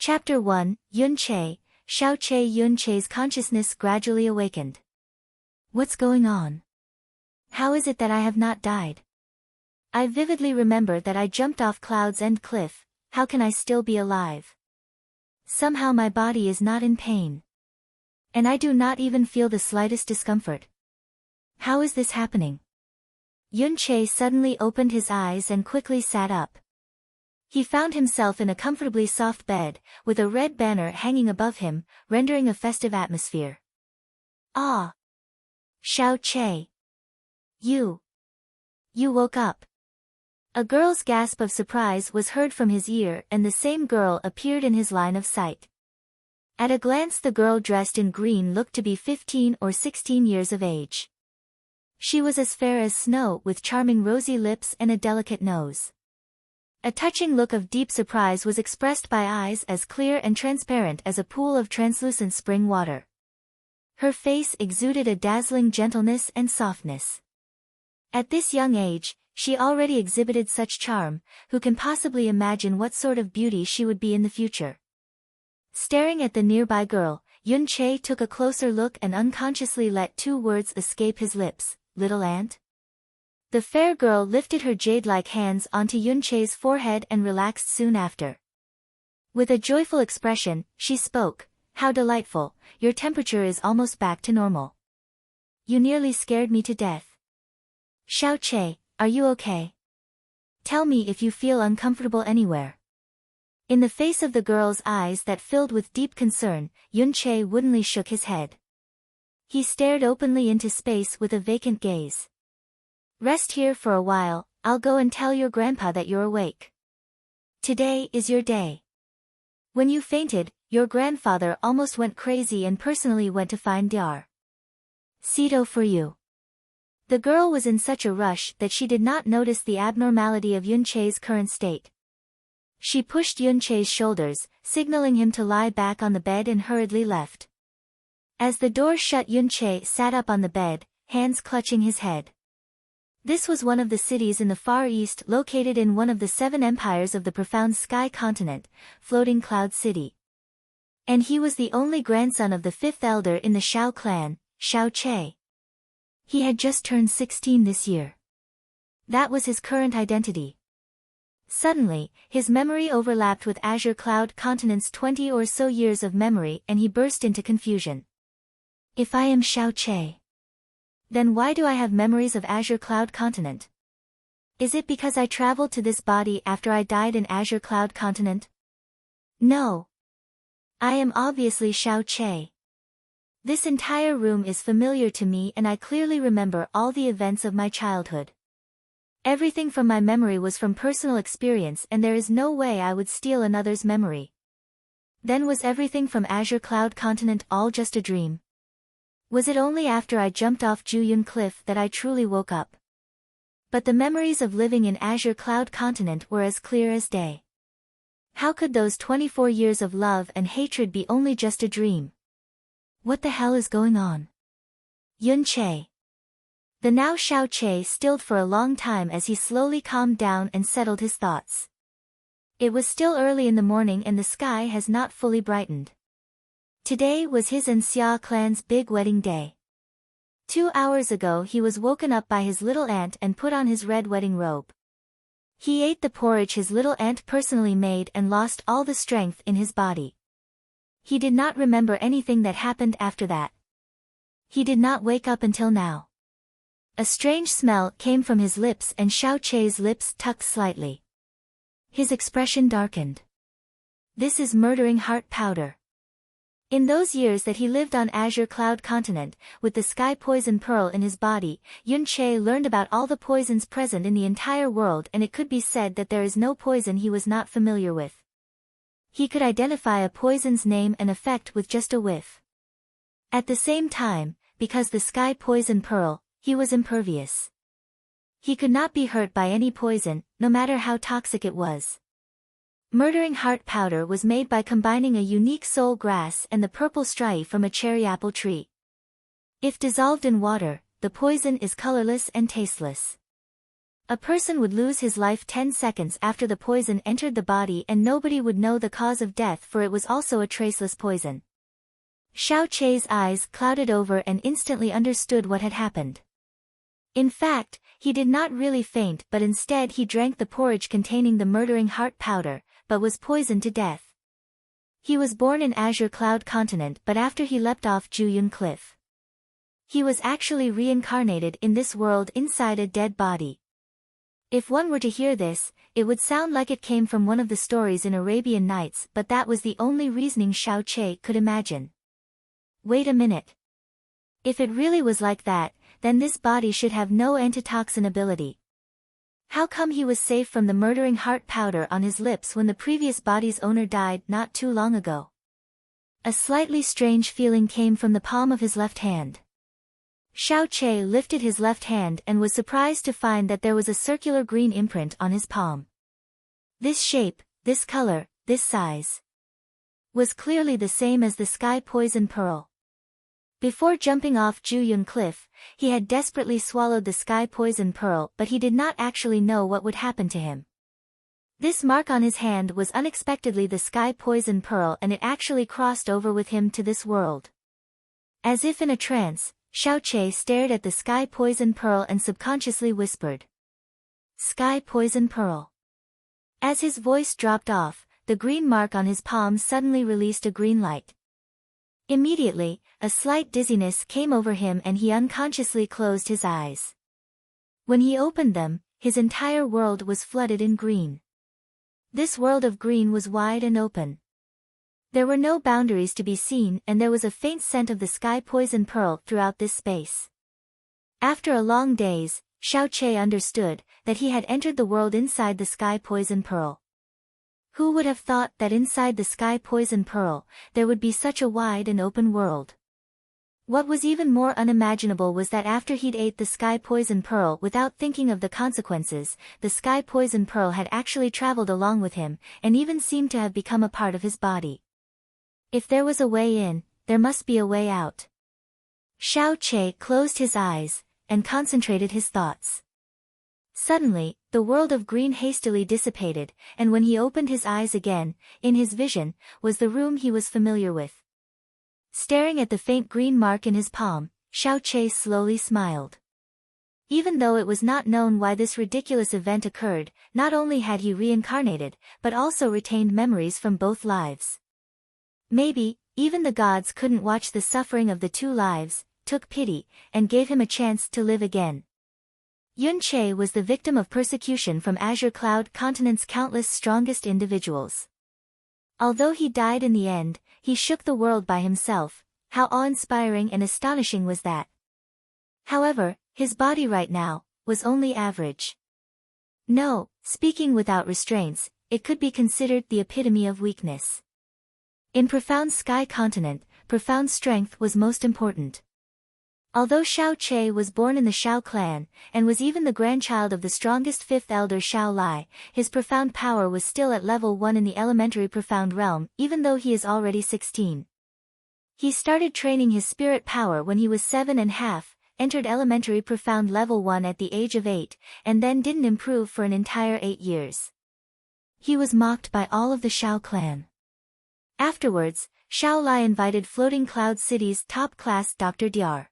Chapter 1, Yun-Che. Xiao-Che. Yun-Che's consciousness gradually awakened. What's going on? How is it that I have not died? I vividly remember that I jumped off Cloud's End cliff. How can I still be alive? Somehow my body is not in pain. And I do not even feel the slightest discomfort. How is this happening? Yun-Che suddenly opened his eyes and quickly sat up. He found himself in a comfortably soft bed, with a red banner hanging above him, rendering a festive atmosphere. Ah! Xiao-Che. You woke up. A girl's gasp of surprise was heard from his ear, and the same girl appeared in his line of sight. At a glance the girl dressed in green looked to be 15 or 16 years of age. She was as fair as snow, with charming rosy lips and a delicate nose. A touching look of deep surprise was expressed by eyes as clear and transparent as a pool of translucent spring water. Her face exuded a dazzling gentleness and softness. At this young age, she already exhibited such charm. Who can possibly imagine what sort of beauty she would be in the future? Staring at the nearby girl, Yun-Che took a closer look and unconsciously let two words escape his lips, "Little Ant?" The fair girl lifted her jade-like hands onto Yun-Che's forehead and relaxed soon after. With a joyful expression, she spoke, "How delightful, your temperature is almost back to normal. You nearly scared me to death. Xiao-Che, are you okay? Tell me if you feel uncomfortable anywhere." In the face of the girl's eyes that filled with deep concern, Yun-Che woodenly shook his head. He stared openly into space with a vacant gaze. "Rest here for a while, I'll go and tell your grandpa that you're awake. Today is your day. When you fainted, your grandfather almost went crazy and personally went to find Dar. Sito for you." The girl was in such a rush that she did not notice the abnormality of Yun-Che's current state. She pushed Yun-Che's shoulders, signaling him to lie back on the bed, and hurriedly left. As the door shut, Yun-Che sat up on the bed, hands clutching his head. This was one of the cities in the Far East, located in one of the 7 empires of the profound sky continent, Floating Cloud City. And he was the only grandson of the 5th elder in the Xiao clan, Xiao-Che. He had just turned 16 this year. That was his current identity. Suddenly, his memory overlapped with Azure Cloud Continent's 20 or so years of memory, and he burst into confusion. If I am Xiao-Che, then why do I have memories of Azure Cloud Continent? Is it because I traveled to this body after I died in Azure Cloud Continent? No. I am obviously Xiao-Che. This entire room is familiar to me, and I clearly remember all the events of my childhood. Everything from my memory was from personal experience, and there is no way I would steal another's memory. Then was everything from Azure Cloud Continent all just a dream? Was it only after I jumped off Juyun Cliff that I truly woke up? But the memories of living in Azure Cloud Continent were as clear as day. How could those 24 years of love and hatred be only just a dream? What the hell is going on? Yun-Che. The now Xiao-Che stilled for a long time as he slowly calmed down and settled his thoughts. It was still early in the morning and the sky has not fully brightened. Today was his and Xia clan's big wedding day. 2 hours ago he was woken up by his little aunt and put on his red wedding robe. He ate the porridge his little aunt personally made and lost all the strength in his body. He did not remember anything that happened after that. He did not wake up until now. A strange smell came from his lips and Xiao-Che's lips tucked slightly. His expression darkened. This is murdering heart powder. In those years that he lived on Azure Cloud Continent, with the sky poison pearl in his body, Yun-Che learned about all the poisons present in the entire world, and it could be said that there is no poison he was not familiar with. He could identify a poison's name and effect with just a whiff. At the same time, because the sky poison pearl, he was impervious. He could not be hurt by any poison, no matter how toxic it was. Murdering heart powder was made by combining a unique soul grass and the purple striae from a cherry apple tree. If dissolved in water, the poison is colorless and tasteless. A person would lose his life 10 seconds after the poison entered the body and nobody would know the cause of death, for it was also a traceless poison. Xiaoqi's eyes clouded over and instantly understood what had happened. In fact, he did not really faint, but instead he drank the porridge containing the murdering heart powder, but was poisoned to death. He was born in Azure Cloud Continent, but after he leapt off Juyun Cliff, he was actually reincarnated in this world inside a dead body. If one were to hear this, it would sound like it came from one of the stories in Arabian Nights, but that was the only reasoning Xiaoqi could imagine. Wait a minute. If it really was like that, then this body should have no antitoxin ability. How come he was safe from the murdering heart powder on his lips when the previous body's owner died not too long ago? A slightly strange feeling came from the palm of his left hand. Xiaoqi lifted his left hand and was surprised to find that there was a circular green imprint on his palm. This shape, this color, this size was clearly the same as the sky poison pearl. Before jumping off Juyun Cliff, he had desperately swallowed the sky poison pearl, but he did not actually know what would happen to him. This mark on his hand was unexpectedly the sky poison pearl, and it actually crossed over with him to this world. As if in a trance, Xiaoqi stared at the sky poison pearl and subconsciously whispered, "Sky poison pearl." As his voice dropped off, the green mark on his palm suddenly released a green light. Immediately, a slight dizziness came over him and he unconsciously closed his eyes. When he opened them, his entire world was flooded in green. This world of green was wide and open. There were no boundaries to be seen, and there was a faint scent of the sky poison pearl throughout this space. After a long daze, Xiaoqi understood that he had entered the world inside the sky poison pearl. Who would have thought that inside the sky poison pearl, there would be such a wide and open world? What was even more unimaginable was that after he'd ate the sky poison pearl without thinking of the consequences, the sky poison pearl had actually traveled along with him, and even seemed to have become a part of his body. If there was a way in, there must be a way out. Xiaoqi closed his eyes, and concentrated his thoughts. Suddenly, the world of green hastily dissipated, and when he opened his eyes again, in his vision, was the room he was familiar with. Staring at the faint green mark in his palm, Xiaoqi slowly smiled. Even though it was not known why this ridiculous event occurred, not only had he reincarnated, but also retained memories from both lives. Maybe, even the gods couldn't watch the suffering of the two lives, took pity, and gave him a chance to live again. Yunqi was the victim of persecution from Azure Cloud Continent's countless strongest individuals. Although he died in the end, he shook the world by himself. How awe-inspiring and astonishing was that! However, his body right now was only average. No, speaking without restraints, it could be considered the epitome of weakness. In profound sky continent, profound strength was most important. Although Xiaoqi was born in the Shao clan, and was even the grandchild of the strongest fifth elder Shao Lai, his profound power was still at level 1 in the elementary profound realm, even though he is already 16. He started training his spirit power when he was 7.5, entered elementary profound level 1 at the age of 8, and then didn't improve for an entire 8 years. He was mocked by all of the Shao clan. Afterwards, Shao Lai invited Floating Cloud City's top-class Dr. Diar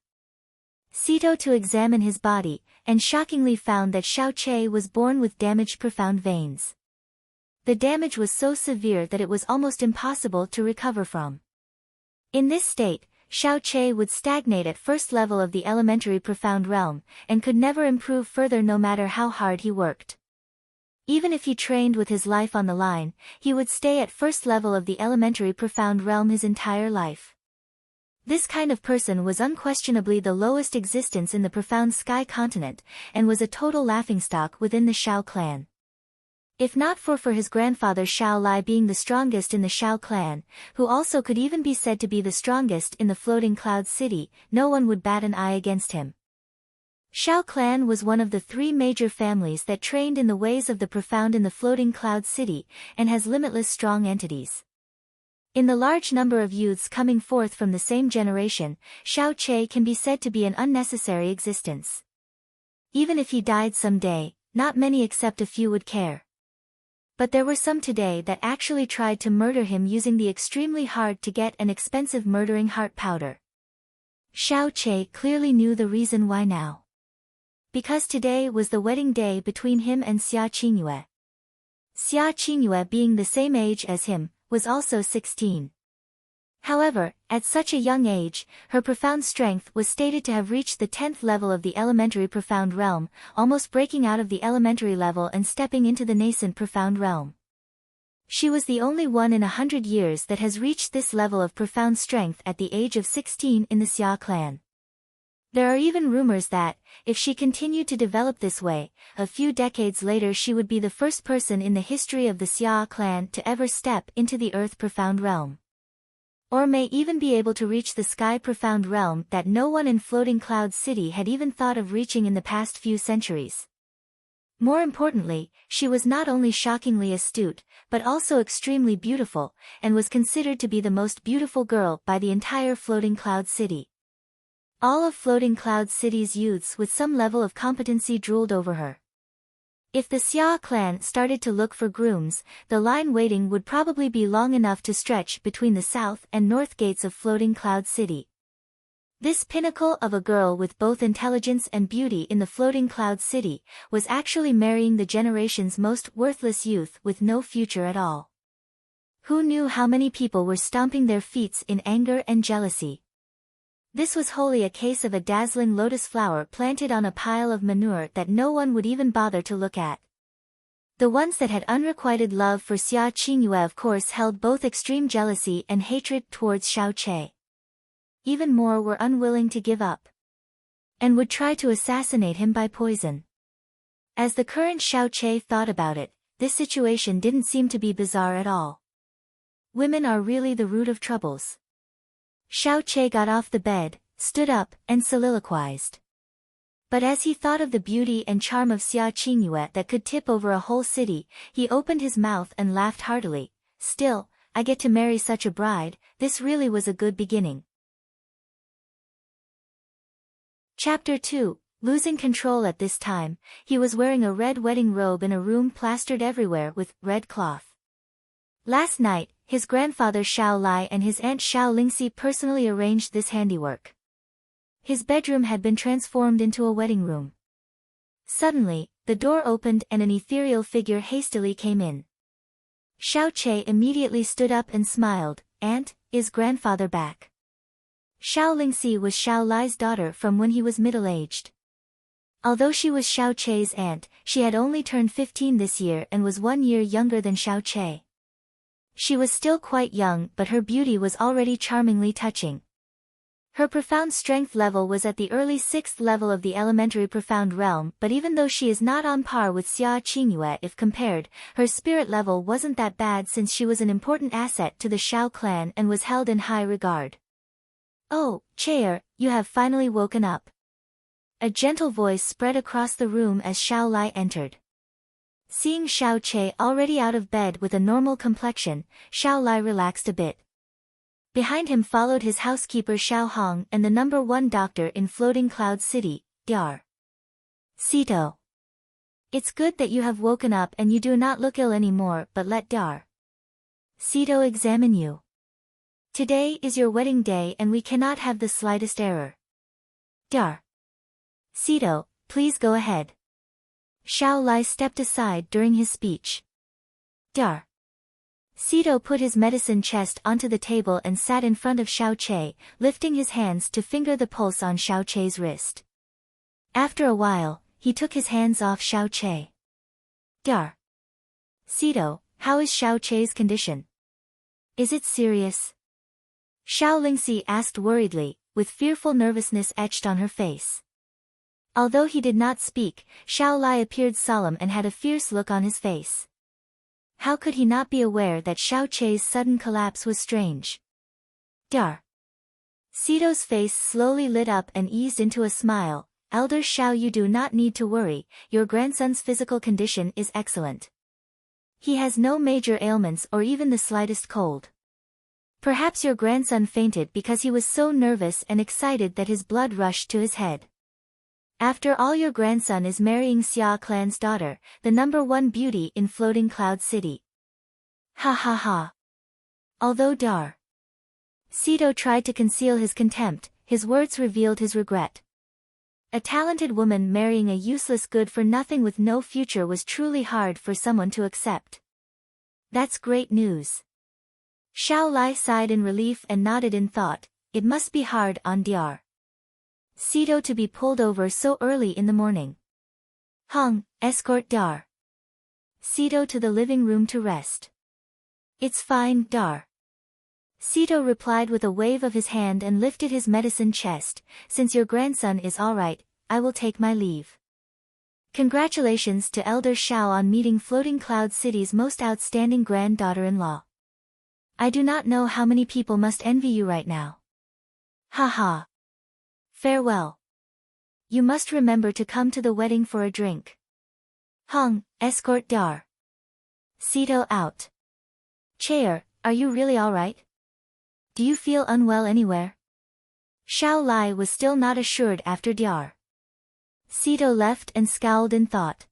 Sito to examine his body, and shockingly found that Xiaoqi was born with damaged profound veins. The damage was so severe that it was almost impossible to recover from. In this state, Xiaoqi would stagnate at first level of the elementary profound realm, and could never improve further no matter how hard he worked. Even if he trained with his life on the line, he would stay at first level of the elementary profound realm his entire life. This kind of person was unquestionably the lowest existence in the profound sky continent, and was a total laughingstock within the Shao clan. If not for his grandfather Shao Lai being the strongest in the Shao clan, who also could even be said to be the strongest in the Floating Cloud City, no one would bat an eye against him. Shao clan was one of the 3 major families that trained in the ways of the profound in the Floating Cloud City, and has limitless strong entities. In the large number of youths coming forth from the same generation, Xiaoqi can be said to be an unnecessary existence. Even if he died someday, not many except a few would care. But there were some today that actually tried to murder him using the extremely hard-to-get and expensive murdering heart powder. Xiao Che clearly knew the reason why now. Because today was the wedding day between him and Xia Qingyue. Xia Qingyue, being the same age as him, was also 16. However, at such a young age, her profound strength was stated to have reached the 10th level of the elementary profound realm, almost breaking out of the elementary level and stepping into the nascent profound realm. She was the only one in 100 years that has reached this level of profound strength at the age of 16 in the Xia clan. There are even rumors that, if she continued to develop this way, a few decades later she would be the first person in the history of the Xia clan to ever step into the earth profound realm. Or may even be able to reach the sky profound realm that no one in Floating Cloud City had even thought of reaching in the past few centuries. More importantly, she was not only shockingly astute, but also extremely beautiful, and was considered to be the most beautiful girl by the entire Floating Cloud City. All of Floating Cloud City's youths with some level of competency drooled over her. If the Xia clan started to look for grooms, the line waiting would probably be long enough to stretch between the south and north gates of Floating Cloud City. This pinnacle of a girl with both intelligence and beauty in the Floating Cloud City was actually marrying the generation's most worthless youth with no future at all. Who knew how many people were stomping their feet in anger and jealousy? This was wholly a case of a dazzling lotus flower planted on a pile of manure that no one would even bother to look at. The ones that had unrequited love for Xia Qingyue of course held both extreme jealousy and hatred towards Xiao Che. Even more were unwilling to give up, and would try to assassinate him by poison. As the current Xiao Che thought about it, this situation didn't seem to be bizarre at all. Women are really the root of troubles. Xiao Che got off the bed, stood up, and soliloquized. But as he thought of the beauty and charm of Xia Qingyue that could tip over a whole city, he opened his mouth and laughed heartily. Still, I get to marry such a bride, this really was a good beginning. Chapter 2, Losing Control. At this time, he was wearing a red wedding robe in a room plastered everywhere with red cloth. Last night, his grandfather Xiao Lai and his aunt Xiao Lingxi personally arranged this handiwork. His bedroom had been transformed into a wedding room. Suddenly, the door opened and an ethereal figure hastily came in. Xiao Che immediately stood up and smiled. "Aunt, is grandfather back?" Xiao Lingxi was Xiao Lai's daughter from when he was middle-aged. Although she was Xiao Che's aunt, she had only turned 15 this year and was 1 year younger than Xiao Che. She was still quite young, but her beauty was already charmingly touching. Her profound strength level was at the early 6th level of the elementary profound realm, but even though she is not on par with Xia Qingyue if compared, her spirit level wasn't that bad since she was an important asset to the Xiao clan and was held in high regard. "Oh, Cheer, you have finally woken up." A gentle voice spread across the room as Xiao Lai entered. Seeing Xiao Che already out of bed with a normal complexion, Xiao Lai relaxed a bit. Behind him followed his housekeeper Xiao Hong and the #1 doctor in Floating Cloud City, Dar. "Sito. It's good that you have woken up and you do not look ill anymore, but let Dar. Sito examine you. Today is your wedding day and we cannot have the slightest error. Dar. Sito, please go ahead." Xiao Lai stepped aside during his speech. Dar. Sito put his medicine chest onto the table and sat in front of Xiao Che, lifting his hands to finger the pulse on Xiao Che's wrist. After a while, he took his hands off Xiao Che. Dar. Sito, how is Xiao Che's condition? Is it serious? Xiao Lingxi asked worriedly, with fearful nervousness etched on her face. Although he did not speak, Xiao Lai appeared solemn and had a fierce look on his face. How could he not be aware that Xiao Che's sudden collapse was strange? Dar. Sito's face slowly lit up and eased into a smile. "Elder Xiao, you do not need to worry, your grandson's physical condition is excellent. He has no major ailments or even the slightest cold. Perhaps your grandson fainted because he was so nervous and excited that his blood rushed to his head. After all, your grandson is marrying Xia clan's daughter, the #1 beauty in Floating Cloud City. Ha ha ha. Although Dar Sito tried to conceal his contempt, his words revealed his regret. A talented woman marrying a useless good-for-nothing with no future was truly hard for someone to accept. That's great news. Xiao Lai sighed in relief and nodded in thought. It must be hard on Dar Sito to be pulled over so early in the morning. Hung, escort Dar Sito to the living room to rest. It's fine, Dar Sito replied with a wave of his hand and lifted his medicine chest. Since your grandson is all right, I will take my leave. Congratulations to Elder Xiao on meeting Floating Cloud City's most outstanding granddaughter-in-law. I do not know how many people must envy you right now. Ha ha. Farewell. You must remember to come to the wedding for a drink. Hung, escort Dar Sito out. Chair, are you really all right? Do you feel unwell anywhere? Xiao Lai was still not assured after Dar Sito left and scowled in thought.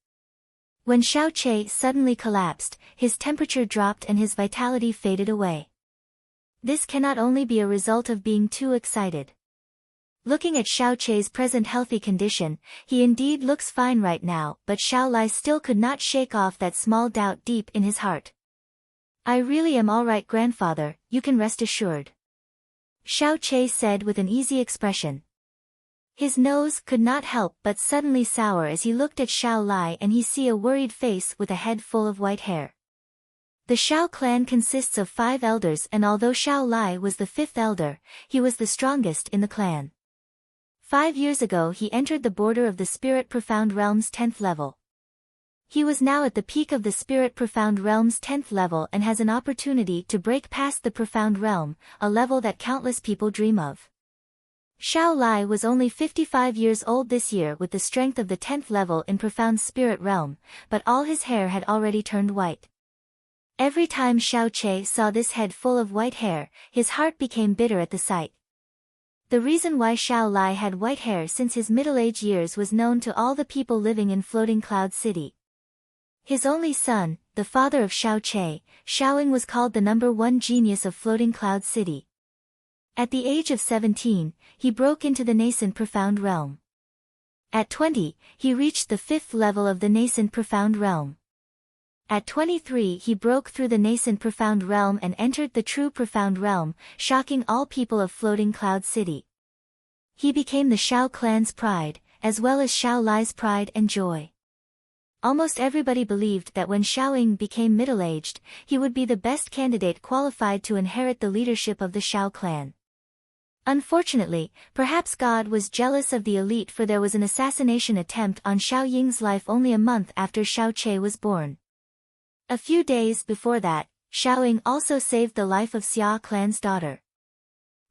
When Xiao Che suddenly collapsed, his temperature dropped and his vitality faded away. This cannot only be a result of being too excited. Looking at Xiao Che's present healthy condition, he indeed looks fine right now, but Xiao Lai still could not shake off that small doubt deep in his heart. I really am all right, grandfather, you can rest assured. Xiao Che said with an easy expression. His nose could not help but suddenly sour as he looked at Xiao Lai and he see a worried face with a head full of white hair. The Xiao clan consists of 5 elders, and although Xiao Lai was the 5th elder, he was the strongest in the clan. 5 years ago he entered the border of the Spirit Profound Realm's 10th level. He was now at the peak of the Spirit Profound Realm's 10th level and has an opportunity to break past the Profound Realm, a level that countless people dream of. Xiao Lai was only 55 years old this year with the strength of the 10th level in Profound Spirit Realm, but all his hair had already turned white. Every time Xiao Che saw this head full of white hair, his heart became bitter at the sight. The reason why Xiao Lai had white hair since his middle-aged years was known to all the people living in Floating Cloud City. His only son, the father of Xiao Che, Xiaoying, was called the #1 genius of Floating Cloud City. At the age of 17, he broke into the nascent Profound Realm. At 20, he reached the 5th level of the nascent Profound Realm. At 23 he broke through the nascent Profound Realm and entered the true Profound Realm, shocking all people of Floating Cloud City. He became the Xiao clan's pride, as well as Xiao Lai's pride and joy. Almost everybody believed that when Xiaoying became middle-aged, he would be the best candidate qualified to inherit the leadership of the Xiao clan. Unfortunately, perhaps God was jealous of the elite, for there was an assassination attempt on Xiaoying's life only a month after Xiao Che was born. A few days before that, Xiaoying also saved the life of Xia clan's daughter.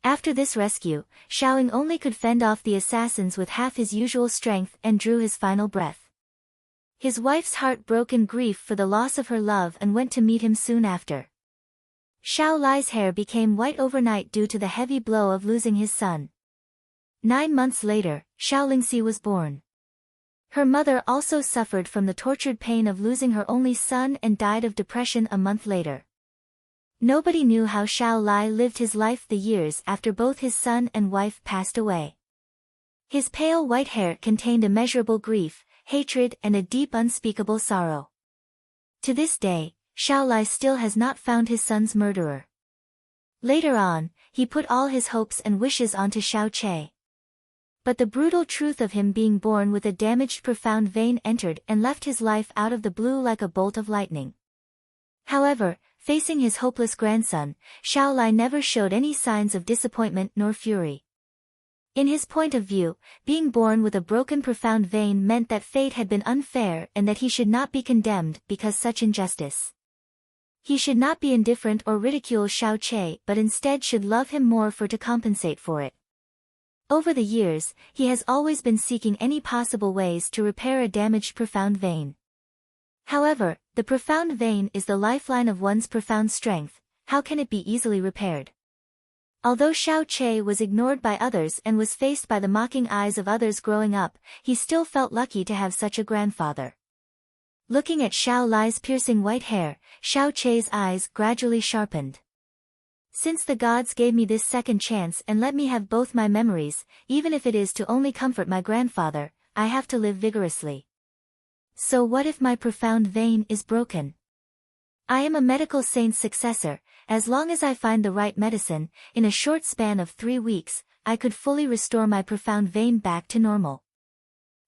After this rescue, Xiaoying only could fend off the assassins with half his usual strength and drew his final breath. His wife's heart broke in grief for the loss of her love and went to meet him soon after. Xiao Lai's hair became white overnight due to the heavy blow of losing his son. 9 months later, Xiao Lingxi was born. Her mother also suffered from the tortured pain of losing her only son and died of depression a month later. Nobody knew how Xiao Lai lived his life the years after both his son and wife passed away. His pale white hair contained immeasurable grief, hatred and a deep unspeakable sorrow. To this day, Xiao Lai still has not found his son's murderer. Later on, he put all his hopes and wishes onto Xiao Che. But the brutal truth of him being born with a damaged profound vein entered and left his life out of the blue like a bolt of lightning. However, facing his hopeless grandson, Xiao Lai never showed any signs of disappointment nor fury. In his point of view, being born with a broken profound vein meant that fate had been unfair and that he should not be condemned because such injustice. He should not be indifferent or ridicule Xiao Che, but instead should love him more to compensate for it. Over the years, he has always been seeking any possible ways to repair a damaged profound vein. However, the profound vein is the lifeline of one's profound strength. How can it be easily repaired? Although Xiao Che was ignored by others and was faced by the mocking eyes of others growing up, he still felt lucky to have such a grandfather. Looking at Xiao Lai's piercing white hair, Xiao Che's eyes gradually sharpened. Since the gods gave me this second chance and let me have both my memories, even if it is to only comfort my grandfather, I have to live vigorously. So what if my profound vein is broken? I am a medical saint's successor. As long as I find the right medicine, in a short span of 3 weeks, I could fully restore my profound vein back to normal.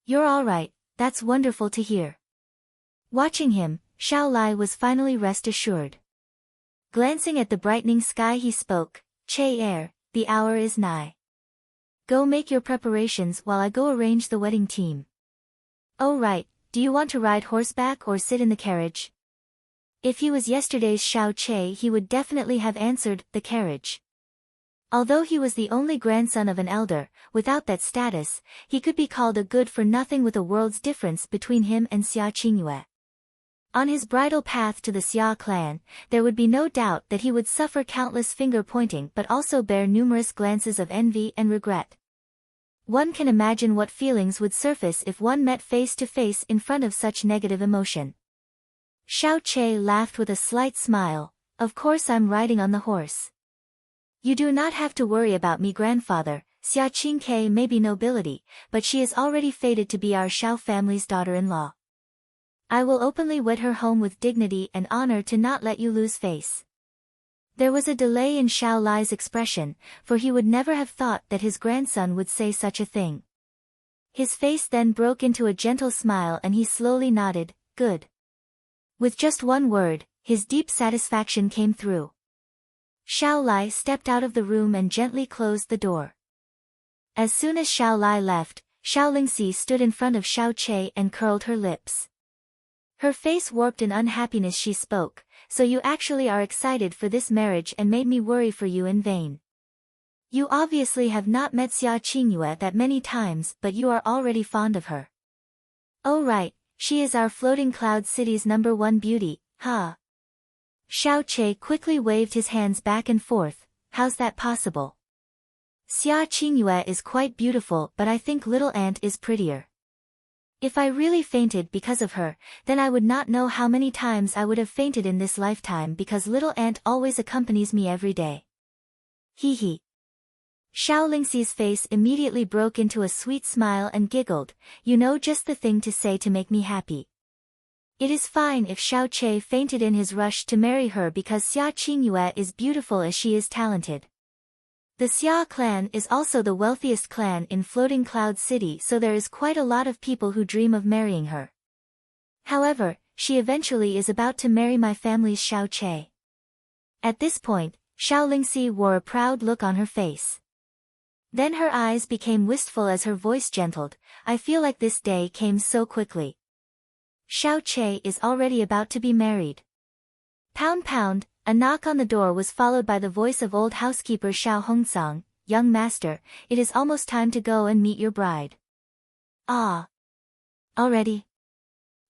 You're all right, that's wonderful to hear. Watching him, Xiao Lai was finally rest assured. Glancing at the brightening sky he spoke, Che the hour is nigh. Go make your preparations while I go arrange the wedding team. Oh right, do you want to ride horseback or sit in the carriage? If he was yesterday's Xiao Che he would definitely have answered, the carriage. Although he was the only grandson of an elder, without that status, he could be called a good-for-nothing with a world's difference between him and Xia Qingyue. On his bridal path to the Xia clan, there would be no doubt that he would suffer countless finger-pointing but also bear numerous glances of envy and regret. One can imagine what feelings would surface if one met face-to-face in front of such negative emotion. Xiao Che laughed with a slight smile. Of course I'm riding on the horse. You do not have to worry about me, grandfather. Xia Qingke may be nobility, but she is already fated to be our Xiao family's daughter-in-law. I will openly wed her home with dignity and honor to not let you lose face. There was a delay in Xiao Lai's expression, for he would never have thought that his grandson would say such a thing. His face then broke into a gentle smile and he slowly nodded, good. With just one word, his deep satisfaction came through. Xiao Lai stepped out of the room and gently closed the door. As soon as Xiao Lai left, Xiao Lingxi stood in front of Xiao Che and curled her lips. Her face warped in unhappiness. She spoke, so you actually are excited for this marriage and made me worry for you in vain. You obviously have not met Xia Qingyue that many times, but you are already fond of her. Oh right. She is our floating cloud city's #1 beauty, huh? Xiao Che quickly waved his hands back and forth. How's that possible? Xia Qingyue is quite beautiful, but I think little aunt is prettier. If I really fainted because of her, then I would not know how many times I would have fainted in this lifetime because little aunt always accompanies me every day. Hee hee. Xiao Lingxi's face immediately broke into a sweet smile and giggled, you know, just the thing to say to make me happy. It is fine if Xiao Che fainted in his rush to marry her because Xia Qingyue is beautiful as she is talented. The Xia clan is also the wealthiest clan in Floating Cloud City, so there is quite a lot of people who dream of marrying her. However, she eventually is about to marry my family's Xiao Che. At this point, Xiao Lingxi wore a proud look on her face. Then her eyes became wistful as her voice gentled, I feel like this day came so quickly. Xiao Che is already about to be married. Pound pound, a knock on the door was followed by the voice of old housekeeper Xiao Hongsang, young master, it is almost time to go and meet your bride. Ah. Already?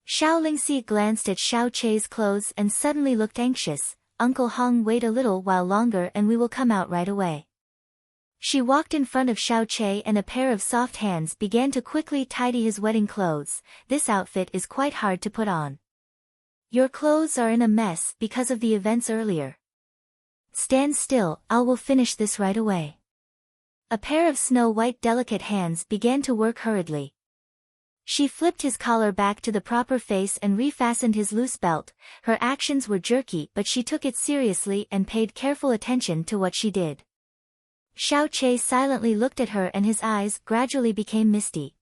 Xiao Lingxi glanced at Xiao Che's clothes and suddenly looked anxious, Uncle Hong, wait a little while longer and we will come out right away. She walked in front of Xiao Che and a pair of soft hands began to quickly tidy his wedding clothes. This outfit is quite hard to put on. Your clothes are in a mess because of the events earlier. Stand still, I will finish this right away. A pair of snow-white delicate hands began to work hurriedly. She flipped his collar back to the proper face and refastened his loose belt. Her actions were jerky, but she took it seriously and paid careful attention to what she did. Xiao Che silently looked at her and his eyes gradually became misty.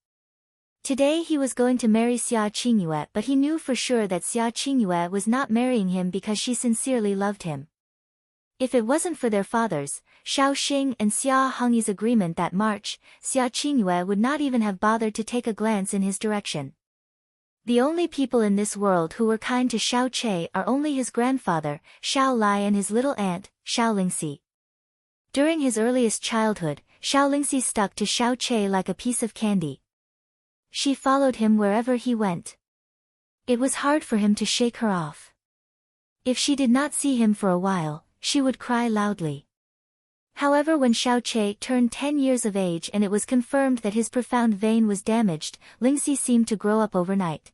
Today he was going to marry Xia Qingyue, but he knew for sure that Xia Qingyue was not marrying him because she sincerely loved him. If it wasn't for their fathers, Xiao Xing and Xia Hongyi's agreement that March, Xia Qingyue would not even have bothered to take a glance in his direction. The only people in this world who were kind to Xiao Che are only his grandfather, Xiao Lai, and his little aunt, Xiao Lingxi. During his earliest childhood, Xiao Lingxi stuck to Xiao Che like a piece of candy. She followed him wherever he went. It was hard for him to shake her off. If she did not see him for a while, she would cry loudly. However, when Xiaoqie turned 10 years of age and it was confirmed that his profound vein was damaged, Lingxi seemed to grow up overnight.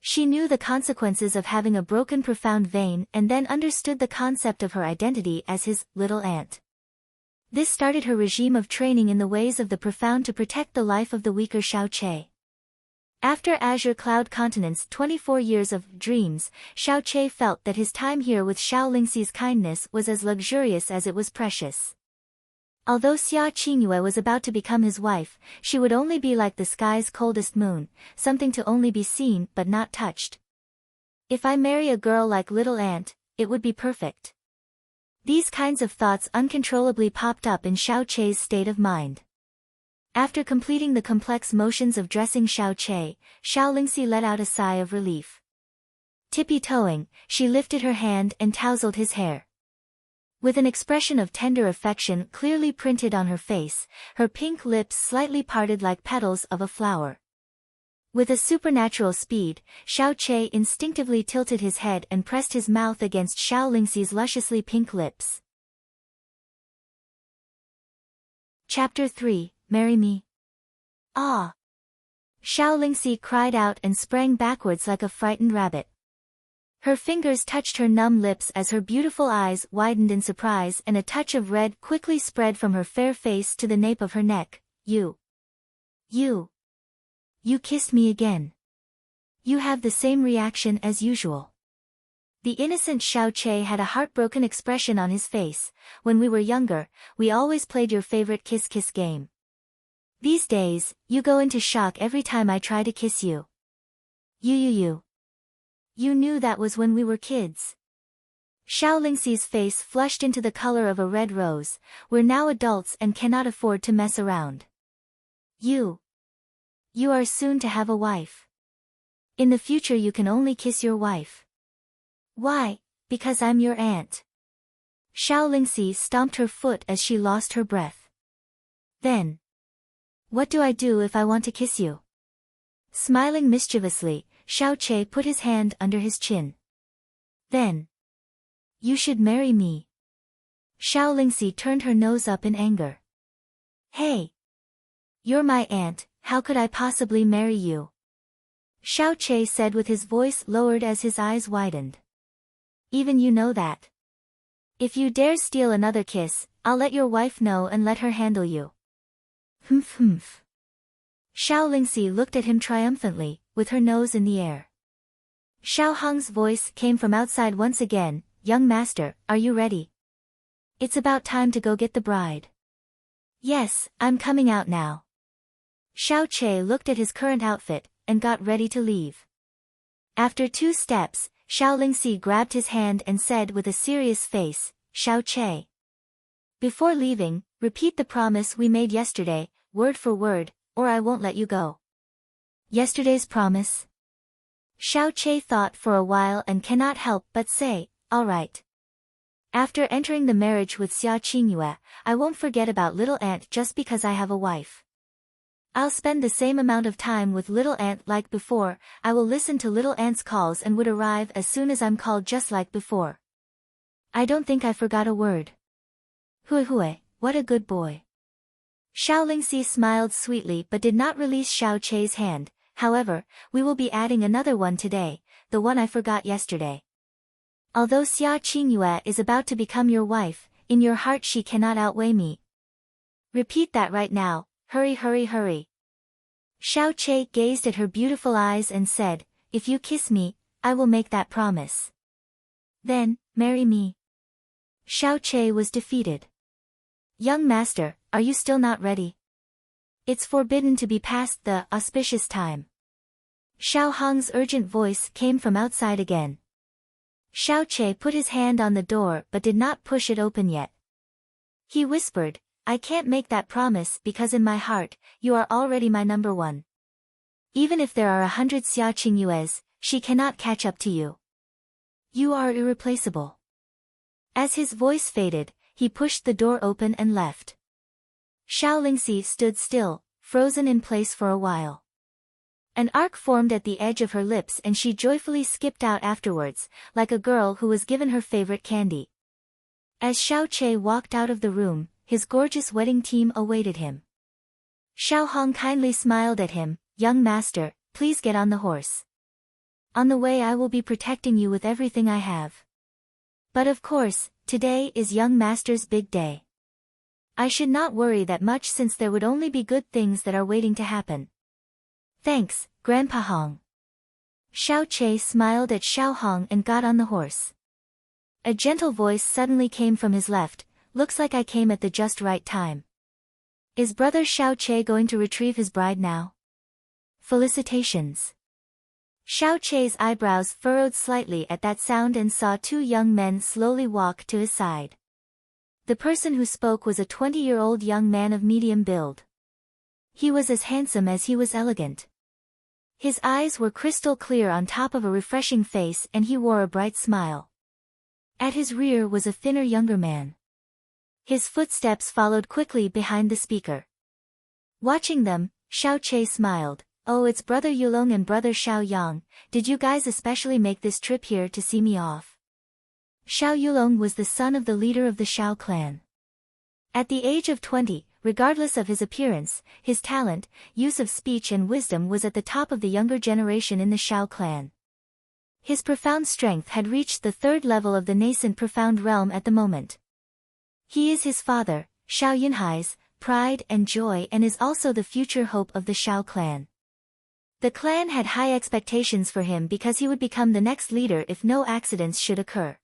She knew the consequences of having a broken profound vein and then understood the concept of her identity as his little aunt. This started her regime of training in the ways of the profound to protect the life of the weaker Xiaoqie. After Azure Cloud Continent's 24 years of dreams, Xiaoqie felt that his time here with Xiao Lingxi's kindness was as luxurious as it was precious. Although Xia Qingyue was about to become his wife, she would only be like the sky's coldest moon, something to only be seen but not touched. If I marry a girl like Little Aunt, it would be perfect. These kinds of thoughts uncontrollably popped up in Xiaoqie's state of mind. After completing the complex motions of dressing Xiaoqie, Xiao Lingxi let out a sigh of relief. Tippy-toeing, she lifted her hand and tousled his hair. With an expression of tender affection clearly printed on her face, her pink lips slightly parted like petals of a flower. With a supernatural speed, Xiaoqie instinctively tilted his head and pressed his mouth against Xiao Lingxi's lusciously pink lips. Chapter 3, Marry Me. Ah! Xiao Lingxi cried out and sprang backwards like a frightened rabbit. Her fingers touched her numb lips as her beautiful eyes widened in surprise and a touch of red quickly spread from her fair face to the nape of her neck. You kissed me again. You have the same reaction as usual. The innocent Xiaoqie had a heartbroken expression on his face. When we were younger, we always played your favorite kiss-kiss game. These days, you go into shock every time I try to kiss you. You knew that was when we were kids. Xiao Lingxi's face flushed into the color of a red rose. We're now adults and cannot afford to mess around. You are soon to have a wife. In the future you can only kiss your wife. Why? Because I'm your aunt. Xiao Lingxi stomped her foot as she lost her breath. Then, what do I do if I want to kiss you? Smiling mischievously, Xiaoqie put his hand under his chin. Then, you should marry me. Xiao Lingxi turned her nose up in anger. Hey! You're my aunt, how could I possibly marry you? Xiaoqie said with his voice lowered as his eyes widened. Even you know that. If you dare steal another kiss, I'll let your wife know and let her handle you. Humph. Xiao Lingxi looked at him triumphantly, with her nose in the air. Xiao Hong's voice came from outside once again. Young master, are you ready? It's about time to go get the bride. Yes, I'm coming out now. Xiaoqie looked at his current outfit, and got ready to leave. After 2 steps, Xiao Lingxi grabbed his hand and said with a serious face, Xiaoqie. Before leaving, repeat the promise we made yesterday, word for word, or I won't let you go. Yesterday's promise? Xiaoqie thought for a while and cannot help but say, all right. After entering the marriage with Xia Qingyue, I won't forget about Little Aunt just because I have a wife. I'll spend the same amount of time with Little Aunt like before. I will listen to Little Aunt's calls and would arrive as soon as I'm called just like before. I don't think I forgot a word. Hui, what a good boy. Xiao Lingxi smiled sweetly but did not release Xiaoqie's hand. However, we will be adding another one today, the one I forgot yesterday. Although Xia Qingyue is about to become your wife, in your heart she cannot outweigh me. Repeat that right now, hurry. Xiaoqie gazed at her beautiful eyes and said, if you kiss me, I will make that promise. Then, marry me. Xiaoqie was defeated. Young master, are you still not ready? It's forbidden to be past the auspicious time. Xiao Hong's urgent voice came from outside again. Xiaoqie put his hand on the door but did not push it open yet. He whispered, I can't make that promise because in my heart, you are already my number one. Even if there are 100 Xia Qingyues, she cannot catch up to you. You are irreplaceable. As his voice faded, he pushed the door open and left. Xiao Lingxi stood still, frozen in place for a while. An arc formed at the edge of her lips and she joyfully skipped out afterwards, like a girl who was given her favorite candy. As Xiao Che walked out of the room, his gorgeous wedding team awaited him. Xiao Hong kindly smiled at him. "Young master, please get on the horse. On the way I will be protecting you with everything I have. But of course, today is young master's big day. I should not worry that much since there would only be good things that are waiting to happen." "Thanks, Grandpa Hong." Xiao Che smiled at Xiao Hong and got on the horse. A gentle voice suddenly came from his left. "Looks like I came at the just right time. Is brother Xiao Che going to retrieve his bride now? Felicitations." Xiao Che's eyebrows furrowed slightly at that sound and saw two young men slowly walk to his side. The person who spoke was a 20-year-old young man of medium build. He was as handsome as he was elegant. His eyes were crystal clear on top of a refreshing face and he wore a bright smile. At his rear was a thinner younger man. His footsteps followed quickly behind the speaker. Watching them, Xiao Che smiled. "Oh, it's brother Yulong and brother Xiao Yang. Did you guys especially make this trip here to see me off?" Xiao Yulong was the son of the leader of the Xiao clan. At the age of 20, regardless of his appearance, his talent, use of speech and wisdom was at the top of the younger generation in the Xiao clan. His profound strength had reached the third level of the nascent profound realm at the moment. He is his father, Xiao Yunhai's, pride and joy and is also the future hope of the Xiao clan. The clan had high expectations for him because he would become the next leader if no accidents should occur.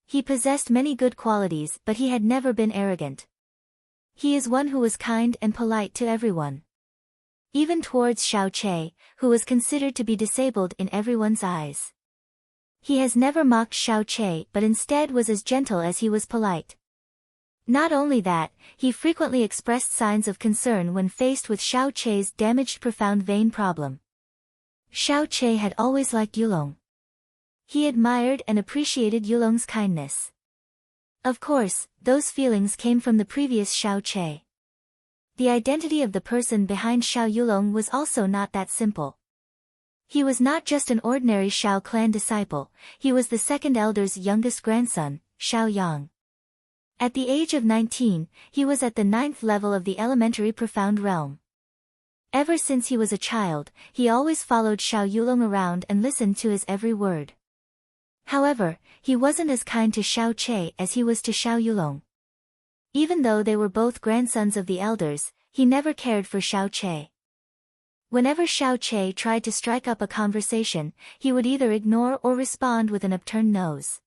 He possessed many good qualities but he had never been arrogant. He is one who was kind and polite to everyone. Even towards Xiao Che, who was considered to be disabled in everyone's eyes. He has never mocked Xiao Che but instead was as gentle as he was polite. Not only that, he frequently expressed signs of concern when faced with Xiao Che's damaged profound vein problem. Xiao Che had always liked Yulong. He admired and appreciated Yulong's kindness. Of course, those feelings came from the previous Xiao Che. The identity of the person behind Xiao Yulong was also not that simple. He was not just an ordinary Xiao clan disciple, he was the second elder's youngest grandson, Xiao Yang. At the age of 19, he was at the 9th level of the elementary profound realm. Ever since he was a child, he always followed Xiao Yulong around and listened to his every word. However, he wasn't as kind to Xiao Che as he was to Xiao Yulong. Even though they were both grandsons of the elders, he never cared for Xiao Che. Whenever Xiao Che tried to strike up a conversation, he would either ignore or respond with an upturned nose.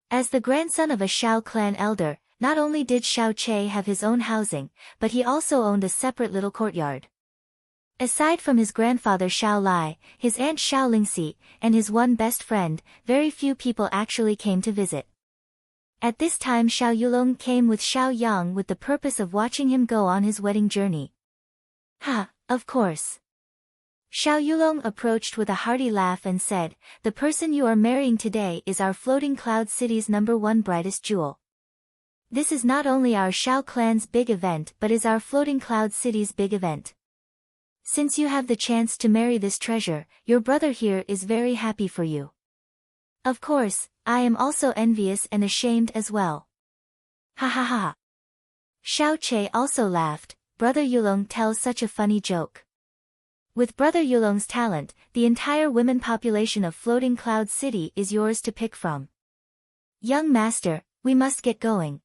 As the grandson of a Xiao clan elder, not only did Xiao Che have his own housing, but he also owned a separate little courtyard. Aside from his grandfather Xiao Lai, his aunt Xiao Lingxi, and his one best friend, very few people actually came to visit. At this time Xiao Yulong came with Xiao Yang with the purpose of watching him go on his wedding journey. "Ha, of course." Xiao Yulong approached with a hearty laugh and said, "The person you are marrying today is our floating cloud city's #1 brightest jewel. This is not only our Xiao clan's big event but is our floating cloud city's big event. Since you have the chance to marry this treasure, your brother here is very happy for you. Of course, I am also envious and ashamed as well." Ha ha ha. Xiao Che also laughed. Brother Yulong tells such a funny joke. With brother Yulong's talent, the entire women population of Floating Cloud City is yours to pick from. "Young master, we must get going,"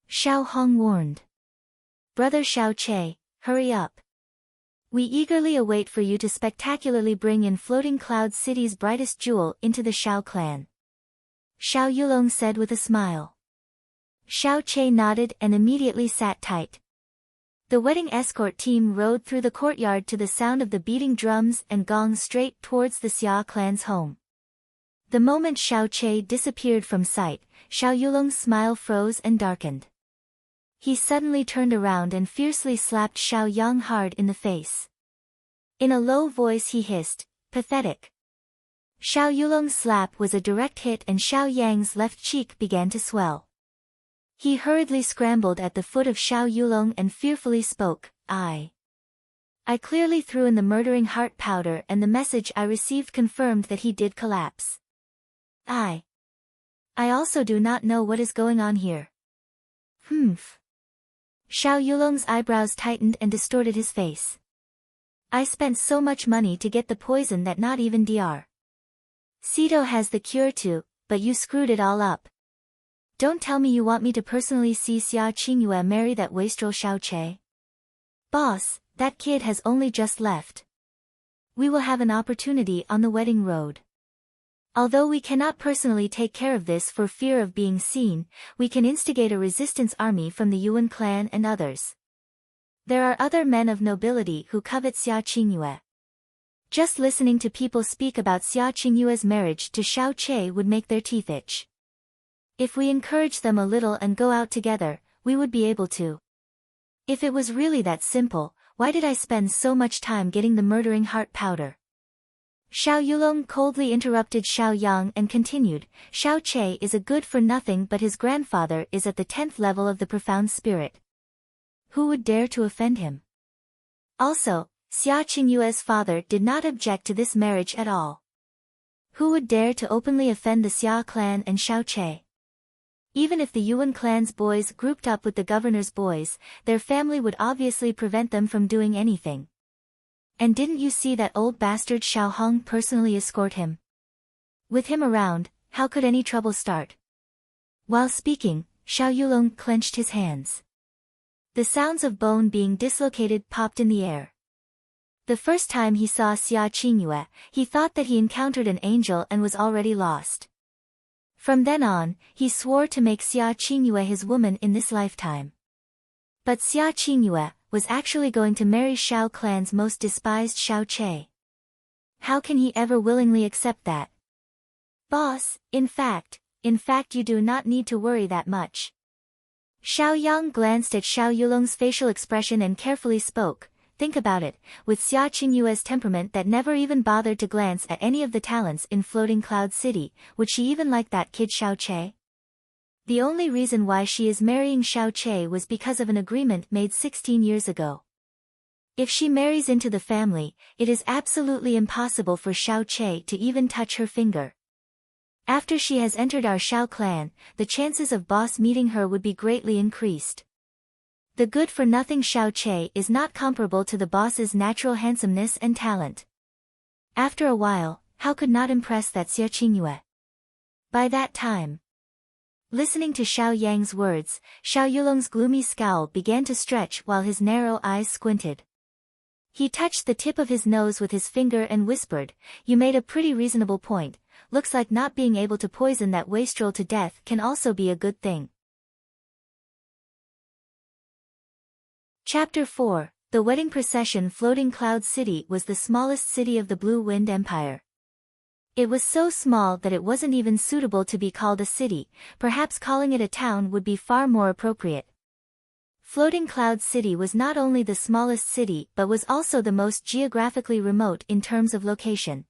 Xiao Hong warned. "Brother Xiao Che, hurry up. We eagerly await for you to spectacularly bring in Floating Cloud City's brightest jewel into the Xiao clan," Xiao Yulong said with a smile. Xiao Che nodded and immediately sat tight. The wedding escort team rode through the courtyard to the sound of the beating drums and gongs straight towards the Xia clan's home. The moment Xiao Che disappeared from sight, Xiao Yulong's smile froze and darkened. He suddenly turned around and fiercely slapped Xiao Yang hard in the face. In a low voice he hissed, "Pathetic." Xiao Yulong's slap was a direct hit and Xiao Yang's left cheek began to swell. He hurriedly scrambled at the foot of Xiao Yulong and fearfully spoke, I clearly threw in the murdering heart powder and the message I received confirmed that he did collapse. I also do not know what is going on here. Humph. Xiao Yulong's eyebrows tightened and distorted his face. I spent so much money to get the poison that not even Dr. Sito has the cure to, but you screwed it all up. Don't tell me you want me to personally see Xia Qingyue marry that wastrel Xiao Che. Boss, that kid has only just left. We will have an opportunity on the wedding road. Although we cannot personally take care of this for fear of being seen, we can instigate a resistance army from the Yuan clan and others. There are other men of nobility who covet Xia Qingyue. Just listening to people speak about Xia Qingyue's marriage to Xiao Che would make their teeth itch. If we encourage them a little and go out together, we would be able to. If it was really that simple, why did I spend so much time getting the murdering heart powder? Xiao Yulong coldly interrupted Xiao Yang and continued, Xiao Che is a good-for-nothing but his grandfather is at the 10th level of the profound spirit. Who would dare to offend him? Also, Xia Qingyue's father did not object to this marriage at all. Who would dare to openly offend the Xia clan and Xiao Che? Even if the Yuan clan's boys grouped up with the governor's boys, their family would obviously prevent them from doing anything. And didn't you see that old bastard Xiao Hong personally escort him? With him around, how could any trouble start? While speaking, Xiao Yulong clenched his hands. The sounds of bone being dislocated popped in the air. The first time he saw Xia Qingyue, he thought that he encountered an angel and was already lost. From then on, he swore to make Xia Qingyue his woman in this lifetime. But Xia Qingyue was actually going to marry Xiao clan's most despised Xiao Che. How can he ever willingly accept that? Boss, in fact you do not need to worry that much. Xiao Yang glanced at Xiao Yulong's facial expression and carefully spoke. Think about it, with Xia Qingyue's temperament that never even bothered to glance at any of the talents in Floating Cloud City, would she even like that kid Xiao Che? The only reason why she is marrying Xiao Che was because of an agreement made 16 years ago. If she marries into the family, it is absolutely impossible for Xiao Che to even touch her finger. After she has entered our Xiao clan, the chances of boss meeting her would be greatly increased. The good-for-nothing Xiao Che is not comparable to the boss's natural handsomeness and talent. After a while, how could not impress that Xia Qingyue? By that time. Listening to Xiao Yang's words, Xiao Yulong's gloomy scowl began to stretch while his narrow eyes squinted. He touched the tip of his nose with his finger and whispered, You made a pretty reasonable point. Looks like not being able to poison that wastrel to death can also be a good thing. Chapter 4, The Wedding Procession. Floating Cloud City was the smallest city of the Blue Wind Empire. It was so small that it wasn't even suitable to be called a city, perhaps calling it a town would be far more appropriate. Floating Cloud City was not only the smallest city but was also the most geographically remote in terms of location.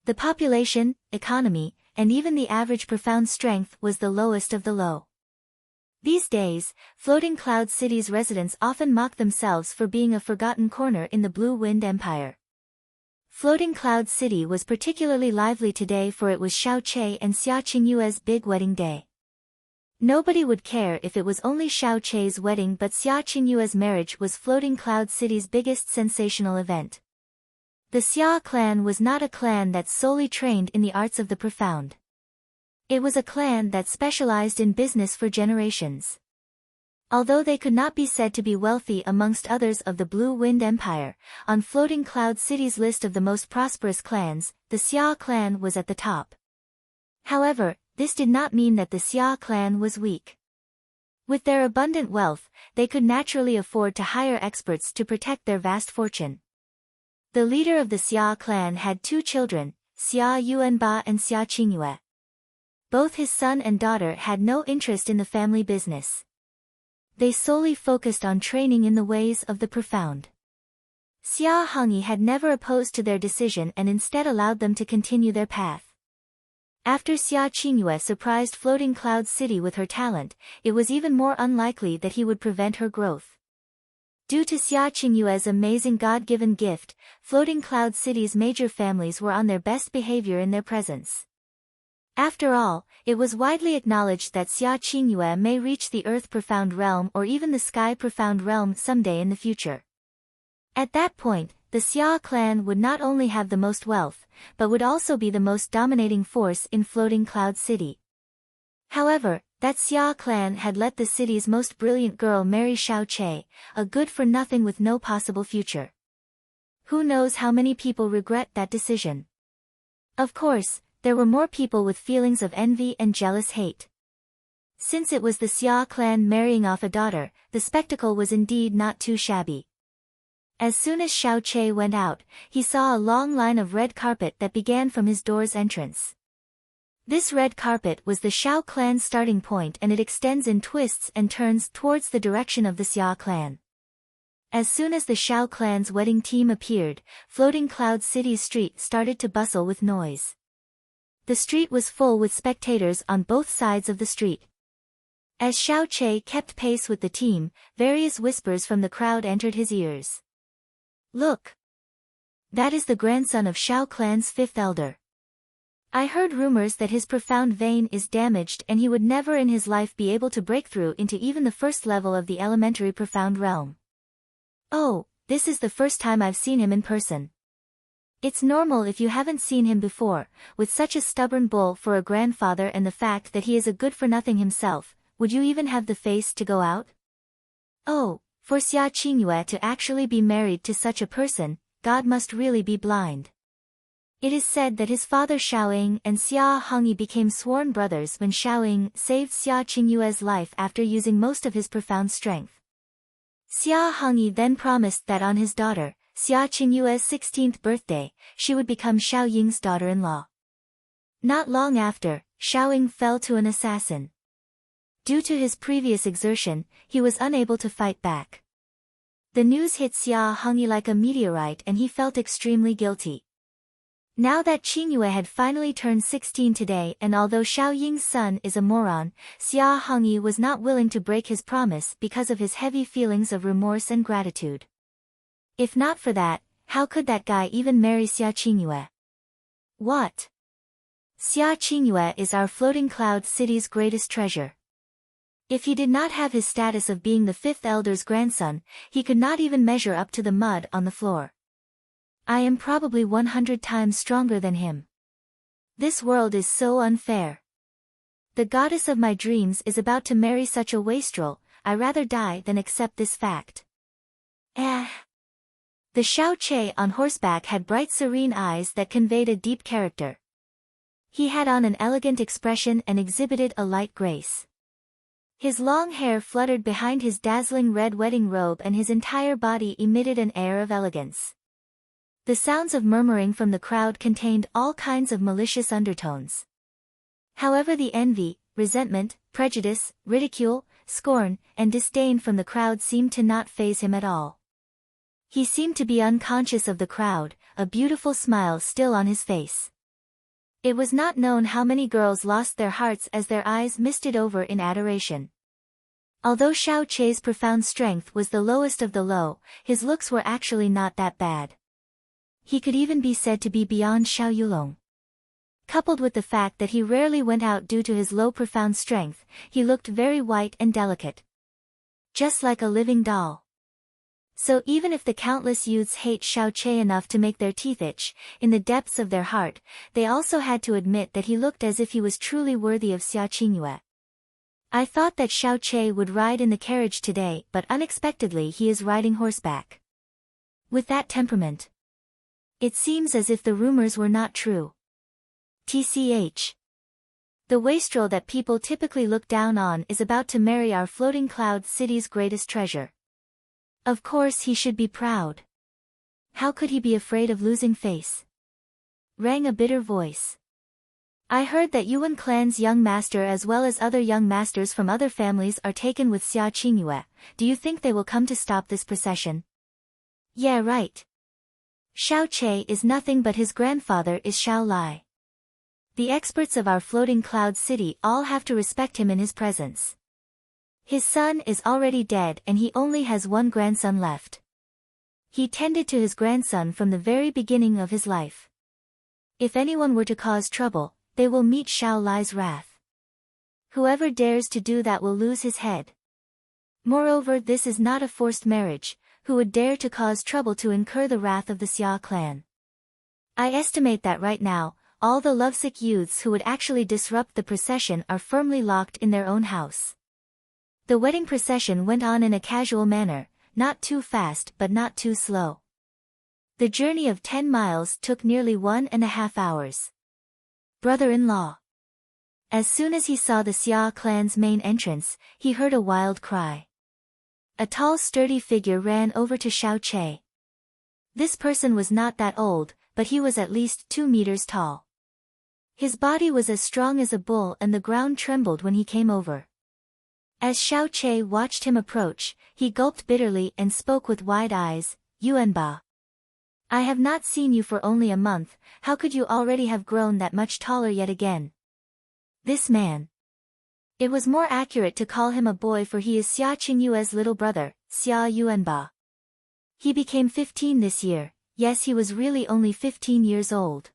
The population, economy, and even the average profound strength was the lowest of the low. These days, Floating Cloud City's residents often mock themselves for being a forgotten corner in the Blue Wind Empire. Floating Cloud City was particularly lively today for it was Xiao Che and Xia Qingyue's big wedding day. Nobody would care if it was only Xiao Che's wedding, but Xia Qingyue's marriage was Floating Cloud City's biggest sensational event. The Xia clan was not a clan that solely trained in the arts of the profound. It was a clan that specialized in business for generations. Although they could not be said to be wealthy amongst others of the Blue Wind Empire, on Floating Cloud City's list of the most prosperous clans, the Xia clan was at the top. However, this did not mean that the Xia clan was weak. With their abundant wealth, they could naturally afford to hire experts to protect their vast fortune. The leader of the Xia clan had two children, Xia Yuanba and Xia Qingyue. Both his son and daughter had no interest in the family business. They solely focused on training in the ways of the profound. Xia Hongyi had never opposed to their decision and instead allowed them to continue their path. After Xia Qingyue surprised Floating Cloud City with her talent, it was even more unlikely that he would prevent her growth. Due to Xia Qingyue's amazing God-given gift, Floating Cloud City's major families were on their best behavior in their presence. After all, it was widely acknowledged that Xia Qingyue may reach the Earth Profound Realm or even the Sky Profound Realm someday in the future. At that point, the Xia clan would not only have the most wealth, but would also be the most dominating force in Floating Cloud City. However, that Xia clan had let the city's most brilliant girl marry Xiaoqie, a good-for-nothing with no possible future. Who knows how many people regret that decision? Of course, there were more people with feelings of envy and jealous hate. Since it was the Xia clan marrying off a daughter, the spectacle was indeed not too shabby. As soon as Xiaoqie went out, he saw a long line of red carpet that began from his door's entrance. This red carpet was the Xiao clan's starting point, and it extends in twists and turns towards the direction of the Xia clan. As soon as the Xiao clan's wedding team appeared, Floating Cloud City's street started to bustle with noise. The street was full with spectators on both sides of the street. As Xiaoqie kept pace with the team, various whispers from the crowd entered his ears. Look! That is the grandson of Xiao clan's fifth elder. I heard rumors that his profound vein is damaged and he would never in his life be able to break through into even the first level of the elementary profound realm. Oh, this is the first time I've seen him in person. It's normal if you haven't seen him before, with such a stubborn bull for a grandfather and the fact that he is a good-for-nothing himself. Would you even have the face to go out? Oh, for Xia Qingyue to actually be married to such a person, God must really be blind. It is said that his father Xiaoying and Xia Hongyi became sworn brothers when Xiaoying saved Xia Qingyue's life after using most of his profound strength. Xia Hongyi then promised that on his daughter, Xia Qingyue's 16th birthday, she would become Xiaoying's daughter-in-law. Not long after, Xiaoying fell to an assassin. Due to his previous exertion, he was unable to fight back. The news hit Xia Hongyi like a meteorite and he felt extremely guilty. Now that Qingyue had finally turned 16 today, and although Xiaoying's son is a moron, Xia Hongyi was not willing to break his promise because of his heavy feelings of remorse and gratitude. If not for that, how could that guy even marry Xia Qingyue? What? Xia Qingyue is our Floating Cloud City's greatest treasure. If he did not have his status of being the fifth elder's grandson, he could not even measure up to the mud on the floor. I am probably 100 times stronger than him. This world is so unfair. The goddess of my dreams is about to marry such a wastrel. I rather die than accept this fact. The Xiaoqie on horseback had bright serene eyes that conveyed a deep character. He had on an elegant expression and exhibited a light grace. His long hair fluttered behind his dazzling red wedding robe and his entire body emitted an air of elegance. The sounds of murmuring from the crowd contained all kinds of malicious undertones. However, the envy, resentment, prejudice, ridicule, scorn, and disdain from the crowd seemed to not faze him at all. He seemed to be unconscious of the crowd, a beautiful smile still on his face. It was not known how many girls lost their hearts as their eyes misted over in adoration. Although Xiaoqie's profound strength was the lowest of the low, his looks were actually not that bad. He could even be said to be beyond Xiao Yulong. Coupled with the fact that he rarely went out due to his low profound strength, he looked very white and delicate. Just like a living doll. So even if the countless youths hate Xiaoqie enough to make their teeth itch, in the depths of their heart, they also had to admit that he looked as if he was truly worthy of Xia Qingyue. I thought that Xiaoqie would ride in the carriage today, but unexpectedly he is riding horseback. With that temperament. It seems as if the rumors were not true. TCH. The wastrel that people typically look down on is about to marry our Floating Cloud City's greatest treasure. Of course he should be proud. How could he be afraid of losing face? Rang a bitter voice. I heard that Yuan clan's young master as well as other young masters from other families are taken with Xia Qingyue. Do you think they will come to stop this procession? Yeah, right. Xiaoqie is nothing but his grandfather is Xiao Lai. The experts of our Floating Cloud City all have to respect him in his presence. His son is already dead and he only has one grandson left. He tended to his grandson from the very beginning of his life. If anyone were to cause trouble, they will meet Xiao Lai's wrath. Whoever dares to do that will lose his head. Moreover, this is not a forced marriage. Who would dare to cause trouble to incur the wrath of the Xia clan? I estimate that right now, all the lovesick youths who would actually disrupt the procession are firmly locked in their own house. The wedding procession went on in a casual manner, not too fast but not too slow. The journey of 10 miles took nearly 1.5 hours. Brother-in-law. As soon as he saw the Xia clan's main entrance, he heard a wild cry. A tall sturdy figure ran over to Xiaoqi. This person was not that old, but he was at least 2 meters tall. His body was as strong as a bull and the ground trembled when he came over. As Xiaoqi watched him approach, he gulped bitterly and spoke with wide eyes, Yuanba. I have not seen you for only a month, how could you already have grown that much taller yet again? This man. It was more accurate to call him a boy for he is Xia Qingyue's little brother, Xia Yuanba. He became 15 this year, yes he was really only 15 years old.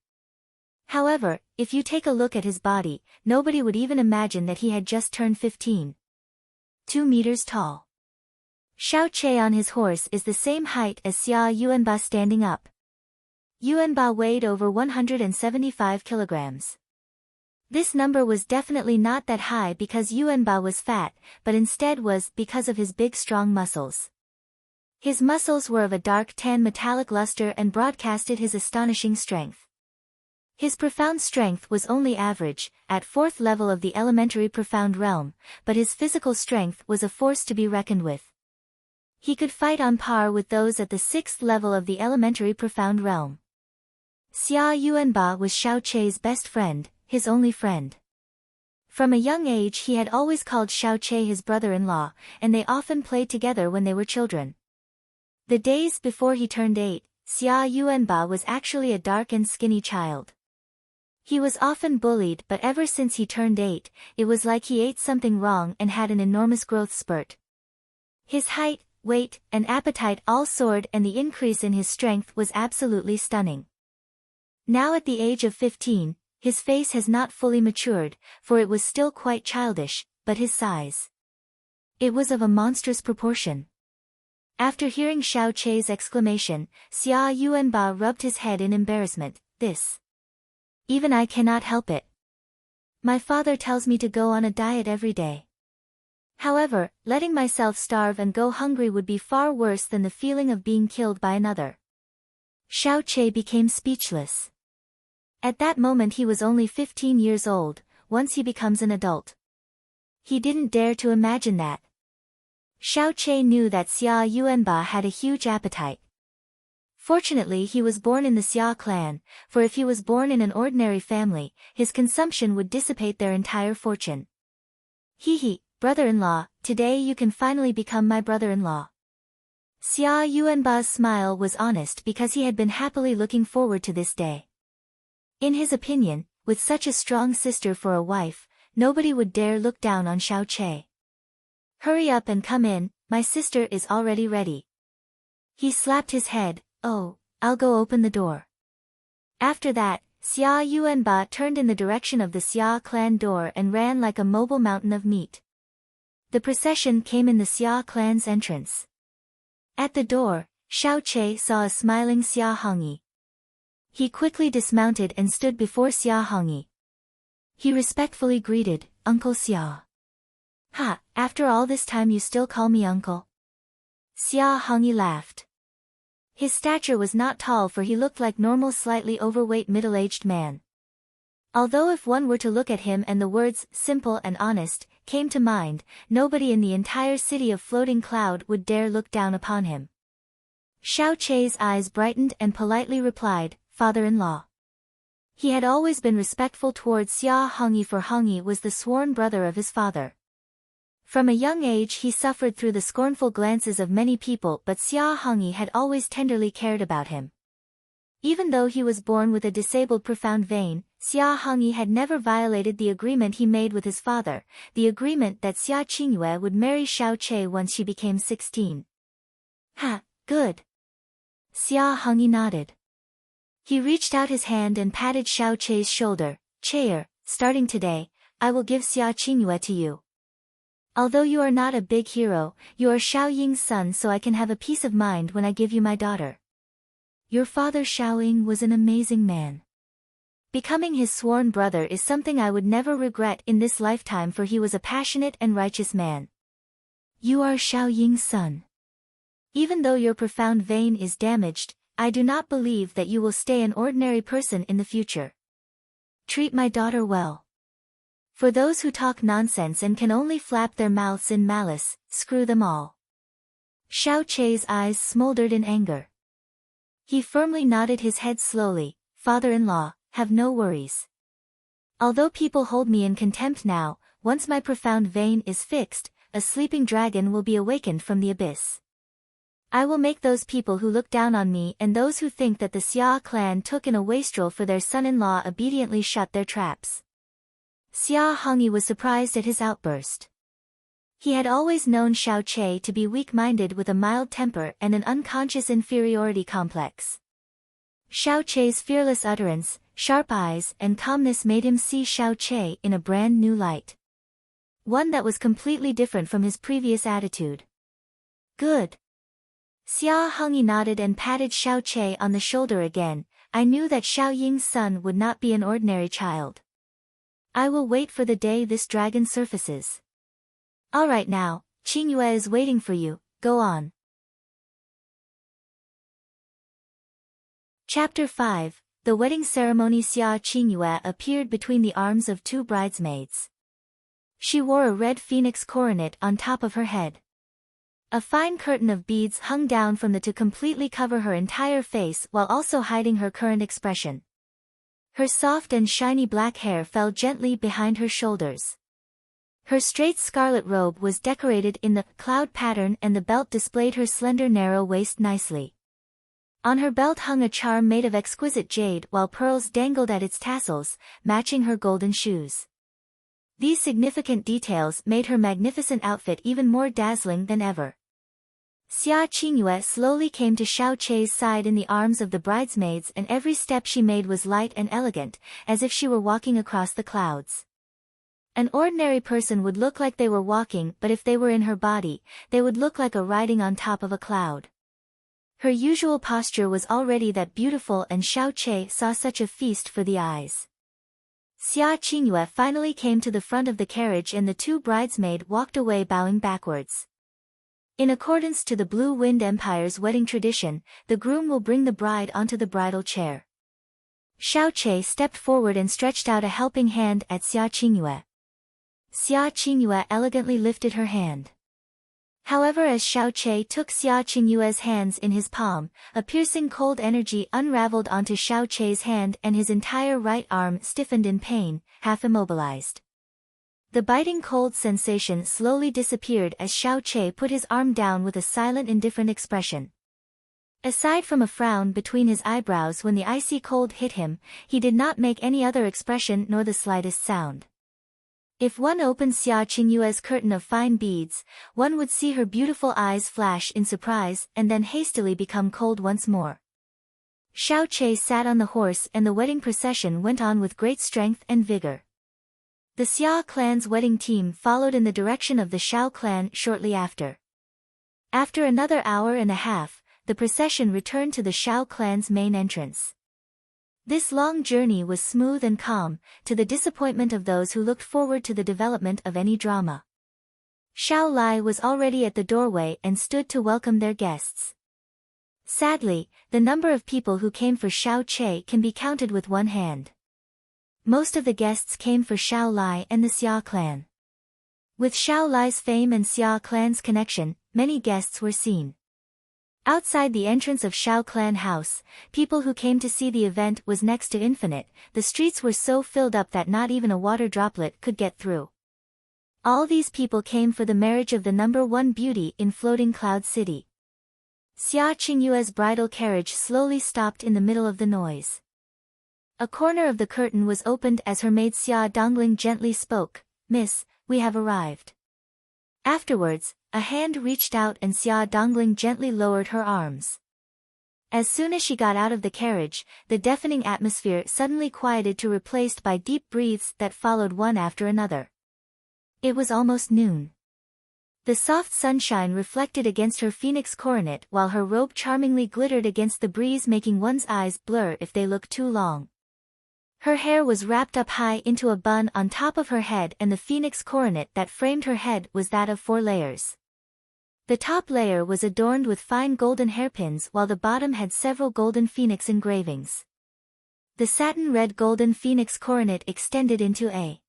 However, if you take a look at his body, nobody would even imagine that he had just turned 15. 2 meters tall. Xiaoqi on his horse is the same height as Xia Yuanba standing up. Yuanba weighed over 175 kilograms. This number was definitely not that high because Yuanba was fat, but instead was because of his big strong muscles. His muscles were of a dark tan metallic luster and broadcasted his astonishing strength. His profound strength was only average, at 4th level of the elementary profound realm, but his physical strength was a force to be reckoned with. He could fight on par with those at the 6th level of the elementary profound realm. Xia Yuanba was Xiaoqi's best friend, his only friend. From a young age he had always called Xiaoqi his brother-in-law, and they often played together when they were children. The days before he turned 8, Xia Yuanba was actually a dark and skinny child. He was often bullied, but ever since he turned 8, it was like he ate something wrong and had an enormous growth spurt. His height, weight, and appetite all soared and the increase in his strength was absolutely stunning. Now at the age of 15, his face has not fully matured, for it was still quite childish, but his size. It was of a monstrous proportion. After hearing Xiaoqi's exclamation, Xia Yuanba rubbed his head in embarrassment. This. Even I cannot help it. My father tells me to go on a diet every day. However, letting myself starve and go hungry would be far worse than the feeling of being killed by another. Xiaoqi became speechless. At that moment he was only 15 years old, once he becomes an adult. He didn't dare to imagine that. Xiaoqi knew that Xia Yuanba had a huge appetite. Fortunately he was born in the Xia clan, for if he was born in an ordinary family, his consumption would dissipate their entire fortune. Hee, brother-in-law, today you can finally become my brother-in-law. Xia Yuanba's smile was honest because he had been happily looking forward to this day. In his opinion, with such a strong sister for a wife, nobody would dare look down on Xiaoqi. Hurry up and come in, my sister is already ready. He slapped his head. Oh, I'll go open the door. After that, Xia Yuanba turned in the direction of the Xia clan door and ran like a mobile mountain of meat. The procession came in the Xia clan's entrance. At the door, Xiaoqi saw a smiling Xia Hongyi. He quickly dismounted and stood before Xia Hongyi. He respectfully greeted, Uncle Xia. Ha, after all this time you still call me uncle? Xia Hongyi laughed. His stature was not tall for he looked like normal slightly overweight middle-aged man. Although if one were to look at him and the words, simple and honest, came to mind, nobody in the entire city of Floating Cloud would dare look down upon him. Xiaoqi's eyes brightened and politely replied, Father-in-law. He had always been respectful towards Xia Hongyi for Hongyi was the sworn brother of his father. From a young age he suffered through the scornful glances of many people but Xia Hongyi had always tenderly cared about him. Even though he was born with a disabled profound vein, Xia Hongyi had never violated the agreement he made with his father, the agreement that Xia Qingyue would marry Xiaoqi once she became 16. Ha, good. Xia Hongyi nodded. He reached out his hand and patted Xiaoqi's shoulder. Chair, starting today, I will give Xia Qingyue to you. Although you are not a big hero, you are Xiao Ying's son, so I can have a peace of mind when I give you my daughter. Your father Xiao Ying was an amazing man. Becoming his sworn brother is something I would never regret in this lifetime, for he was a passionate and righteous man. You are Xiao Ying's son. Even though your profound vein is damaged, I do not believe that you will stay an ordinary person in the future. Treat my daughter well. For those who talk nonsense and can only flap their mouths in malice, screw them all. Xiao Chei's eyes smoldered in anger. He firmly nodded his head slowly. Father-in-law, have no worries. Although people hold me in contempt now, once my profound vein is fixed, a sleeping dragon will be awakened from the abyss. I will make those people who look down on me and those who think that the Xia clan took in a wastrel for their son-in-law obediently shut their traps. Xia Hongyi was surprised at his outburst. He had always known Xiao Chei to be weak-minded with a mild temper and an unconscious inferiority complex. Xiao Chei's fearless utterance, sharp eyes, and calmness made him see Xiao Chei in a brand new light. One that was completely different from his previous attitude. Good. Xia Hongyi nodded and patted Xiao Chei on the shoulder again. I knew that Xiao Ying's son would not be an ordinary child. I will wait for the day this dragon surfaces. All right now, Qingyue is waiting for you, go on. Chapter 5, The Wedding Ceremony. Xia Qingyue appeared between the arms of two bridesmaids. She wore a red phoenix coronet on top of her head. A fine curtain of beads hung down from to completely cover her entire face while also hiding her current expression. Her soft and shiny black hair fell gently behind her shoulders. Her straight scarlet robe was decorated in the cloud pattern and the belt displayed her slender narrow waist nicely. On her belt hung a charm made of exquisite jade while pearls dangled at its tassels, matching her golden shoes. These significant details made her magnificent outfit even more dazzling than ever. Xia Qingyue slowly came to Xiao Chei's side in the arms of the bridesmaids, and every step she made was light and elegant, as if she were walking across the clouds. An ordinary person would look like they were walking, but if they were in her body, they would look like a riding on top of a cloud. Her usual posture was already that beautiful, and Xiao Chei saw such a feast for the eyes. Xia Qingyue finally came to the front of the carriage and the two bridesmaids walked away bowing backwards. In accordance to the Blue Wind Empire's wedding tradition, the groom will bring the bride onto the bridal chair. Xiao Chei stepped forward and stretched out a helping hand at Xia Qingyue. Xia Qingyue elegantly lifted her hand. However, as Xiao Chei took Xia Qingyue's hands in his palm, a piercing cold energy unraveled onto Xiao Chei's hand and his entire right arm stiffened in pain, half immobilized. The biting cold sensation slowly disappeared as Xiao Chei put his arm down with a silent, indifferent expression. Aside from a frown between his eyebrows when the icy cold hit him, he did not make any other expression nor the slightest sound. If one opened Xia Qingyue's curtain of fine beads, one would see her beautiful eyes flash in surprise and then hastily become cold once more. Xiao Chei sat on the horse and the wedding procession went on with great strength and vigor. The Xia clan's wedding team followed in the direction of the Xiao clan shortly after. After another hour and a half, the procession returned to the Xiao clan's main entrance. This long journey was smooth and calm, to the disappointment of those who looked forward to the development of any drama. Xiao Lai was already at the doorway and stood to welcome their guests. Sadly, the number of people who came for Xiao Chei can be counted with one hand. Most of the guests came for Xiao Lai and the Xia clan. With Xiao Lai's fame and Xia clan's connection, many guests were seen. Outside the entrance of Xiao clan house, people who came to see the event was next to infinite. The streets were so filled up that not even a water droplet could get through. All these people came for the marriage of the number one beauty in Floating Cloud City. Xia Qingyue's bridal carriage slowly stopped in the middle of the noise. A corner of the curtain was opened as her maid Xia Dongling gently spoke, "Miss, we have arrived." Afterwards, a hand reached out and Xia Dongling gently lowered her arms. As soon as she got out of the carriage, the deafening atmosphere suddenly quieted to replaced by deep breaths that followed one after another. It was almost noon. The soft sunshine reflected against her phoenix coronet while her robe charmingly glittered against the breeze, making one's eyes blur if they looked too long. Her hair was wrapped up high into a bun on top of her head, and the phoenix coronet that framed her head was that of 4 layers. The top layer was adorned with fine golden hairpins while the bottom had several golden phoenix engravings. The satin red golden phoenix coronet extended into a.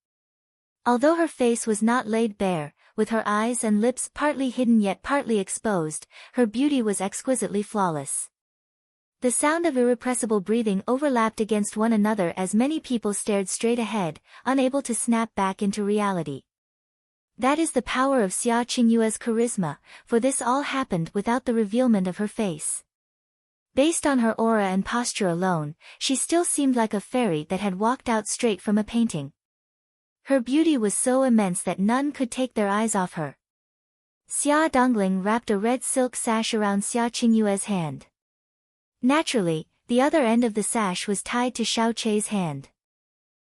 Although her face was not laid bare, with her eyes and lips partly hidden yet partly exposed, her beauty was exquisitely flawless. The sound of irrepressible breathing overlapped against one another as many people stared straight ahead, unable to snap back into reality. That is the power of Xia Qingyue's charisma, for this all happened without the revealment of her face. Based on her aura and posture alone, she still seemed like a fairy that had walked out straight from a painting. Her beauty was so immense that none could take their eyes off her. Xia Dongling wrapped a red silk sash around Xia Qingyue's hand. Naturally, the other end of the sash was tied to Xiao Chei's hand.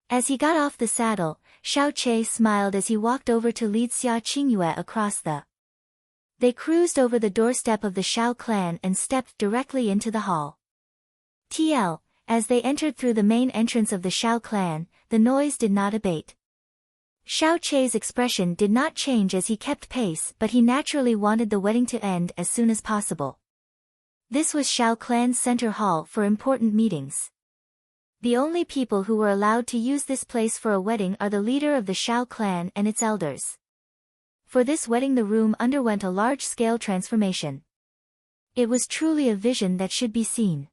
As he got off the saddle, Xiao Chei smiled as he walked over to lead Xia Qingyue across the. They cruised over the doorstep of the Xiao clan and stepped directly into the hall. As they entered through the main entrance of the Xiao clan, the noise did not abate. Xiao Chei's expression did not change as he kept pace, but he naturally wanted the wedding to end as soon as possible. This was Xiao clan's center hall for important meetings. The only people who were allowed to use this place for a wedding are the leader of the Xiao clan and its elders. For this wedding the room underwent a large-scale transformation. It was truly a vision that should be seen.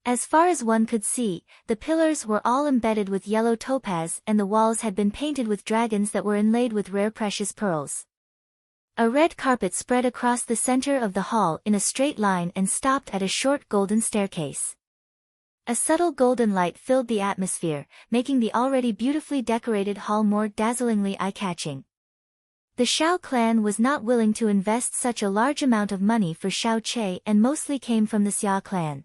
As far as one could see, the pillars were all embedded with yellow topaz and the walls had been painted with dragons that were inlaid with rare precious pearls. A red carpet spread across the center of the hall in a straight line and stopped at a short golden staircase. A subtle golden light filled the atmosphere, making the already beautifully decorated hall more dazzlingly eye-catching. The Xiao clan was not willing to invest such a large amount of money for Xiao Chei and mostly came from the Xia clan.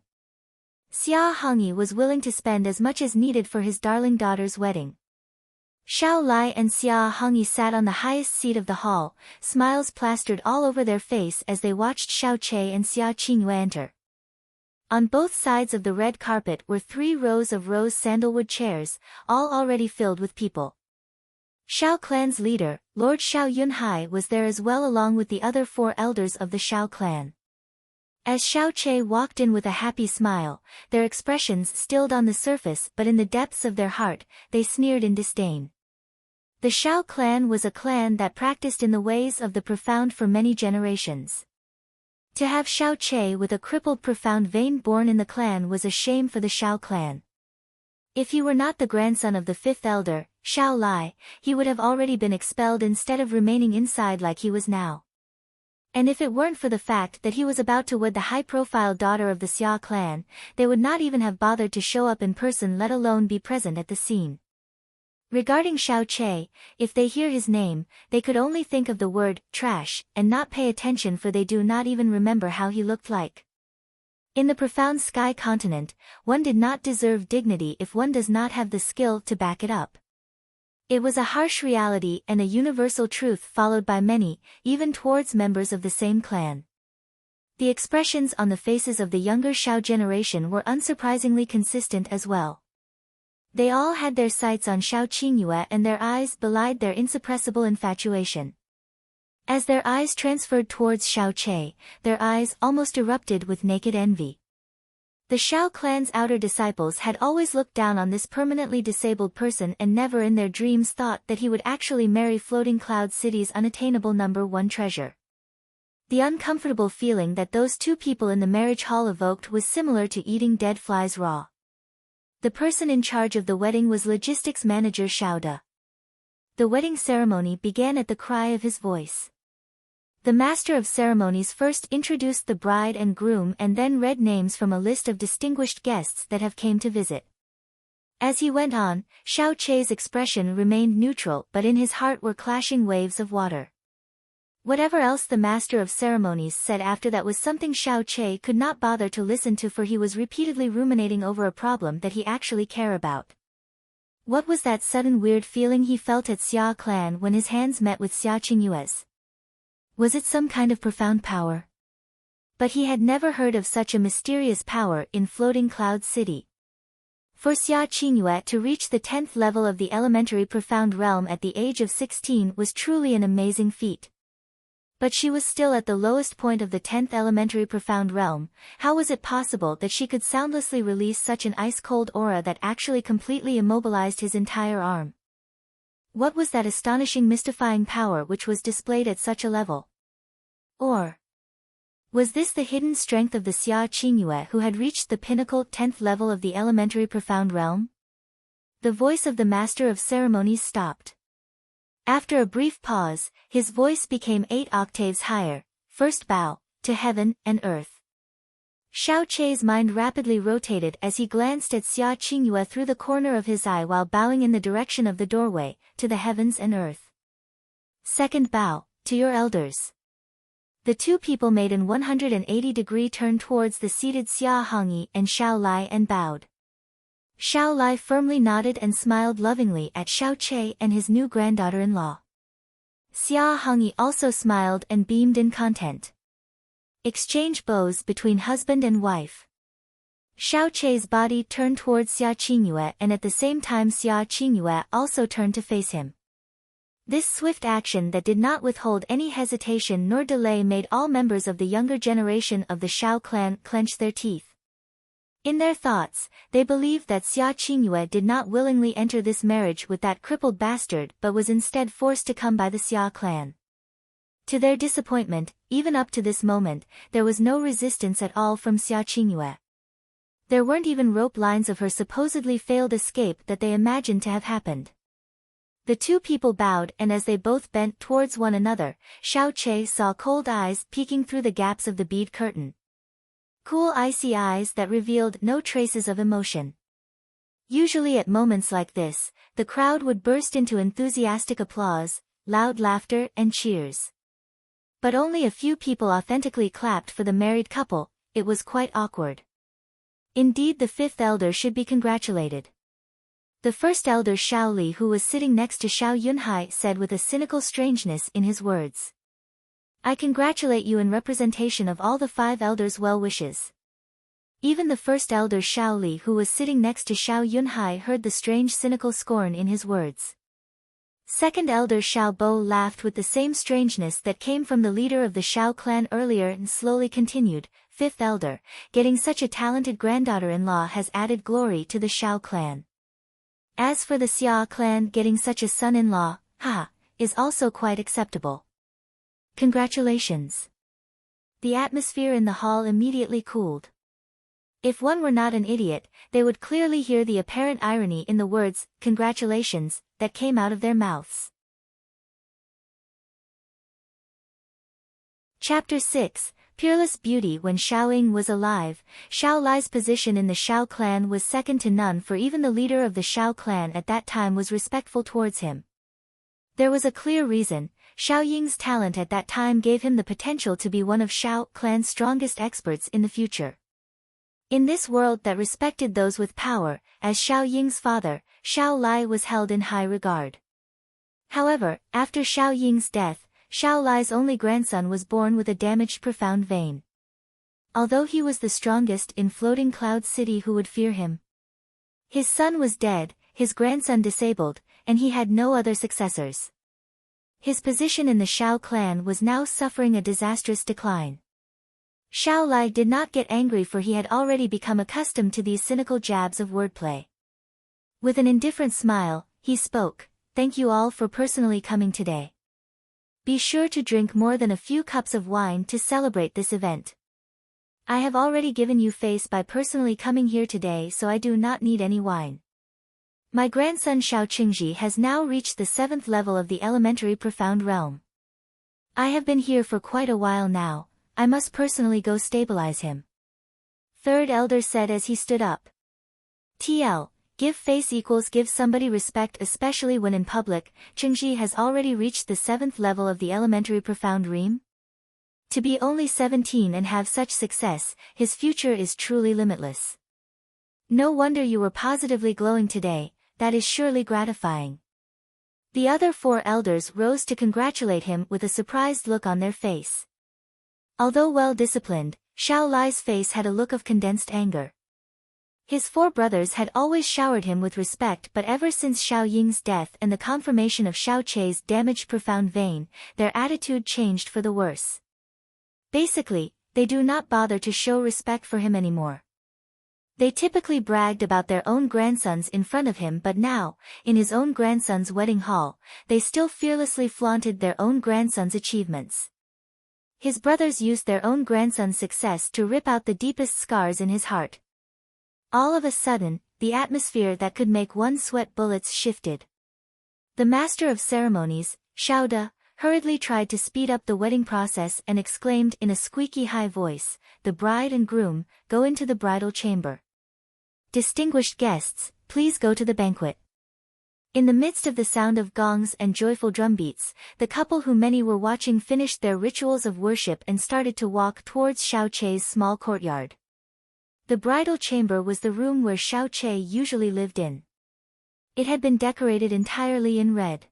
Xia Hongyi was willing to spend as much as needed for his darling daughter's wedding. Xiao Lai and Xia Hongyi sat on the highest seat of the hall, smiles plastered all over their face as they watched Xiao Chei and Xia Qingyue enter. On both sides of the red carpet were 3 rows of rose sandalwood chairs, all already filled with people. Xiao clan's leader, Lord Xiao Yunhai, was there as well along with the other 4 elders of the Xiao clan. As Xiao Chei walked in with a happy smile, their expressions stilled on the surface but in the depths of their heart, they sneered in disdain. The Xiao clan was a clan that practiced in the ways of the profound for many generations. To have Xiao Chei with a crippled profound vein born in the clan was a shame for the Xiao clan. If he were not the grandson of the 5th elder, Xiao Lai, he would have already been expelled instead of remaining inside like he was now. And if it weren't for the fact that he was about to wed the high-profile daughter of the Xia clan, they would not even have bothered to show up in person, let alone be present at the scene. Regarding Xiao Chei, if they hear his name, they could only think of the word trash and not pay attention, for they do not even remember how he looked like. In the profound sky continent, one did not deserve dignity if one does not have the skill to back it up. It was a harsh reality and a universal truth followed by many, even towards members of the same clan. The expressions on the faces of the younger Xiao generation were unsurprisingly consistent as well. They all had their sights on Xiao Qingyue and their eyes belied their insuppressible infatuation. As their eyes transferred towards Xiao Chei, their eyes almost erupted with naked envy. The Xiao clan's outer disciples had always looked down on this permanently disabled person and never in their dreams thought that he would actually marry Floating Cloud City's unattainable number 1 treasure. The uncomfortable feeling that those 2 people in the marriage hall evoked was similar to eating dead flies raw. The person in charge of the wedding was logistics manager Xiao De. The wedding ceremony began at the cry of his voice. The master of ceremonies first introduced the bride and groom and then read names from a list of distinguished guests that have came to visit. As he went on, Xiao Chei's expression remained neutral, but in his heart were clashing waves of water. Whatever else the master of ceremonies said after that was something Xiao Che could not bother to listen to, for he was repeatedly ruminating over a problem that he actually cared about. What was that sudden weird feeling he felt at Xia Clan when his hands met with Xia Qingyue's? Was it some kind of profound power? But he had never heard of such a mysterious power in Floating Cloud City. For Xia Qingyue to reach the 10th level of the elementary profound realm at the age of 16 was truly an amazing feat. But she was still at the lowest point of the 10th elementary profound realm. How was it possible that she could soundlessly release such an ice-cold aura that actually completely immobilized his entire arm? What was that astonishing mystifying power which was displayed at such a level? Or was this the hidden strength of the Xia Qingyue who had reached the pinnacle 10th level of the elementary profound realm? The voice of the master of ceremonies stopped. After a brief pause, his voice became 8 octaves higher. First bow, to heaven and earth. Xiao Che's mind rapidly rotated as he glanced at Xia Qingyue through the corner of his eye while bowing in the direction of the doorway, to the heavens and earth. Second bow, to your elders. The two people made an 180-degree turn towards the seated Xia Hongyi and Xiao Lai and bowed. Xiao Lai firmly nodded and smiled lovingly at Xiao Che and his new granddaughter-in-law. Xia Hongyi also smiled and beamed in content. Exchange bows between husband and wife. Xiao Che's body turned towards Xia Qingyue, and at the same time Xia Qingyue also turned to face him. This swift action that did not withhold any hesitation nor delay made all members of the younger generation of the Shao clan clench their teeth. In their thoughts, they believed that Xia Qingyue did not willingly enter this marriage with that crippled bastard but was instead forced to come by the Xia clan. To their disappointment, even up to this moment, there was no resistance at all from Xia Qingyue. There weren't even rope lines of her supposedly failed escape that they imagined to have happened. The two people bowed, and as they both bent towards one another, Xiao Che saw cold eyes peeking through the gaps of the bead curtain. Cool icy eyes that revealed no traces of emotion. Usually at moments like this, the crowd would burst into enthusiastic applause, loud laughter and cheers. But only a few people authentically clapped for the married couple. It was quite awkward. Indeed, the fifth elder should be congratulated. The first elder, Xiao Li, who was sitting next to Xiao Yunhai, said with a cynical strangeness in his words, "I congratulate you in representation of all the 5 elders' well wishes." Even the first elder, Xiao Li, who was sitting next to Xiao Yunhai, heard the strange cynical scorn in his words. Second elder Xiao Bo laughed with the same strangeness that came from the leader of the Shao clan earlier and slowly continued, "Fifth elder, getting such a talented granddaughter-in-law has added glory to the Shao clan. As for the Xia clan, getting such a son-in-law, is also quite acceptable. Congratulations." The atmosphere in the hall immediately cooled. If one were not an idiot, they would clearly hear the apparent irony in the words, "congratulations," that came out of their mouths. Chapter 6, Peerless Beauty. When Xiao Ying was alive, Xiao Lai's position in the Shao clan was second to none, for even the leader of the Shao clan at that time was respectful towards him. There was a clear reason. Xiao Ying's talent at that time gave him the potential to be one of Shao clan's strongest experts in the future. In this world that respected those with power, as Xiao Ying's father, Xiao Lai was held in high regard. However, after Xiao Ying's death, Xiao Lai's only grandson was born with a damaged profound vein. Although he was the strongest in Floating Cloud City, who would fear him? His son was dead, his grandson disabled, and he had no other successors. His position in the Shao clan was now suffering a disastrous decline. Xiao Lai did not get angry, for he had already become accustomed to these cynical jabs of wordplay. With an indifferent smile, he spoke, "Thank you all for personally coming today. Be sure to drink more than a few cups of wine to celebrate this event. I have already given you face by personally coming here today, so I do not need any wine. My grandson Xiao Qingji has now reached the 7th level of the elementary profound realm. I have been here for quite a while now, I must personally go stabilize him." Third elder said as he stood up. TL, Give face equals give somebody respect, especially when in public. Chengji has already reached the 7th level of the elementary profound ream. To be only 17 and have such success, his future is truly limitless. No wonder you were positively glowing today, that is surely gratifying. The other 4 elders rose to congratulate him with a surprised look on their face. Although well-disciplined, Xiao Lai's face had a look of condensed anger. His 4 brothers had always showered him with respect, but ever since Xiao Ying's death and the confirmation of Xiao Chei's damaged profound vein, their attitude changed for the worse. Basically, they do not bother to show respect for him anymore. They typically bragged about their own grandsons in front of him, but now, in his own grandson's wedding hall, they still fearlessly flaunted their own grandson's achievements. His brothers used their own grandson's success to rip out the deepest scars in his heart. All of a sudden, the atmosphere that could make one sweat bullets shifted. The master of ceremonies, Xiao De, hurriedly tried to speed up the wedding process and exclaimed in a squeaky high voice, "The bride and groom, go into the bridal chamber. Distinguished guests, please go to the banquet." In the midst of the sound of gongs and joyful drumbeats, the couple who many were watching finished their rituals of worship and started to walk towards Xiao Chei's small courtyard. The bridal chamber was the room where Xiao Chei usually lived in. It had been decorated entirely in red.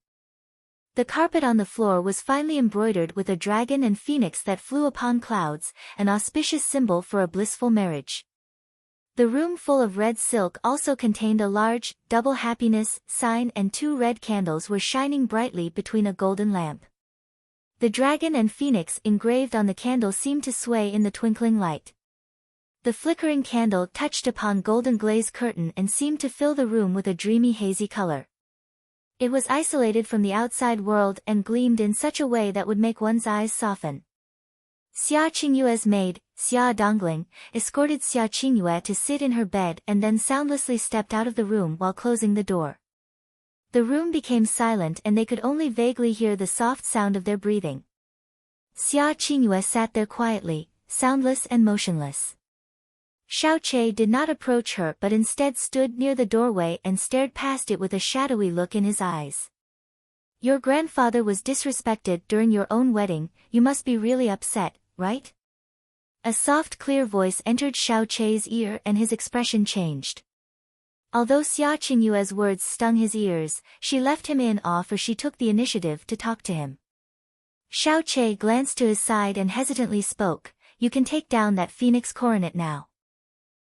The carpet on the floor was finely embroidered with a dragon and phoenix that flew upon clouds, an auspicious symbol for a blissful marriage. The room full of red silk also contained a large, double happiness sign, and 2 red candles were shining brightly between a golden lamp. The dragon and phoenix engraved on the candle seemed to sway in the twinkling light. The flickering candle touched upon golden glaze curtain and seemed to fill the room with a dreamy hazy color. It was isolated from the outside world and gleamed in such a way that would make one's eyes soften. Xia Qingyue's maid, Xia Dongling, escorted Xia Qingyue to sit in her bed and then soundlessly stepped out of the room while closing the door. The room became silent and they could only vaguely hear the soft sound of their breathing. Xia Qingyue sat there quietly, soundless and motionless. Xiao Chei did not approach her but instead stood near the doorway and stared past it with a shadowy look in his eyes. "Your grandfather was disrespected during your own wedding, you must be really upset, right?" A soft clear voice entered Xiao Chei's ear and his expression changed. Although Xia Qingyue's words stung his ears, she left him in awe, for she took the initiative to talk to him. Xiao Chei glanced to his side and hesitantly spoke, "You can take down that phoenix coronet now.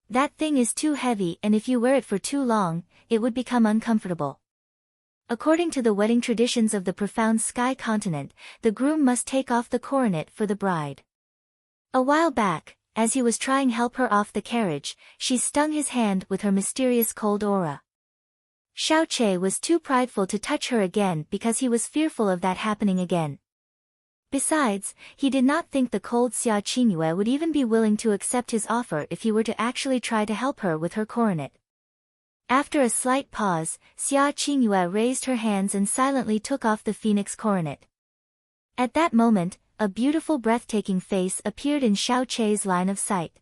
That thing is too heavy, and if you wear it for too long, it would become uncomfortable." According to the wedding traditions of the profound sky continent, the groom must take off the coronet for the bride. A while back, as he was trying to help her off the carriage, she stung his hand with her mysterious cold aura. Xiao Chei was too prideful to touch her again because he was fearful of that happening again. Besides, he did not think the cold Xia Qingyue would even be willing to accept his offer if he were to actually try to help her with her coronet. After a slight pause, Xia Qingyue raised her hands and silently took off the phoenix coronet. At that moment, a beautiful breathtaking face appeared in Xiao Chei's line of sight.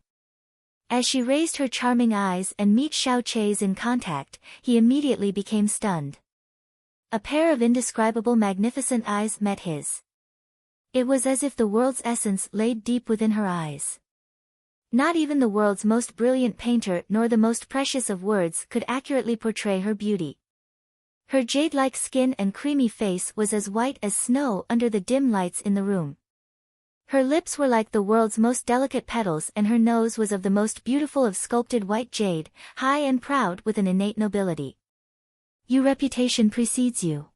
As she raised her charming eyes and met Xiao Chei's in contact, he immediately became stunned. A pair of indescribable magnificent eyes met his. It was as if the world's essence laid deep within her eyes. Not even the world's most brilliant painter nor the most precious of words could accurately portray her beauty. Her jade-like skin and creamy face was as white as snow under the dim lights in the room. Her lips were like the world's most delicate petals, and her nose was of the most beautiful of sculpted white jade, high and proud with an innate nobility. "Your reputation precedes you,"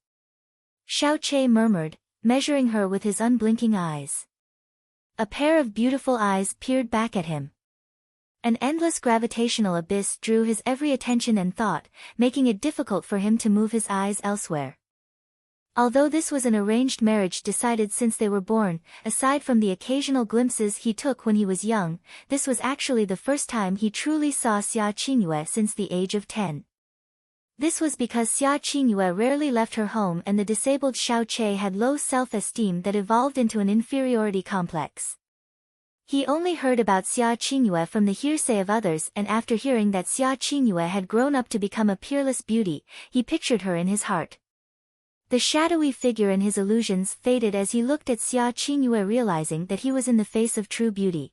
Xiao Chei murmured, measuring her with his unblinking eyes. A pair of beautiful eyes peered back at him. An endless gravitational abyss drew his every attention and thought, making it difficult for him to move his eyes elsewhere. Although this was an arranged marriage decided since they were born, aside from the occasional glimpses he took when he was young, this was actually the first time he truly saw Xia Qingyue since the age of 10. This was because Xia Qingyue rarely left her home and the disabled Xiao Chei had low self-esteem that evolved into an inferiority complex. He only heard about Xia Qingyue from the hearsay of others, and after hearing that Xia Qingyue had grown up to become a peerless beauty, he pictured her in his heart. The shadowy figure in his illusions faded as he looked at Xia Qingyue, realizing that he was in the face of true beauty.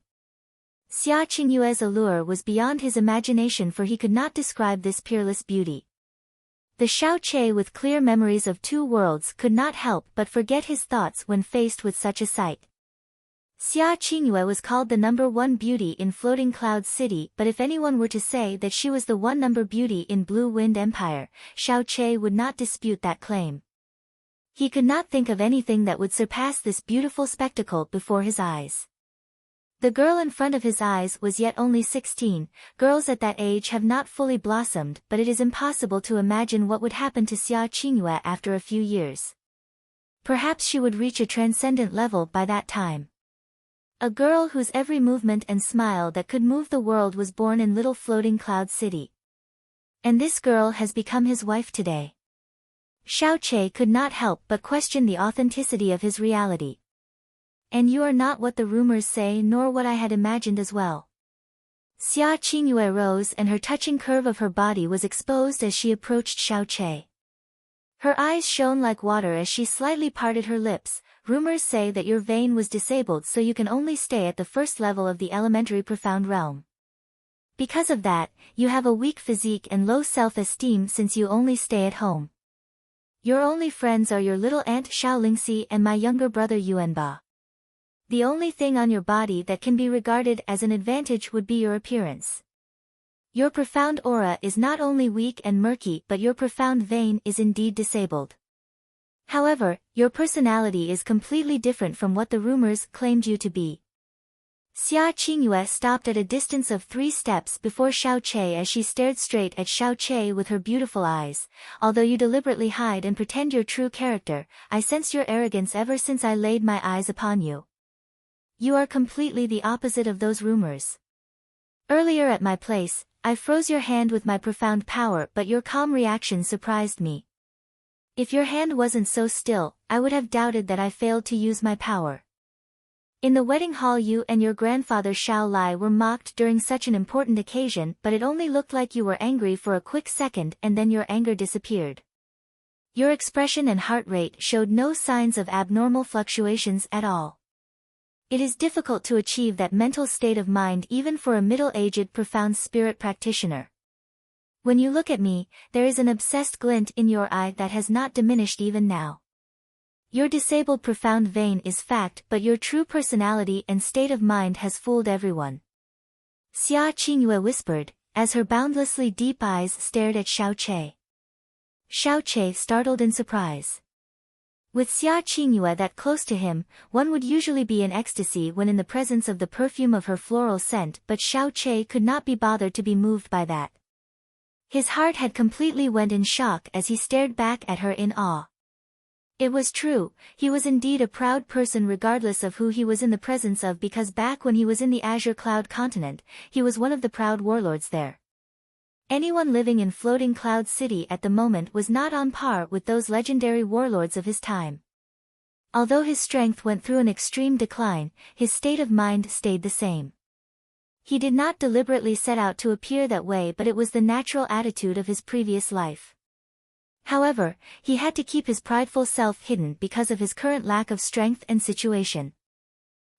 Xia Qingyue's allure was beyond his imagination, for he could not describe this peerless beauty. The Xiaoqie, with clear memories of two worlds, could not help but forget his thoughts when faced with such a sight. Xia Qingyue was called the #1 beauty in Floating Cloud City, but if anyone were to say that she was the #1 beauty in Blue Wind Empire, Xiaoqie would not dispute that claim. He could not think of anything that would surpass this beautiful spectacle before his eyes. The girl in front of his eyes was yet only 16. Girls at that age have not fully blossomed, but it is impossible to imagine what would happen to Xia Qingyue after a few years. Perhaps she would reach a transcendent level by that time. A girl whose every movement and smile that could move the world was born in Little Floating Cloud City. And this girl has become his wife today. Xiaoqie could not help but question the authenticity of his reality. And you are not what the rumors say, nor what I had imagined as well. Xia Qingyue rose, and her touching curve of her body was exposed as she approached Xiaoqie. Her eyes shone like water as she slightly parted her lips. Rumors say that your vein was disabled, so you can only stay at the first level of the elementary profound realm. Because of that, you have a weak physique and low self-esteem since you only stay at home. Your only friends are your little aunt Xiaolingxi and my younger brother Yuanba. The only thing on your body that can be regarded as an advantage would be your appearance. Your profound aura is not only weak and murky, but your profound vein is indeed disabled. However, your personality is completely different from what the rumors claimed you to be. Xia Qingyue stopped at a distance of 3 steps before Xiaoqie as she stared straight at Xiaoqie with her beautiful eyes. Although you deliberately hide and pretend your true character, I sense your arrogance ever since I laid my eyes upon you. You are completely the opposite of those rumors. Earlier at my place, I froze your hand with my profound power, but your calm reaction surprised me. If your hand wasn't so still, I would have doubted that I failed to use my power. In the wedding hall, you and your grandfather Xiao Lai were mocked during such an important occasion, but it only looked like you were angry for a quick second and then your anger disappeared. Your expression and heart rate showed no signs of abnormal fluctuations at all. It is difficult to achieve that mental state of mind even for a middle-aged profound spirit practitioner. When you look at me, there is an obsessed glint in your eye that has not diminished even now. Your disabled profound vein is fact, but your true personality and state of mind has fooled everyone. Xia Qingyue whispered, as her boundlessly deep eyes stared at Xiaoqie. Xiaoqie startled in surprise. With Xia Qingyue that close to him, one would usually be in ecstasy when in the presence of the perfume of her floral scent, but Xiaoqie could not be bothered to be moved by that. His heart had completely went in shock as he stared back at her in awe. It was true, he was indeed a proud person regardless of who he was in the presence of, because back when he was in the Azure Cloud continent, he was one of the proud warlords there. Anyone living in Floating Cloud City at the moment was not on par with those legendary warlords of his time. Although his strength went through an extreme decline, his state of mind stayed the same. He did not deliberately set out to appear that way, but it was the natural attitude of his previous life. However, he had to keep his prideful self hidden because of his current lack of strength and situation.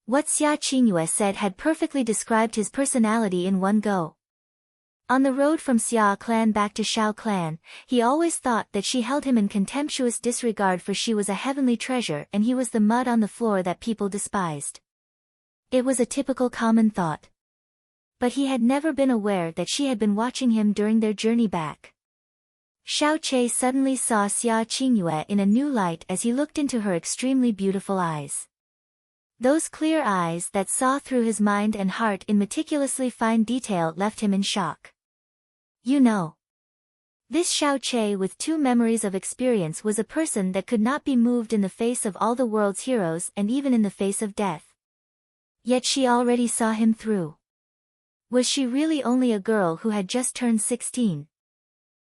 What Xia Qingyue said had perfectly described his personality in one go. On the road from Xia clan back to Shao clan, he always thought that she held him in contemptuous disregard, for she was a heavenly treasure and he was the mud on the floor that people despised. It was a typical common thought. But he had never been aware that she had been watching him during their journey back. Xiaoqie suddenly saw Xia Qingyue in a new light as he looked into her extremely beautiful eyes. Those clear eyes that saw through his mind and heart in meticulously fine detail left him in shock. You know, this Xiaoqie with 2 memories of experience was a person that could not be moved in the face of all the world's heroes and even in the face of death. Yet she already saw him through. Was she really only a girl who had just turned 16?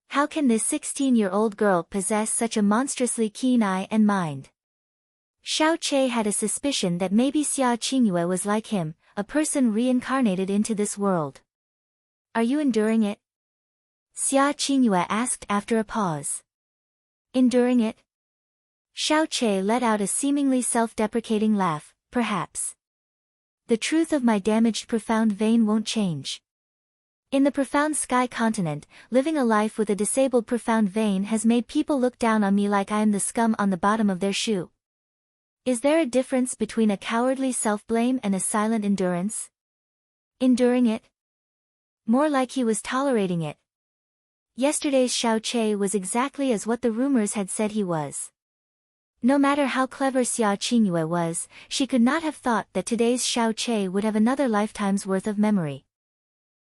How can this 16-year-old girl possess such a monstrously keen eye and mind? Xiaoqie had a suspicion that maybe Xia Qingyue was like him, a person reincarnated into this world. Are you enduring it? Xia Qingyue asked after a pause. Enduring it? Xiao Che let out a seemingly self-deprecating laugh, perhaps. The truth of my damaged profound vein won't change. In the profound sky continent, living a life with a disabled profound vein has made people look down on me like I am the scum on the bottom of their shoe. Is there a difference between a cowardly self-blame and a silent endurance? Enduring it? More like he was tolerating it. Yesterday's Xiao Che was exactly as what the rumors had said he was. No matter how clever Xia Qingyue was, she could not have thought that today's Xiao Che would have another lifetime's worth of memory.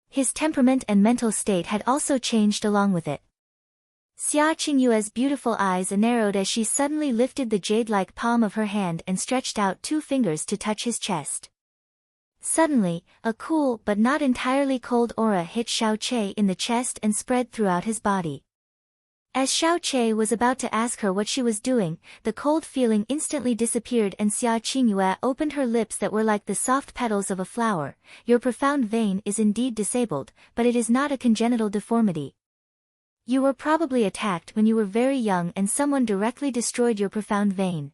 His temperament and mental state had also changed along with it. Xia Qingyue's beautiful eyes narrowed as she suddenly lifted the jade-like palm of her hand and stretched out 2 fingers to touch his chest. Suddenly, a cool but not entirely cold aura hit Xiao Che in the chest and spread throughout his body. As Xiao Che was about to ask her what she was doing, the cold feeling instantly disappeared and Xia Qingyue opened her lips that were like the soft petals of a flower. Your profound vein is indeed disabled, but it is not a congenital deformity. You were probably attacked when you were very young and someone directly destroyed your profound vein.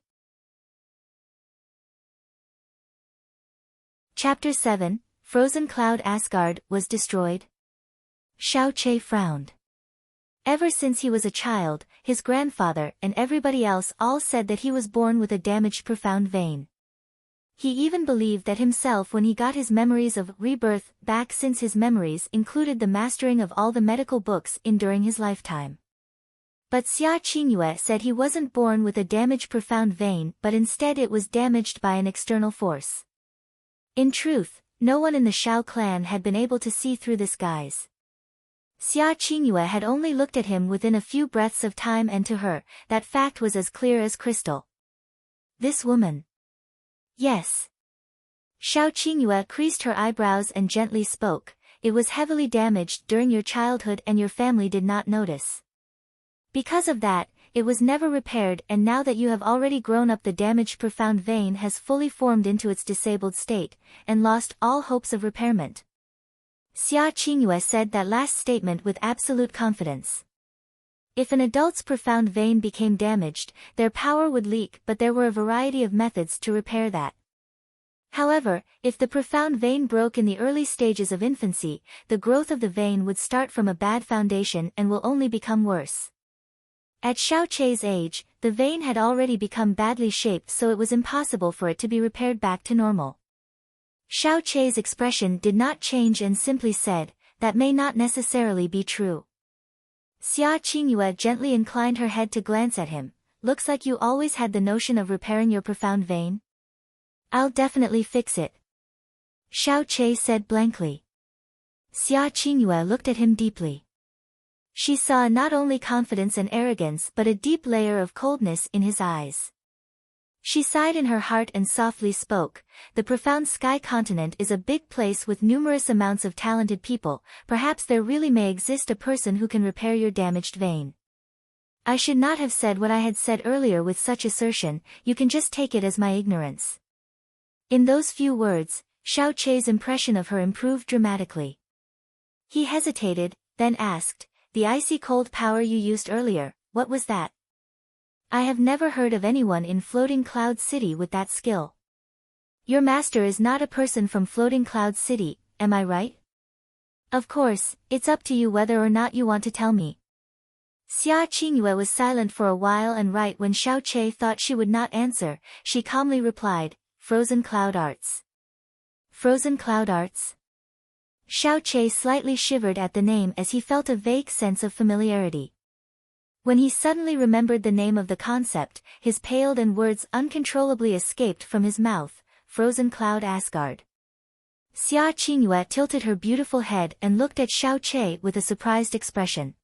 Chapter 7, Frozen Cloud Asgard, was destroyed? Xiao Che frowned. Ever since he was a child, his grandfather and everybody else all said that he was born with a damaged profound vein. He even believed that himself when he got his memories of rebirth back, since his memories included the mastering of all the medical books during his lifetime. But Xia Qingyue said he wasn't born with a damaged profound vein, but instead it was damaged by an external force. In truth, no one in the Shao clan had been able to see through this guise. Xia Qingyue had only looked at him within a few breaths of time, and to her, that fact was as clear as crystal. This woman. Yes. Xiao Qingyue creased her eyebrows and gently spoke. It was heavily damaged during your childhood and your family did not notice. Because of that, it was never repaired, and now that you have already grown up, the damaged profound vein has fully formed into its disabled state, and lost all hopes of repairment. Xia Qingyue said that last statement with absolute confidence. If an adult's profound vein became damaged, their power would leak, but there were a variety of methods to repair that. However, if the profound vein broke in the early stages of infancy, the growth of the vein would start from a bad foundation and will only become worse. At Xiao Che's age, the vein had already become badly shaped, so it was impossible for it to be repaired back to normal. Xiao Che's expression did not change and simply said, "That may not necessarily be true." Xia Qingyue gently inclined her head to glance at him. "Looks like you always had the notion of repairing your profound vein." "I'll definitely fix it," Xiao Che said blankly. Xia Qingyue looked at him deeply. She saw not only confidence and arrogance but a deep layer of coldness in his eyes. She sighed in her heart and softly spoke, "The profound sky continent is a big place with numerous amounts of talented people. Perhaps there really may exist a person who can repair your damaged vein. I should not have said what I had said earlier with such assertion. You can just take it as my ignorance." In those few words, Xiao Che's impression of her improved dramatically. He hesitated, then asked, "The icy cold power you used earlier, what was that? I have never heard of anyone in Floating Cloud City with that skill." "Your master is not a person from Floating Cloud City, am I right?" "Of course, it's up to you whether or not you want to tell me." Xia Qingyue was silent for a while, and right when Xiao Che thought she would not answer, she calmly replied, "Frozen Cloud Arts." "Frozen Cloud Arts?" Xiao Che slightly shivered at the name as he felt a vague sense of familiarity. When he suddenly remembered the name of the concept, his paled and words uncontrollably escaped from his mouth, "Frozen Cloud Asgard." Xia Qingyue tilted her beautiful head and looked at Xiao Che with a surprised expression.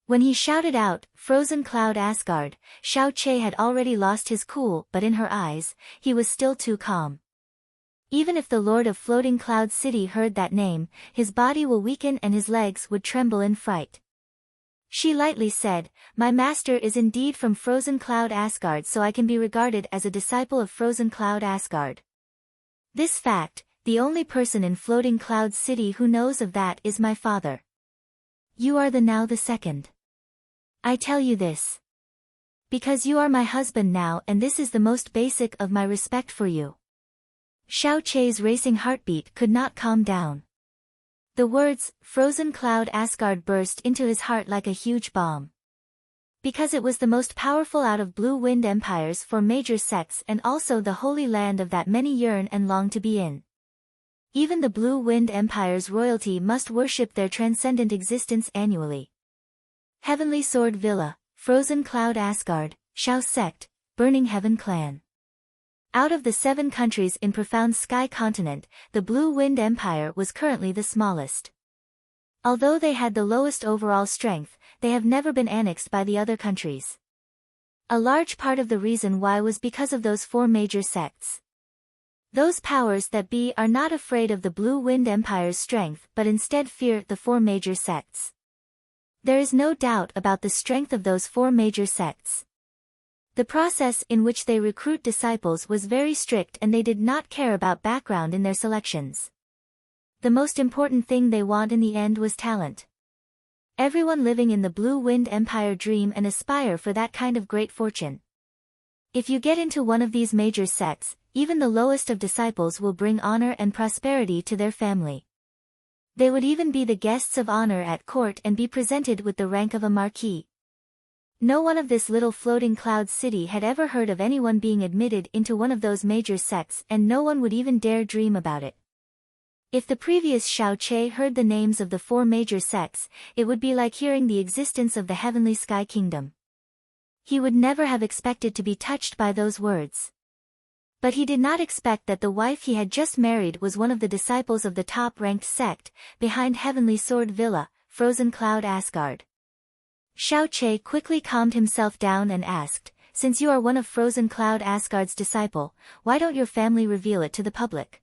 When he shouted out, "Frozen Cloud Asgard," Xiao Che had already lost his cool, but in her eyes, he was still too calm. Even if the Lord of Floating Cloud City heard that name, his body will weaken and his legs would tremble in fright. She lightly said, "My master is indeed from Frozen Cloud Asgard, so I can be regarded as a disciple of Frozen Cloud Asgard." This fact, the only person in Floating Cloud City who knows of that is my father. You are now the second. I tell you this because you are my husband now, and this is the most basic of my respect for you. Xiao Chei's racing heartbeat could not calm down. The words, Frozen Cloud Asgard, burst into his heart like a huge bomb. Because it was the most powerful out of Blue Wind Empire's 4 major sects and also the holy land of that many yearn and long to be in. Even the Blue Wind Empire's royalty must worship their transcendent existence annually. Heavenly Sword Villa, Frozen Cloud Asgard, Xiao Sect, Burning Heaven Clan. Out of the 7 countries in Profound Sky Continent, the Blue Wind Empire was currently the smallest. Although they had the lowest overall strength, they have never been annexed by the other countries. A large part of the reason why was because of those 4 major sects. Those powers that be are not afraid of the Blue Wind Empire's strength but instead fear the 4 major sects. There is no doubt about the strength of those 4 major sects. The process in which they recruit disciples was very strict and they did not care about background in their selections. The most important thing they want in the end was talent. Everyone living in the Blue Wind Empire dream and aspire for that kind of great fortune. If you get into one of these major sects, even the lowest of disciples will bring honor and prosperity to their family. They would even be the guests of honor at court and be presented with the rank of a marquis. No one of this little Floating Cloud City had ever heard of anyone being admitted into one of those major sects, and no one would even dare dream about it. If the previous Xiao Chei heard the names of the 4 major sects, it would be like hearing the existence of the Heavenly Sky Kingdom. He would never have expected to be touched by those words. But he did not expect that the wife he had just married was one of the disciples of the top-ranked sect, behind Heavenly Sword Villa, Frozen Cloud Asgard. Xiao Chei quickly calmed himself down and asked, since you are one of Frozen Cloud Asgard's disciple, why don't your family reveal it to the public?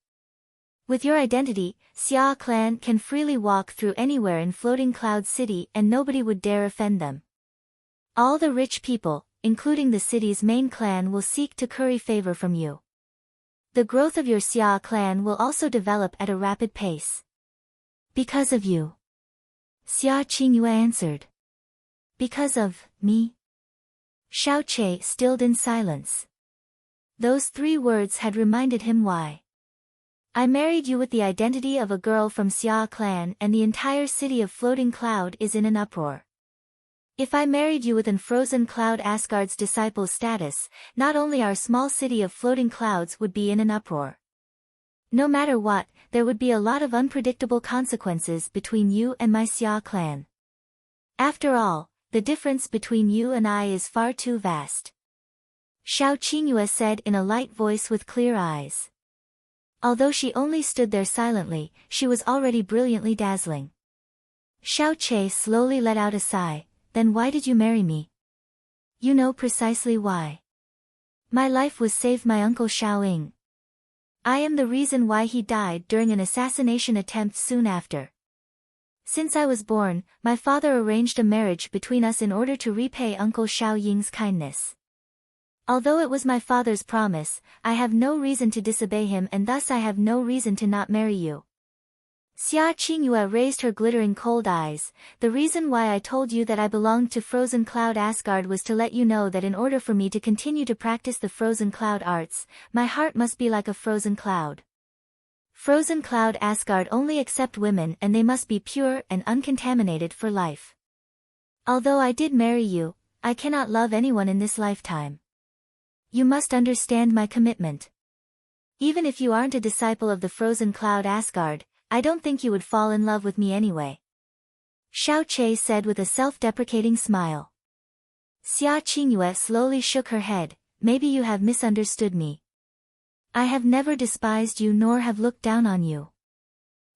With your identity, Xia clan can freely walk through anywhere in Floating Cloud City and nobody would dare offend them. All the rich people, including the city's main clan, will seek to curry favor from you. The growth of your Xia clan will also develop at a rapid pace. Because of you. Xia Qingyue answered. Because of me? Xiao Chei stilled in silence. Those 3 words had reminded him why. I married you with the identity of a girl from Xia clan and the entire city of Floating Cloud is in an uproar. If I married you within Frozen Cloud Asgard's disciple status, not only our small city of Floating Clouds would be in an uproar. No matter what, there would be a lot of unpredictable consequences between you and my Xia clan. After all, the difference between you and I is far too vast. Xiao Qingyue said in a light voice with clear eyes. Although she only stood there silently, she was already brilliantly dazzling. Xiao Chei slowly let out a sigh. Then why did you marry me? You know precisely why. My life was saved by my uncle Xiaoying. I am the reason why he died during an assassination attempt soon after. Since I was born, my father arranged a marriage between us in order to repay Uncle Xiaoying's kindness. Although it was my father's promise, I have no reason to disobey him and thus I have no reason to not marry you. Xia Qingyue raised her glittering cold eyes. The reason why I told you that I belonged to Frozen Cloud Asgard was to let you know that in order for me to continue to practice the Frozen Cloud arts, my heart must be like a frozen cloud. Frozen Cloud Asgard only accept women and they must be pure and uncontaminated for life. Although I did marry you, I cannot love anyone in this lifetime. You must understand my commitment. Even if you aren't a disciple of the Frozen Cloud Asgard, I don't think you would fall in love with me anyway. Xiao Chei said with a self-deprecating smile. Xia Qingyue slowly shook her head. Maybe you have misunderstood me. I have never despised you nor have looked down on you.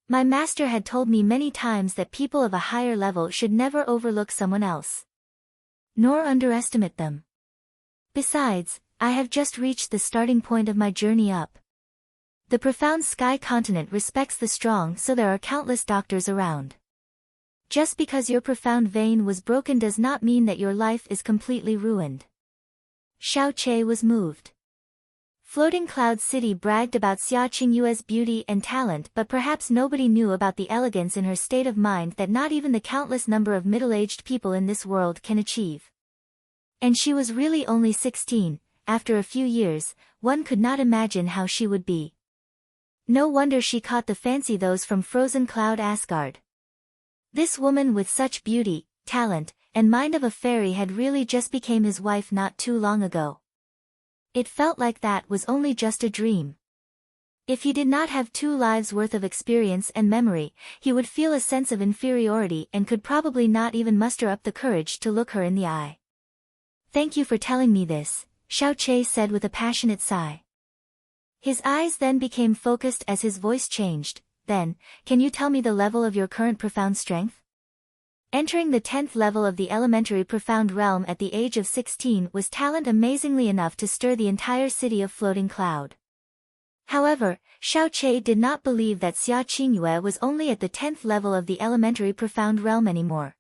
My master had told me many times that people of a higher level should never overlook someone else, nor underestimate them. Besides, I have just reached the starting point of my journey up. The Profound Sky Continent respects the strong, so there are countless doctors around. Just because your profound vein was broken does not mean that your life is completely ruined. Xiao Chei was moved. Floating Cloud City bragged about Xia Qingyue's beauty and talent, but perhaps nobody knew about the elegance in her state of mind that not even the countless number of middle-aged people in this world can achieve. And she was really only 16, after a few years, one could not imagine how she would be. No wonder she caught the fancy those from Frozen Cloud Asgard. This woman with such beauty, talent, and mind of a fairy had really just became his wife not too long ago. It felt like that was only just a dream. If he did not have 2 lives worth of experience and memory, he would feel a sense of inferiority and could probably not even muster up the courage to look her in the eye. "Thank you for telling me this," Xiao Che said with a passionate sigh. His eyes then became focused as his voice changed. "Then, can you tell me the level of your current profound strength?" Entering the 10th level of the elementary profound realm at the age of 16 was talent amazingly enough to stir the entire city of Floating Cloud. However, Xiao Che did not believe that Xia Qingyue was only at the 10th level of the elementary profound realm anymore.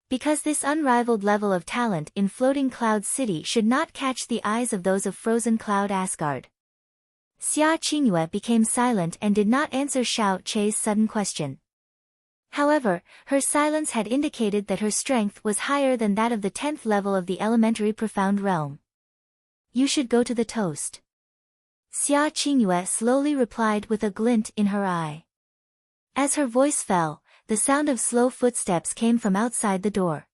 Because this unrivaled level of talent in Floating Cloud City should not catch the eyes of those of Frozen Cloud Asgard. Xia Qingyue became silent and did not answer Xiao Che's sudden question. However, her silence had indicated that her strength was higher than that of the 10th level of the elementary profound realm. "You should go to the toast," Xia Qingyue slowly replied with a glint in her eye. As her voice fell, the sound of slow footsteps came from outside the door.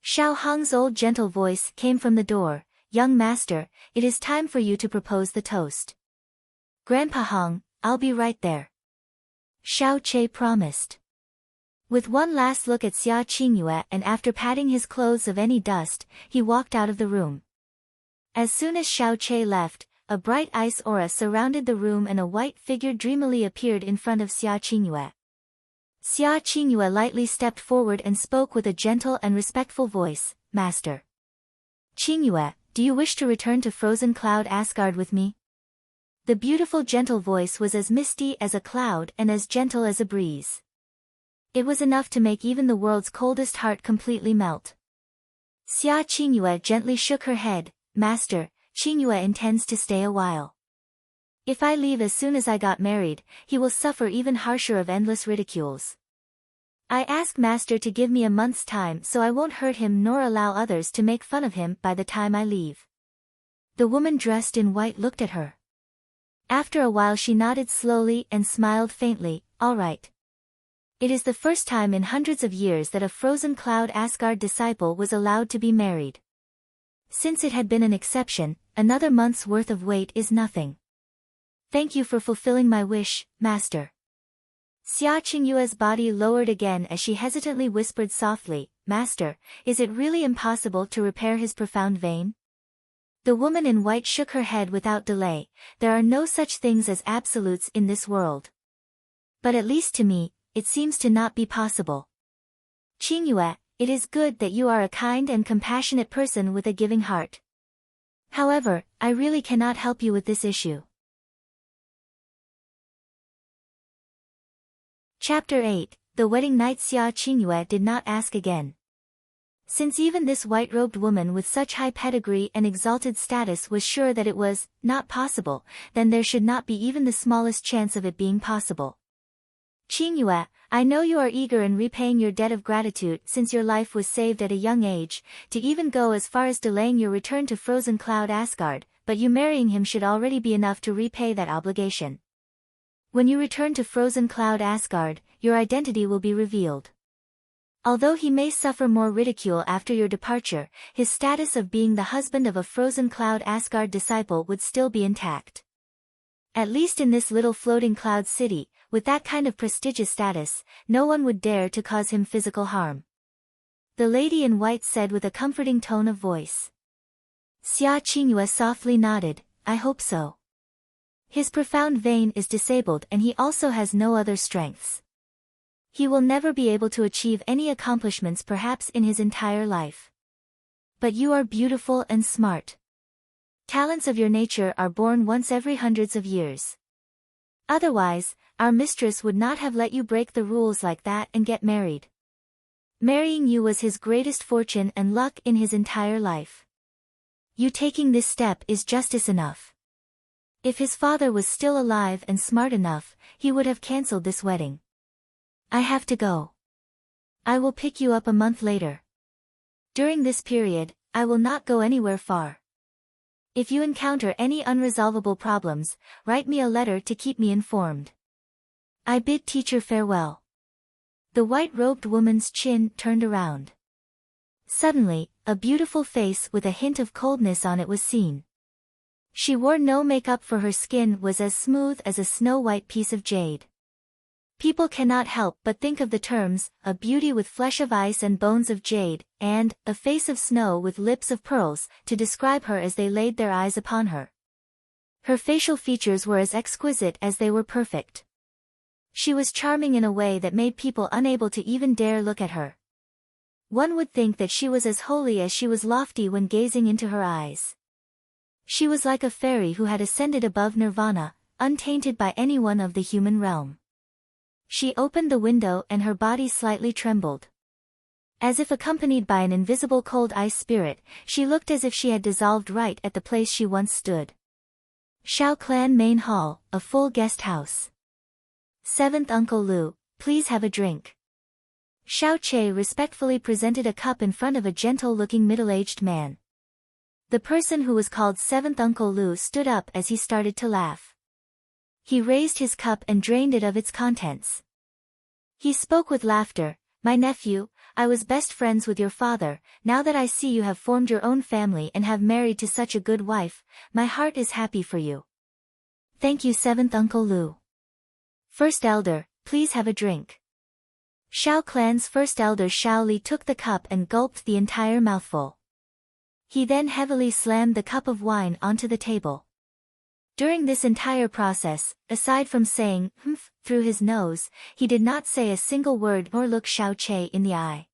Xiao Hong's old gentle voice came from the door. "Young master, it is time for you to propose the toast." "Grandpa Hong, I'll be right there," Xiao Che promised. With one last look at Xia Qingyue and after patting his clothes of any dust, he walked out of the room. As soon as Xiao Che left, a bright ice aura surrounded the room and a white figure dreamily appeared in front of Xia Qingyue. Xia Qingyue lightly stepped forward and spoke with a gentle and respectful voice. "Master Qingyue, do you wish to return to Frozen Cloud Asgard with me?" The beautiful gentle voice was as misty as a cloud and as gentle as a breeze. It was enough to make even the world's coldest heart completely melt. Xia Qingyue gently shook her head. "Master, Qingyue intends to stay a while. If I leave as soon as I got married, he will suffer even harsher of endless ridicules. I ask Master to give me a month's time so I won't hurt him nor allow others to make fun of him by the time I leave." The woman dressed in white looked at her. After a while she nodded slowly and smiled faintly. "All right. It is the first time in hundreds of years that a Frozen Cloud Asgard disciple was allowed to be married. Since it had been an exception, another month's worth of wait is nothing. Thank you for fulfilling my wish, Master." Xia Qingyue's body lowered again as she hesitantly whispered softly, "Master, is it really impossible to repair his profound vein?" The woman in white shook her head without delay. "There are no such things as absolutes in this world. But at least to me, it seems to not be possible. Qingyue, it is good that you are a kind and compassionate person with a giving heart. However, I really cannot help you with this issue." Chapter 8, The Wedding Night. Xia Qingyue did not ask again. Since even this white-robed woman with such high pedigree and exalted status was sure that it was not possible, then there should not be even the smallest chance of it being possible. "Qingyue, I know you are eager in repaying your debt of gratitude since your life was saved at a young age, to even go as far as delaying your return to Frozen Cloud Asgard, but you marrying him should already be enough to repay that obligation. When you return to Frozen Cloud Asgard, your identity will be revealed. Although he may suffer more ridicule after your departure, his status of being the husband of a Frozen Cloud Asgard disciple would still be intact. At least in this little floating cloud city, with that kind of prestigious status, no one would dare to cause him physical harm." The lady in white said with a comforting tone of voice. Xia Qingyue softly nodded. "I hope so. His profound vein is disabled and he also has no other strengths. He will never be able to achieve any accomplishments perhaps in his entire life. But you are beautiful and smart. Talents of your nature are born once every hundreds of years. Otherwise, our mistress would not have let you break the rules like that and get married. Marrying you was his greatest fortune and luck in his entire life. You taking this step is justice enough. If his father was still alive and smart enough, he would have cancelled this wedding. I have to go. I will pick you up a month later. During this period, I will not go anywhere far. If you encounter any unresolvable problems, write me a letter to keep me informed. I bid teacher farewell. The white-robed woman's chin turned around. Suddenly, a beautiful face with a hint of coldness on it was seen. She wore no makeup, for her skin was as smooth as a snow-white piece of jade. People cannot help but think of the terms, a beauty with flesh of ice and bones of jade, and a face of snow with lips of pearls, to describe her as they laid their eyes upon her. Her facial features were as exquisite as they were perfect. She was charming in a way that made people unable to even dare look at her. One would think that she was as holy as she was lofty when gazing into her eyes. She was like a fairy who had ascended above nirvana, untainted by anyone of the human realm. She opened the window and her body slightly trembled. As if accompanied by an invisible cold ice spirit, she looked as if she had dissolved right at the place she once stood. Shao Clan Main Hall, a full guest house. 7th Uncle Lu, please have a drink. Xiao Che respectfully presented a cup in front of a gentle-looking middle-aged man. The person who was called 7th Uncle Lu stood up as he started to laugh. He raised his cup and drained it of its contents. He spoke with laughter, "My nephew, I was best friends with your father. Now that I see you have formed your own family and have married to such a good wife, my heart is happy for you." "Thank you, 7th Uncle Lu." "First elder, please have a drink." Shao Clan's first elder Shao Li took the cup and gulped the entire mouthful. He then heavily slammed the cup of wine onto the table. During this entire process, aside from saying "humph" through his nose, he did not say a single word nor look Xiao Che in the eye.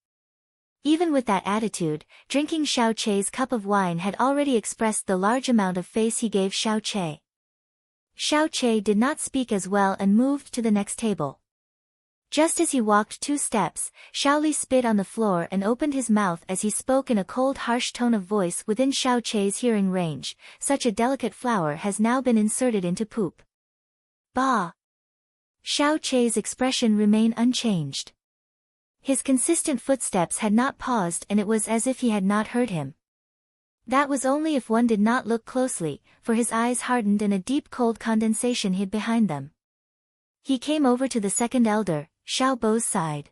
Even with that attitude, drinking Xiao Che's cup of wine had already expressed the large amount of face he gave Xiao Che. Xiao Che did not speak as well and moved to the next table. Just as he walked 2 steps, Xiao Li spit on the floor and opened his mouth as he spoke in a cold, harsh tone of voice within Xiao Che's hearing range. "Such a delicate flower has now been inserted into poop." Bah! Xiao Che's expression remained unchanged. His consistent footsteps had not paused and it was as if he had not heard him. That was only if one did not look closely, for his eyes hardened and a deep cold condensation hid behind them. He came over to the second elder, Xiao Bo's side.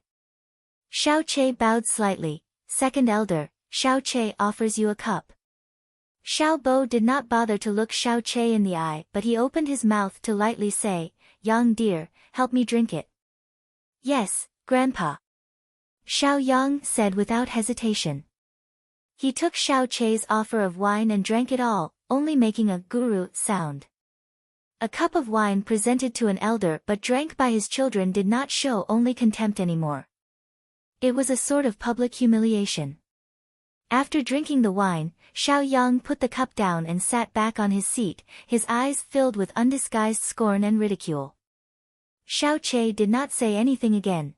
Xiao Che bowed slightly. "Second elder, Xiao Che offers you a cup." Xiao Bo did not bother to look Xiao Che in the eye, but he opened his mouth to lightly say, "Yang dear, help me drink it." "Yes, Grandpa." Xiao Yang said without hesitation. He took Xiao Che's offer of wine and drank it all, only making a guru sound. A cup of wine presented to an elder but drank by his children did not show only contempt anymore. It was a sort of public humiliation. After drinking the wine, Xiao Yang put the cup down and sat back on his seat, his eyes filled with undisguised scorn and ridicule. Xiao Che did not say anything again.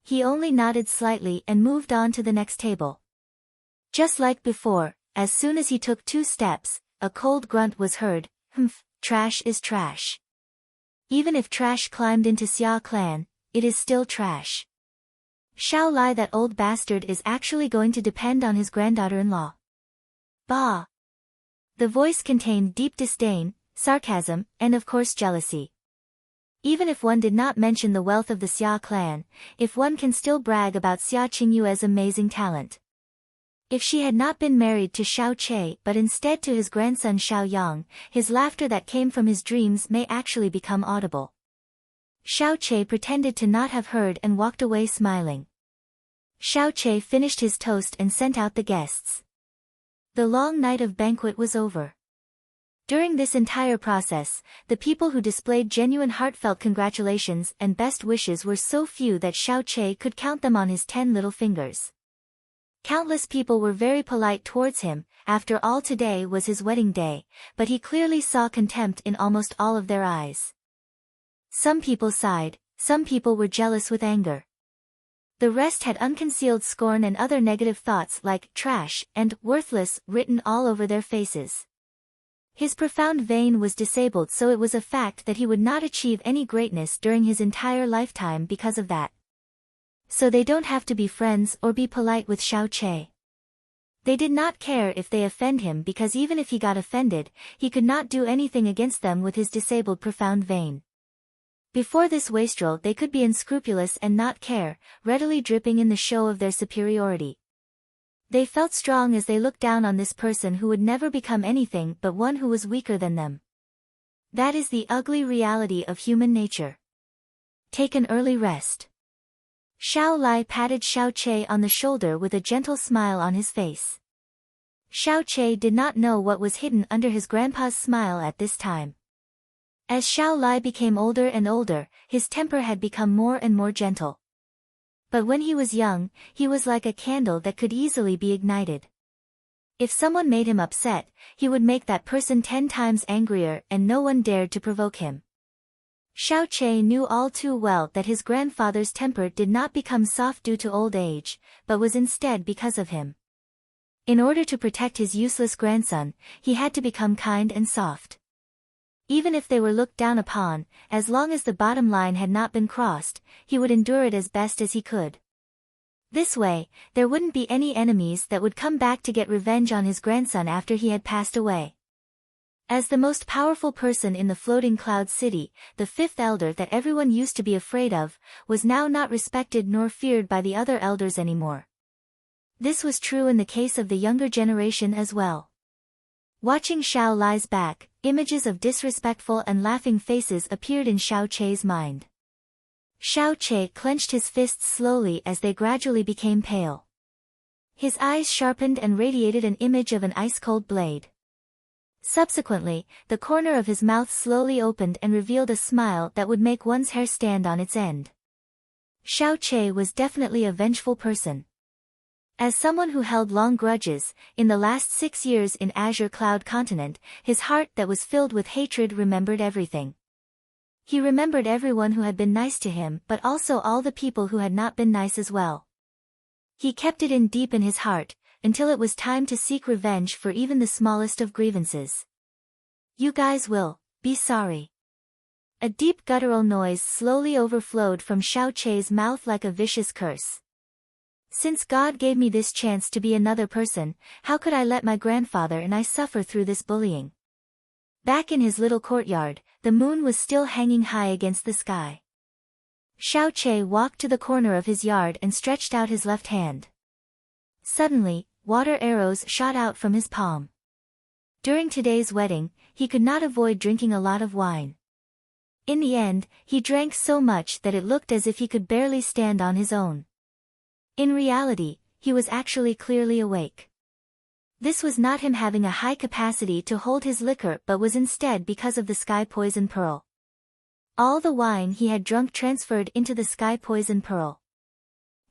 He only nodded slightly and moved on to the next table. Just like before, as soon as he took 2 steps, a cold grunt was heard, "Humph, trash is trash. Even if trash climbed into Xia Clan, it is still trash. Xiao Lai, that old bastard, is actually going to depend on his granddaughter-in-law." Bah! The voice contained deep disdain, sarcasm, and of course jealousy. Even if one did not mention the wealth of the Xia clan, if one can still brag about Xia Qingyue's amazing talent. If she had not been married to Xiao Che but instead to his grandson Xiao Yang, his laughter that came from his dreams may actually become audible. Xiao Che pretended to not have heard and walked away smiling. Xiao Che finished his toast and sent out the guests. The long night of banquet was over. During this entire process, the people who displayed genuine heartfelt congratulations and best wishes were so few that Xiao Che could count them on his 10 little fingers. Countless people were very polite towards him, after all today was his wedding day, but he clearly saw contempt in almost all of their eyes. Some people sighed, some people were jealous with anger. The rest had unconcealed scorn and other negative thoughts like trash and worthless written all over their faces. His profound vein was disabled, so it was a fact that he would not achieve any greatness during his entire lifetime because of that. So they don't have to be friends or be polite with Xiao Che. They did not care if they offend him, because even if he got offended, he could not do anything against them with his disabled profound vein. Before this wastrel they could be unscrupulous and not care, readily dripping in the show of their superiority. They felt strong as they looked down on this person who would never become anything but one who was weaker than them. That is the ugly reality of human nature. Take an early rest. Xiao Lai patted Xiao Che on the shoulder with a gentle smile on his face. Xiao Che did not know what was hidden under his grandpa's smile at this time. As Xiao Lai became older and older, his temper had become more and more gentle. But when he was young, he was like a candle that could easily be ignited. If someone made him upset, he would make that person 10 times angrier, and no one dared to provoke him. Xiao Che knew all too well that his grandfather's temper did not become soft due to old age, but was instead because of him. In order to protect his useless grandson, he had to become kind and soft. Even if they were looked down upon, as long as the bottom line had not been crossed, he would endure it as best as he could. This way, there wouldn't be any enemies that would come back to get revenge on his grandson after he had passed away. As the most powerful person in the floating cloud city, the fifth elder that everyone used to be afraid of, was now not respected nor feared by the other elders anymore. This was true in the case of the younger generation as well. Watching Xiao Lai's back, images of disrespectful and laughing faces appeared in Xiao Che's mind. Xiao Che clenched his fists slowly as they gradually became pale. His eyes sharpened and radiated an image of an ice-cold blade. Subsequently, the corner of his mouth slowly opened and revealed a smile that would make one's hair stand on its end. Xiao Che was definitely a vengeful person. As someone who held long grudges, in the last 6 years in Azure Cloud Continent, his heart that was filled with hatred remembered everything. He remembered everyone who had been nice to him, but also all the people who had not been nice as well. He kept it in deep in his heart, until it was time to seek revenge for even the smallest of grievances. You guys will be sorry. A deep guttural noise slowly overflowed from Xiao Che's mouth like a vicious curse. Since God gave me this chance to be another person, how could I let my grandfather and I suffer through this bullying? Back in his little courtyard, the moon was still hanging high against the sky. Xiao Che walked to the corner of his yard and stretched out his left hand. Suddenly, water arrows shot out from his palm. During today's wedding, he could not avoid drinking a lot of wine. In the end, he drank so much that it looked as if he could barely stand on his own. In reality, he was actually clearly awake. This was not him having a high capacity to hold his liquor, but was instead because of the sky poison pearl. All the wine he had drunk transferred into the sky poison pearl.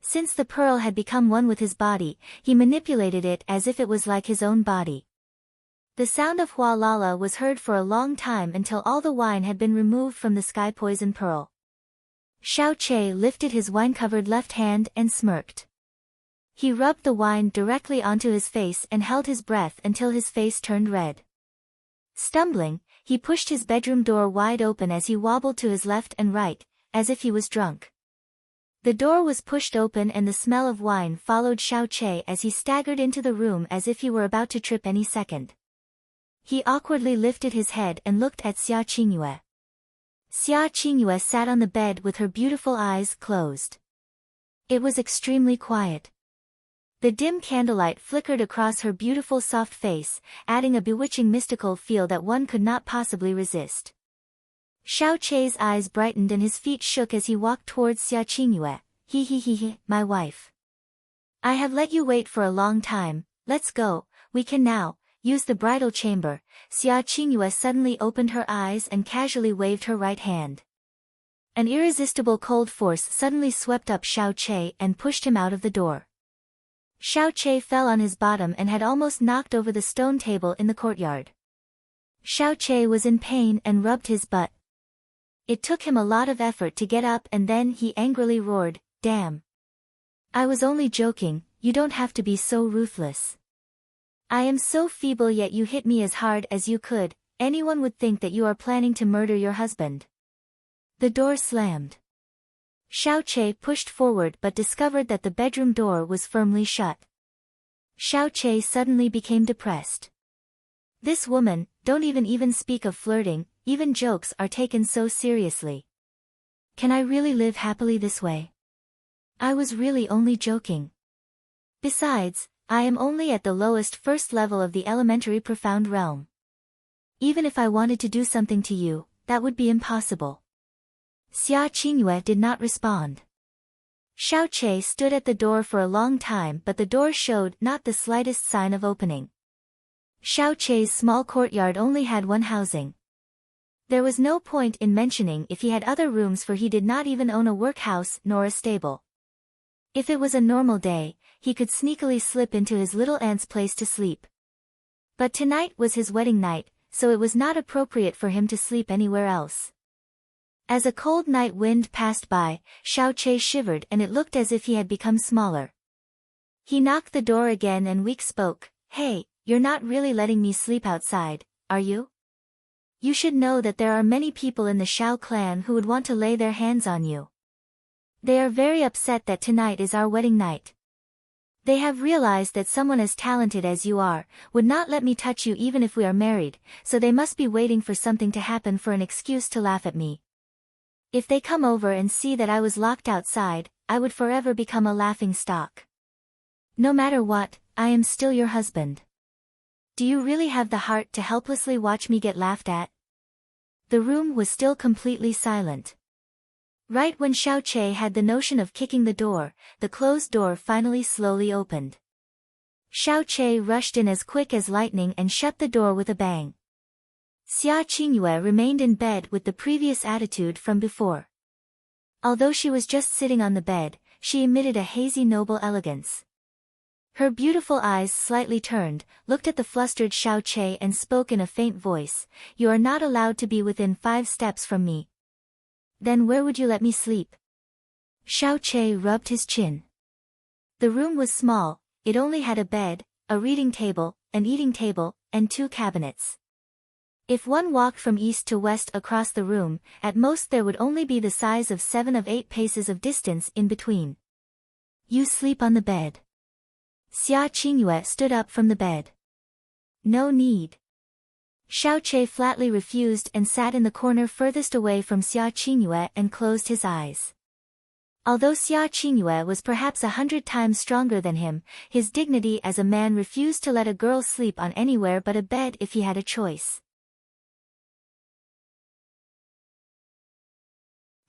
Since the pearl had become one with his body, he manipulated it as if it was like his own body. The sound of Hua Lala was heard for a long time until all the wine had been removed from the sky poison pearl. Xiao Che lifted his wine-covered left hand and smirked. He rubbed the wine directly onto his face and held his breath until his face turned red. Stumbling, he pushed his bedroom door wide open as he wobbled to his left and right, as if he was drunk. The door was pushed open and the smell of wine followed Xiao Che as he staggered into the room as if he were about to trip any second. He awkwardly lifted his head and looked at Xia Qingyue. Xia Qingyue sat on the bed with her beautiful eyes closed. It was extremely quiet. The dim candlelight flickered across her beautiful soft face, adding a bewitching mystical feel that one could not possibly resist. Xiao Che's eyes brightened and his feet shook as he walked towards Xia Qingyue. He, my wife. I have let you wait for a long time, let's go, we can now use the bridal chamber. Xia Qingyue suddenly opened her eyes and casually waved her right hand. An irresistible cold force suddenly swept up Xiao Che and pushed him out of the door. Xiao Che fell on his bottom and had almost knocked over the stone table in the courtyard. Xiao Che was in pain and rubbed his butt. It took him a lot of effort to get up and then he angrily roared, "Damn! I was only joking, you don't have to be so ruthless." I am so feeble yet you hit me as hard as you could, anyone would think that you are planning to murder your husband. The door slammed. Xiaoqie pushed forward but discovered that the bedroom door was firmly shut. Xiaoqie suddenly became depressed. This woman, don't even speak of flirting, even jokes are taken so seriously. Can I really live happily this way? I was really only joking. Besides, I am only at the lowest first level of the elementary profound realm. Even if I wanted to do something to you, that would be impossible. Xia Qingyue did not respond. Xiaoqie stood at the door for a long time but the door showed not the slightest sign of opening. Xiaoqie's small courtyard only had one housing. There was no point in mentioning if he had other rooms for he did not even own a workhouse nor a stable. If it was a normal day, he could sneakily slip into his little aunt's place to sleep. But tonight was his wedding night, so it was not appropriate for him to sleep anywhere else. As a cold night wind passed by, Xiaoqie shivered and it looked as if he had become smaller. He knocked the door again and Weak spoke, "Hey, you're not really letting me sleep outside, are you? You should know that there are many people in the Xiao clan who would want to lay their hands on you. They are very upset that tonight is our wedding night. They have realized that someone as talented as you are, would not let me touch you even if we are married, so they must be waiting for something to happen for an excuse to laugh at me. If they come over and see that I was locked outside, I would forever become a laughing stock. No matter what, I am still your husband. Do you really have the heart to helplessly watch me get laughed at?" The room was still completely silent. Right when Xiaoqie had the notion of kicking the door, the closed door finally slowly opened. Xiaoqie rushed in as quick as lightning and shut the door with a bang. Xia Qingyue remained in bed with the previous attitude from before. Although she was just sitting on the bed, she emitted a hazy noble elegance. Her beautiful eyes slightly turned, looked at the flustered Xiaoqie and spoke in a faint voice, "You are not allowed to be within 5 steps from me." "Then where would you let me sleep?" Xiaoqie rubbed his chin. The room was small, it only had a bed, a reading table, an eating table, and 2 cabinets. If one walked from east to west across the room, at most there would only be the size of 7 of 8 paces of distance in between. "You sleep on the bed." Xia Qingyue stood up from the bed. "No need." Xiaoqie flatly refused and sat in the corner furthest away from Xia Qingyue and closed his eyes. Although Xia Qingyue was perhaps 100 times stronger than him, his dignity as a man refused to let a girl sleep on anywhere but a bed if he had a choice.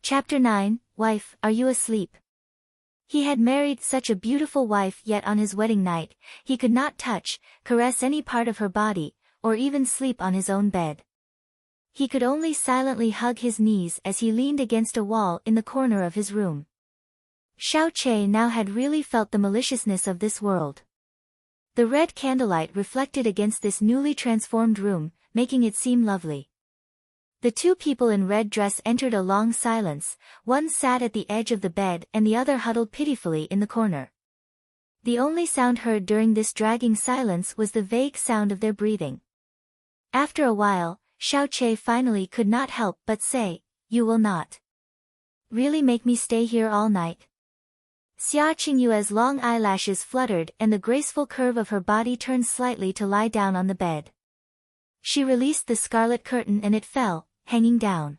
Chapter 9, Wife, Are You Asleep? He had married such a beautiful wife yet on his wedding night, he could not touch, caress any part of her body, or even sleep on his own bed. He could only silently hug his knees as he leaned against a wall in the corner of his room. Xiaoqie now had really felt the maliciousness of this world. The red candlelight reflected against this newly transformed room, making it seem lovely. The 2 people in red dress entered a long silence, one sat at the edge of the bed and the other huddled pitifully in the corner. The only sound heard during this dragging silence was the vague sound of their breathing. After a while, Xiaoqie finally could not help but say, "You will not really make me stay here all night?" Xia Qingyue's long eyelashes fluttered and the graceful curve of her body turned slightly to lie down on the bed. She released the scarlet curtain and it fell, hanging down.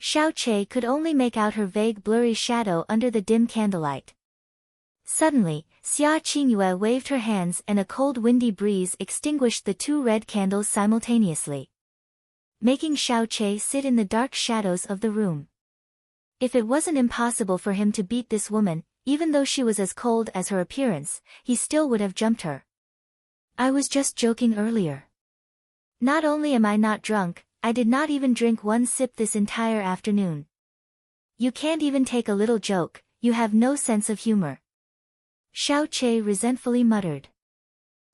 Xiaoqie could only make out her vague blurry shadow under the dim candlelight. Suddenly, Xia Qingyue waved her hands and a cold windy breeze extinguished the 2 red candles simultaneously, making Xiaoqie sit in the dark shadows of the room. If it wasn't impossible for him to beat this woman, even though she was as cold as her appearance, he still would have jumped her. "I was just joking earlier. Not only am I not drunk, I did not even drink 1 sip this entire afternoon. You can't even take a little joke, you have no sense of humor." Xiaoqie resentfully muttered.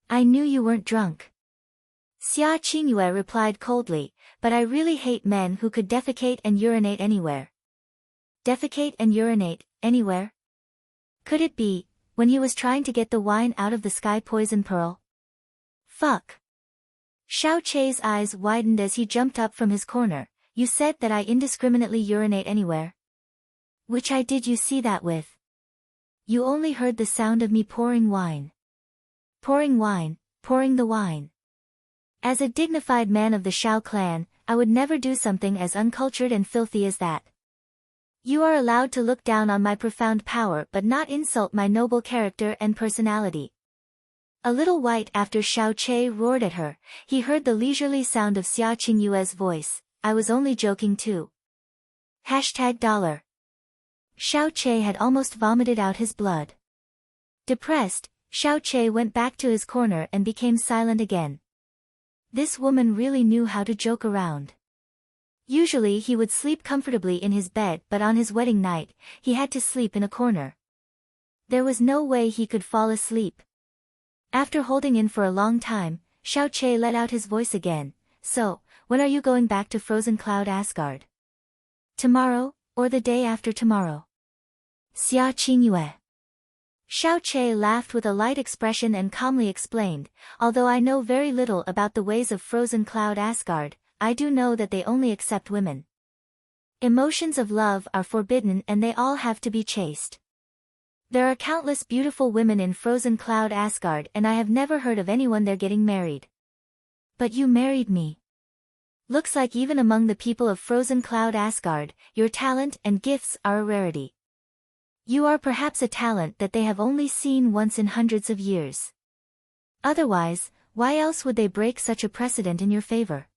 "I knew you weren't drunk." Xia Qingyue replied coldly, "But I really hate men who could defecate and urinate anywhere." Defecate and urinate, anywhere? Could it be, when he was trying to get the wine out of the sky poison pearl? Fuck. Xiao Chei's eyes widened as he jumped up from his corner. You said that I indiscriminately urinate anywhere. Which eye did you see that with? You only heard the sound of me pouring wine. Pouring wine, pouring the wine. As a dignified man of the Xiao clan, I would never do something as uncultured and filthy as that. You are allowed to look down on my profound power but not insult my noble character and personality. A little white after Xiao Chei roared at her, he heard the leisurely sound of Xia Qingyue's voice. I was only joking too. $. Xiao Chei had almost vomited out his blood. Depressed, Xiao Chei went back to his corner and became silent again. This woman really knew how to joke around. Usually he would sleep comfortably in his bed, but on his wedding night, he had to sleep in a corner. There was no way he could fall asleep. After holding in for a long time, Xiao Chei let out his voice again. So, when are you going back to Frozen Cloud Asgard? Tomorrow, or the day after tomorrow? Xia Qingyue. Xiao Chei laughed with a light expression and calmly explained, although I know very little about the ways of Frozen Cloud Asgard, I do know that they only accept women. Emotions of love are forbidden and they all have to be chaste. There are countless beautiful women in Frozen Cloud Asgard and I have never heard of anyone there getting married. But you married me. Looks like even among the people of Frozen Cloud Asgard, your talent and gifts are a rarity. You are perhaps a talent that they have only seen once in hundreds of years. Otherwise, why else would they break such a precedent in your favor?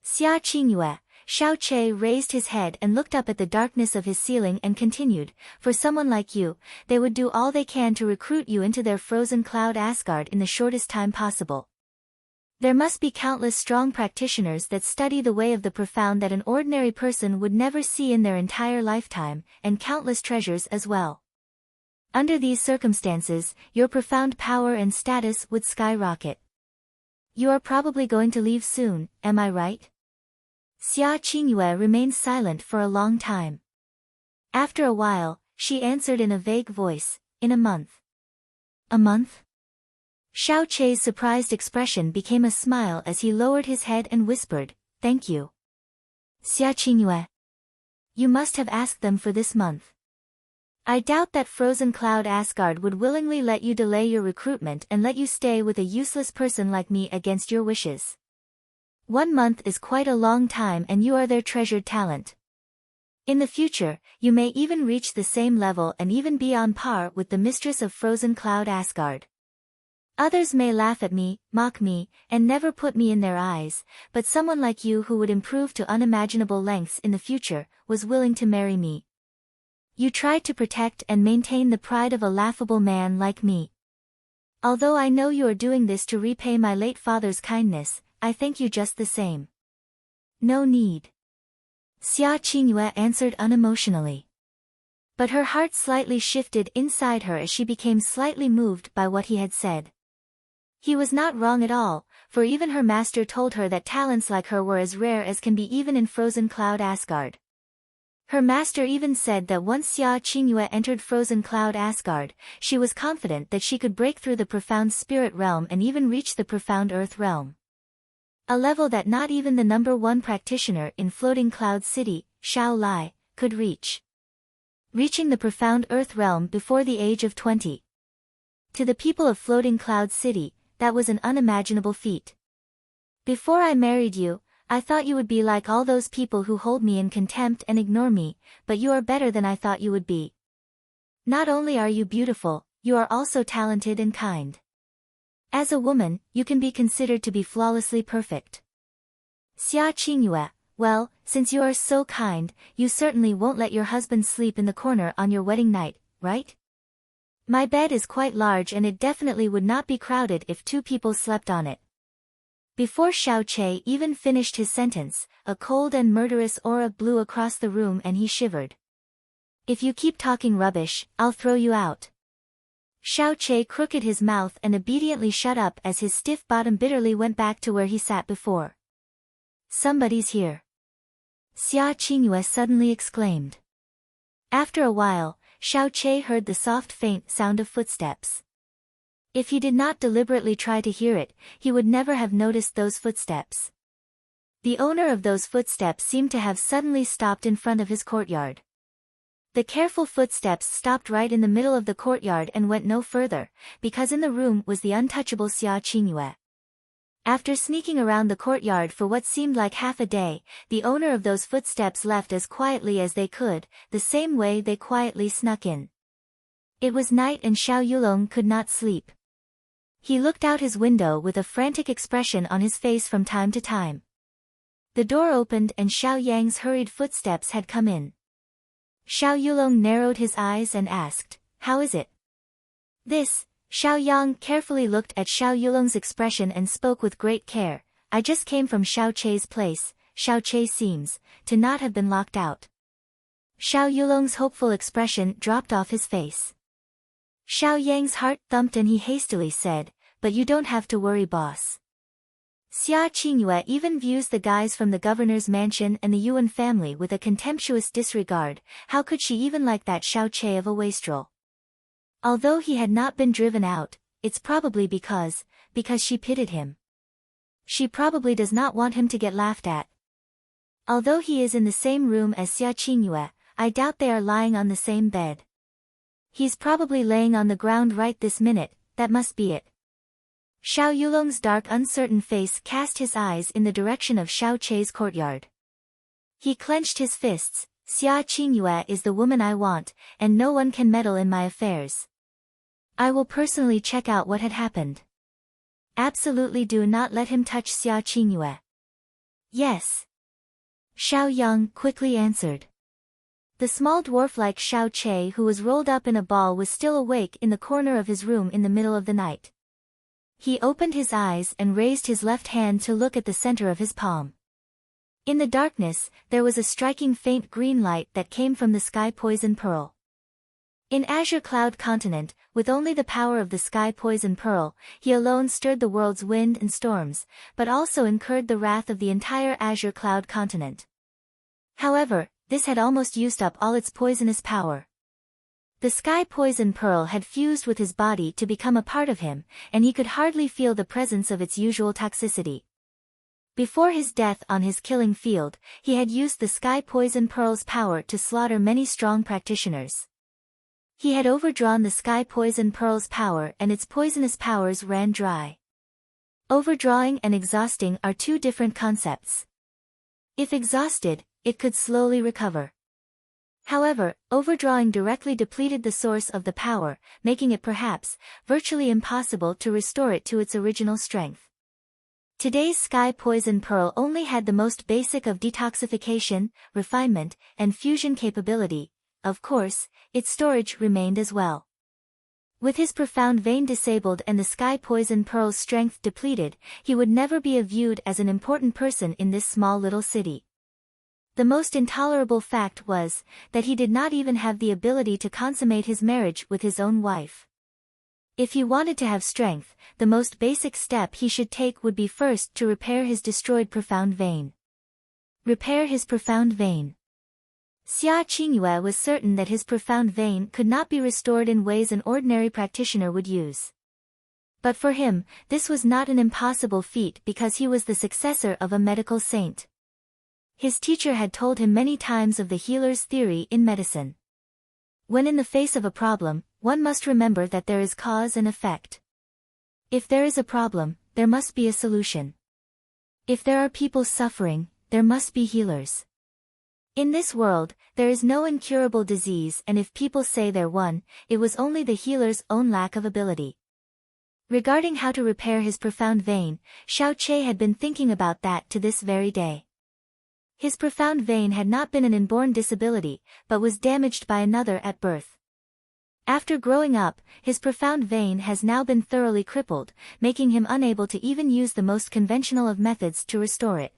Xia Qingyue, Xiao Chei raised his head and looked up at the darkness of his ceiling and continued, for someone like you, they would do all they can to recruit you into their Frozen Cloud Asgard in the shortest time possible. There must be countless strong practitioners that study the way of the profound that an ordinary person would never see in their entire lifetime, and countless treasures as well. Under these circumstances, your profound power and status would skyrocket. You are probably going to leave soon, am I right? Xia Qingyue remained silent for a long time. After a while, she answered in a vague voice, in a month. A month? Xiao Chei's surprised expression became a smile as he lowered his head and whispered, thank you. Xia Qingyue. You must have asked them for this month. I doubt that Frozen Cloud Asgard would willingly let you delay your recruitment and let you stay with a useless person like me against your wishes. 1 month is quite a long time and you are their treasured talent. In the future, you may even reach the same level and even be on par with the mistress of Frozen Cloud Asgard. Others may laugh at me, mock me, and never put me in their eyes, but someone like you who would improve to unimaginable lengths in the future, was willing to marry me. You tried to protect and maintain the pride of a laughable man like me. Although I know you are doing this to repay my late father's kindness, I thank you just the same. No need. Xia Qingyue answered unemotionally. But her heart slightly shifted inside her as she became slightly moved by what he had said. He was not wrong at all, for even her master told her that talents like her were as rare as can be even in Frozen Cloud Asgard. Her master even said that once Xia Qingyue entered Frozen Cloud Asgard, she was confident that she could break through the profound spirit realm and even reach the profound earth realm. A level that not even the #1 practitioner in Floating Cloud City, Xiao Lai, could reach. Reaching the profound earth realm before the age of 20. To the people of Floating Cloud City, that was an unimaginable feat. Before I married you, I thought you would be like all those people who hold me in contempt and ignore me, but you are better than I thought you would be. Not only are you beautiful, you are also talented and kind. As a woman, you can be considered to be flawlessly perfect. Xia Qingyue, well, since you are so kind, you certainly won't let your husband sleep in the corner on your wedding night, right? My bed is quite large and it definitely would not be crowded if 2 people slept on it. Before Xiao Chei even finished his sentence, a cold and murderous aura blew across the room and he shivered. If you keep talking rubbish, I'll throw you out. Xiao Chei crooked his mouth and obediently shut up as his stiff bottom bitterly went back to where he sat before. Somebody's here. Xia Qingyue suddenly exclaimed. After a while, Xiao Chei heard the soft faint sound of footsteps. If he did not deliberately try to hear it, he would never have noticed those footsteps. The owner of those footsteps seemed to have suddenly stopped in front of his courtyard. The careful footsteps stopped right in the middle of the courtyard and went no further, because in the room was the untouchable Xia Qingyue. After sneaking around the courtyard for what seemed like half a day, the owner of those footsteps left as quietly as they could, the same way they quietly snuck in. It was night and Xiao Yulong could not sleep. He looked out his window with a frantic expression on his face from time to time. The door opened and Xiao Yang's hurried footsteps had come in. Xiao Yulong narrowed his eyes and asked, "How is it?" "This." Xiao Yang carefully looked at Xiao Yulong's expression and spoke with great care. "I just came from Xiao Chei's place. Xiao Chei seems to not have been locked out." Xiao Yulong's hopeful expression dropped off his face. Xiao Yang's heart thumped and he hastily said, "But you don't have to worry, boss. Xia Qingyue even views the guys from the governor's mansion and the Yuan family with a contemptuous disregard. How could she even like that Xiao Chei of a wastrel? Although he had not been driven out, it's probably because she pitied him. She probably does not want him to get laughed at. Although he is in the same room as Xia Qingyue, I doubt they are lying on the same bed. He's probably laying on the ground right this minute, that must be it." Xiao Yulong's dark uncertain face cast his eyes in the direction of Xiao Chei's courtyard. He clenched his fists. "Xia Qingyue is the woman I want, and no one can meddle in my affairs. I will personally check out what had happened. Absolutely do not let him touch Xia Qingyue." "Yes." Xiao Yang quickly answered. The small dwarf-like Xiao Chei who was rolled up in a ball was still awake in the corner of his room in the middle of the night. He opened his eyes and raised his left hand to look at the center of his palm. In the darkness, there was a striking faint green light that came from the sky poison pearl. In Azure Cloud Continent, with only the power of the sky poison pearl, he alone stirred the world's wind and storms, but also incurred the wrath of the entire Azure Cloud Continent. However, this had almost used up all its poisonous power. The sky poison pearl had fused with his body to become a part of him, and he could hardly feel the presence of its usual toxicity. Before his death on his killing field, he had used the sky poison pearl's power to slaughter many strong practitioners. He had overdrawn the sky poison pearl's power and its poisonous powers ran dry. Overdrawing and exhausting are two different concepts. If exhausted, it could slowly recover. However, overdrawing directly depleted the source of the power, making it perhaps virtually impossible to restore it to its original strength. Today's sky poison pearl only had the most basic of detoxification, refinement, and fusion capability. Of course, its storage remained as well. With his profound vein disabled and the sky poison pearl's strength depleted, he would never be viewed as an important person in this small little city. The most intolerable fact was that he did not even have the ability to consummate his marriage with his own wife. If he wanted to have strength, the most basic step he should take would be first to repair his destroyed profound vein. Repair his profound vein. Xia Qingyue was certain that his profound vein could not be restored in ways an ordinary practitioner would use. But for him, this was not an impossible feat because he was the successor of a medical saint. His teacher had told him many times of the healer's theory in medicine. When in the face of a problem, one must remember that there is cause and effect. If there is a problem, there must be a solution. If there are people suffering, there must be healers. In this world, there is no incurable disease, and if people say there one, it was only the healer's own lack of ability. Regarding how to repair his profound vein, Xiao Chei had been thinking about that to this very day. His profound vein had not been an inborn disability, but was damaged by another at birth. After growing up, his profound vein has now been thoroughly crippled, making him unable to even use the most conventional of methods to restore it.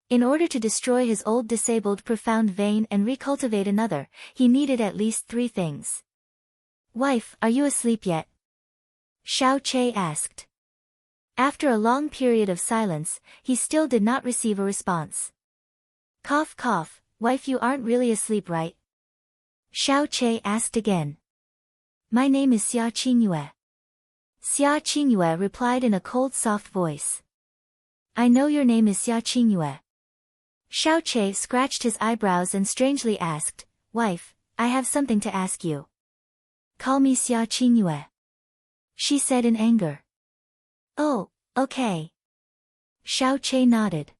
In order to destroy his old disabled profound vein and recultivate another, he needed at least 3 things. "Wife, are you asleep yet?" Xiao Chei asked. After a long period of silence, he still did not receive a response. Cough cough, "Wife, you aren't really asleep, right?" Xiao Chei asked again. "My name is Xia Qingyue." Xia Qingyue replied in a cold soft voice. I know your name is Xia Qingyue. Shao Che scratched his eyebrows and strangely asked, Wife, I have something to ask you. Call me Xia Qingyue. She said in anger. Oh, okay. Shao Che nodded.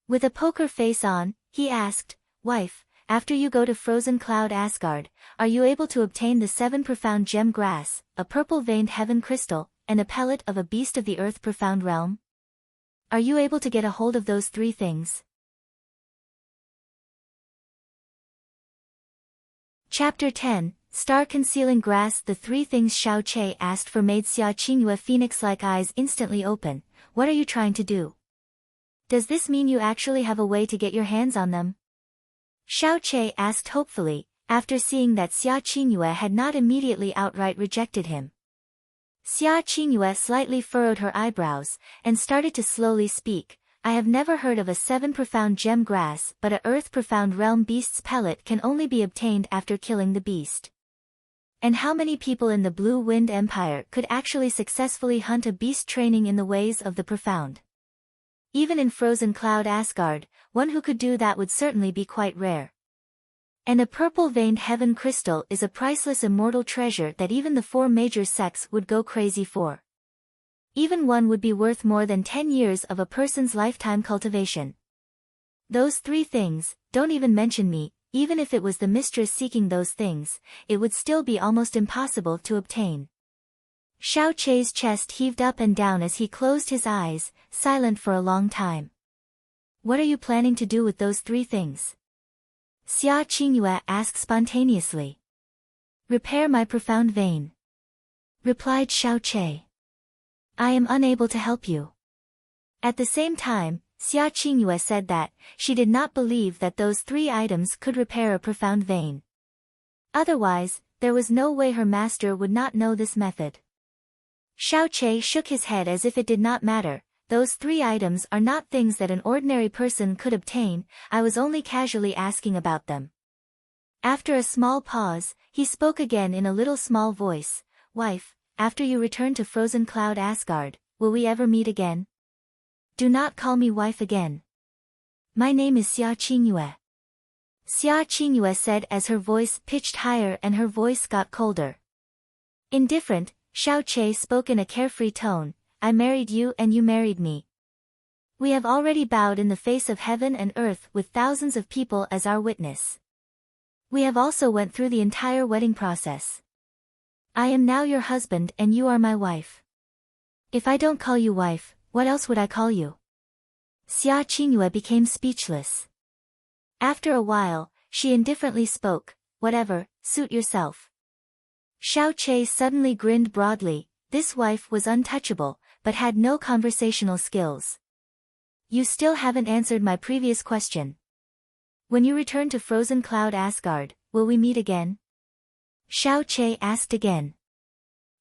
With a poker face on, he asked, Wife, after you go to Frozen Cloud Asgard, are you able to obtain the 7 profound gem grass, a purple-veined heaven crystal, and a pellet of a beast of the earth profound realm? Are you able to get a hold of those 3 things? Chapter 10, Star-Concealing Grass. The 3 things Shao Che asked for made Xia Qingyue phoenix-like eyes instantly open. What are you trying to do? Does this mean you actually have a way to get your hands on them? Shao Che asked hopefully, after seeing that Xia Qingyue had not immediately outright rejected him. Xia Qingyue slightly furrowed her eyebrows, and started to slowly speak. I have never heard of a 7 profound gem grass, but a earth profound realm beast's pellet can only be obtained after killing the beast. And how many people in the Blue Wind Empire could actually successfully hunt a beast training in the ways of the profound? Even in Frozen Cloud Asgard, one who could do that would certainly be quite rare. And a purple-veined heaven crystal is a priceless immortal treasure that even the 4 major sects would go crazy for. Even one would be worth more than 10 years of a person's lifetime cultivation. Those 3 things, don't even mention me, even if it was the mistress seeking those things, it would still be almost impossible to obtain. Shao Che's chest heaved up and down as he closed his eyes, silent for a long time. What are you planning to do with those 3 things? Xia Qingyue asked spontaneously. Repair my profound vein, replied Shao Che. I am unable to help you. At the same time, Xia Qingyue said that she did not believe that those 3 items could repair a profound vein. Otherwise, there was no way her master would not know this method. Shao Che shook his head as if it did not matter. Those 3 items are not things that an ordinary person could obtain, I was only casually asking about them. After a small pause, he spoke again in a little small voice. Wife, after you return to Frozen Cloud Asgard, will we ever meet again? Do not call me wife again. My name is Xia Qingyue. Xia Qingyue said as her voice pitched higher and her voice got colder. Indifferent, Shao Che spoke in a carefree tone. I married you and you married me. We have already bowed in the face of heaven and earth with thousands of people as our witness. We have also went through the entire wedding process. I am now your husband and you are my wife. If I don't call you wife, what else would I call you? Xia Qingyue became speechless. After a while, she indifferently spoke, whatever, suit yourself. Shao Che suddenly grinned broadly. This wife was untouchable, but had no conversational skills. You still haven't answered my previous question. When you return to Frozen Cloud Asgard, will we meet again? Shao Che asked again.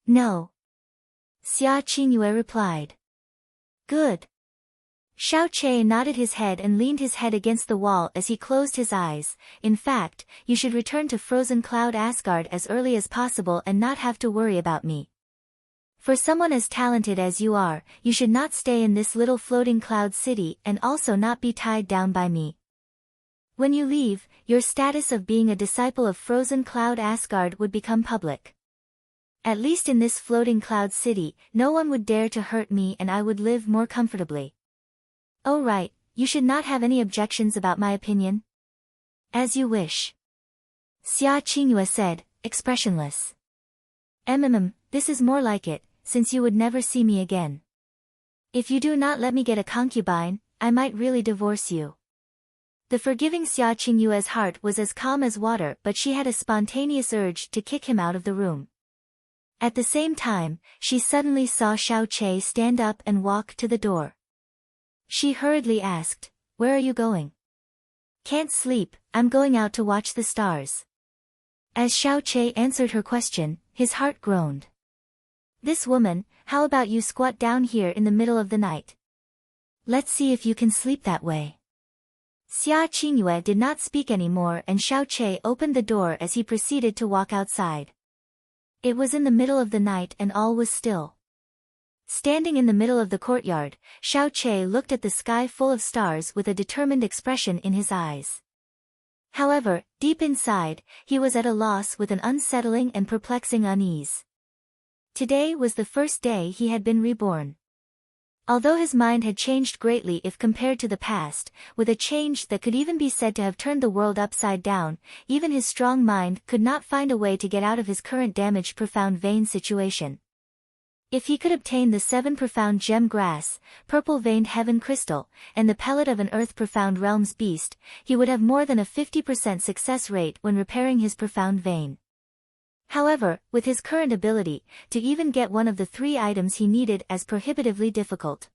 No. Xia Qingyue replied. Good. Shao Che nodded his head and leaned his head against the wall as he closed his eyes. In fact, you should return to Frozen Cloud Asgard as early as possible and not have to worry about me. For someone as talented as you are, you should not stay in this little floating cloud city and also not be tied down by me. When you leave, your status of being a disciple of Frozen Cloud Asgard would become public. At least in this floating cloud city, no one would dare to hurt me and I would live more comfortably. Oh right, you should not have any objections about my opinion. As you wish. Xia Qingyue said, expressionless. This is more like it, since you would never see me again. If you do not let me get a concubine, I might really divorce you. The forgiving Xia Qingyue's heart was as calm as water, but she had a spontaneous urge to kick him out of the room. At the same time, she suddenly saw Shao Che stand up and walk to the door. She hurriedly asked, where are you going? Can't sleep, I'm going out to watch the stars. As Shao Che answered her question, his heart groaned. This woman, how about you squat down here in the middle of the night? Let's see if you can sleep that way. Xia Qingyue did not speak anymore and Shao Che opened the door as he proceeded to walk outside. It was in the middle of the night and all was still. Standing in the middle of the courtyard, Xiao looked at the sky full of stars with a determined expression in his eyes. However, deep inside, he was at a loss with an unsettling and perplexing unease. Today was the first day he had been reborn. Although his mind had changed greatly if compared to the past, with a change that could even be said to have turned the world upside down, even his strong mind could not find a way to get out of his current damaged profound vein situation. If he could obtain the 7 profound gem grass, purple veined heaven crystal, and the pellet of an earth profound realms beast, he would have more than a 50% success rate when repairing his profound vein. However, with his current ability, to even get one of the 3 items he needed as prohibitively difficult.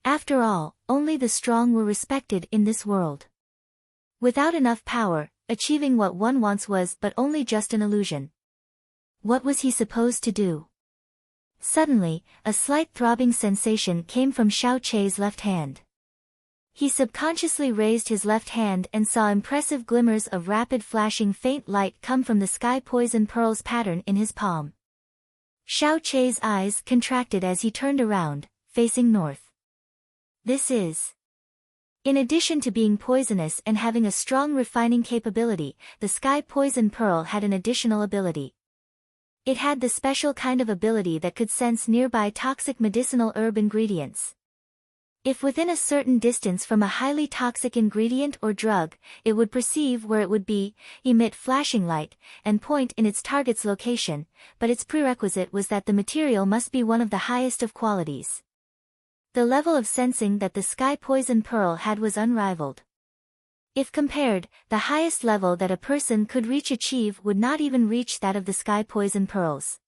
After all, only the strong were respected in this world. Without enough power, achieving what one wants was but only just an illusion. What was he supposed to do? Suddenly, a slight throbbing sensation came from Xiao's left hand. He subconsciously raised his left hand and saw impressive glimmers of rapid flashing faint light come from the sky poison pearls pattern in his palm. Xiao's eyes contracted as he turned around, facing north. This is... In addition to being poisonous and having a strong refining capability, the sky poison pearl had an additional ability. It had the special kind of ability that could sense nearby toxic medicinal herb ingredients. If within a certain distance from a highly toxic ingredient or drug, it would perceive where it would be, emit flashing light, and point in its target's location, but its prerequisite was that the material must be one of the highest of qualities. The level of sensing that the sky poison pearl had was unrivaled. If compared, the highest level that a person could achieve would not even reach that of the sky poison pearls.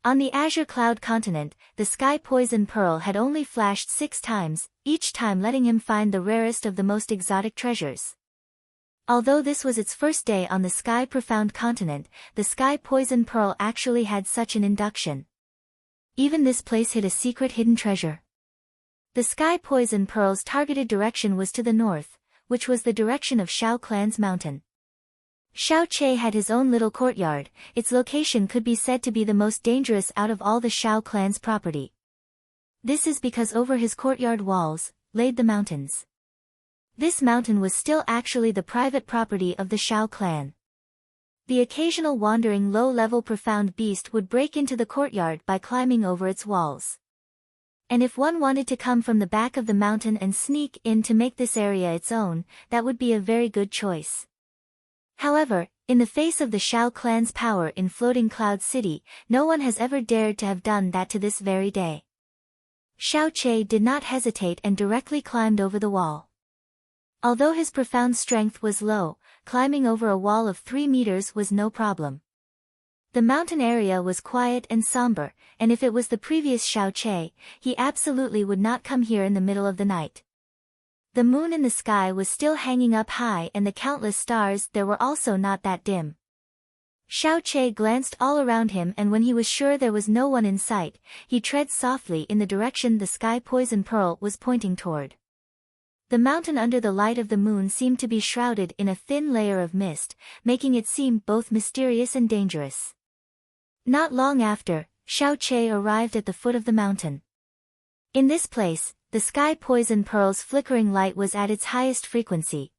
On the Azure Cloud continent, the sky poison pearl had only flashed 6 times, each time letting him find the rarest of the most exotic treasures. Although this was its first day on the sky profound continent, the sky poison pearl actually had such an induction. Even this place hid a secret hidden treasure. The sky poison pearl's targeted direction was to the north, which was the direction of Shao Clan's mountain. Xiao had his own little courtyard. Its location could be said to be the most dangerous out of all the Shao Clan's property. This is because over his courtyard walls, laid the mountains. This mountain was still actually the private property of the Shao Clan. The occasional wandering low-level profound beast would break into the courtyard by climbing over its walls. And if one wanted to come from the back of the mountain and sneak in to make this area its own, that would be a very good choice. However, in the face of the Shao Clan's power in Floating Cloud City, no one has ever dared to have done that to this very day. Xiao did not hesitate and directly climbed over the wall. Although his profound strength was low, climbing over a wall of 3 meters was no problem. The mountain area was quiet and somber, and if it was the previous Xiao, he absolutely would not come here in the middle of the night. The moon in the sky was still hanging up high and the countless stars there were also not that dim. Xiao glanced all around him and when he was sure there was no one in sight, he tread softly in the direction the sky poison pearl was pointing toward. The mountain under the light of the moon seemed to be shrouded in a thin layer of mist, making it seem both mysterious and dangerous. Not long after, Xiao arrived at the foot of the mountain. In this place, the sky poison pearl's flickering light was at its highest frequency.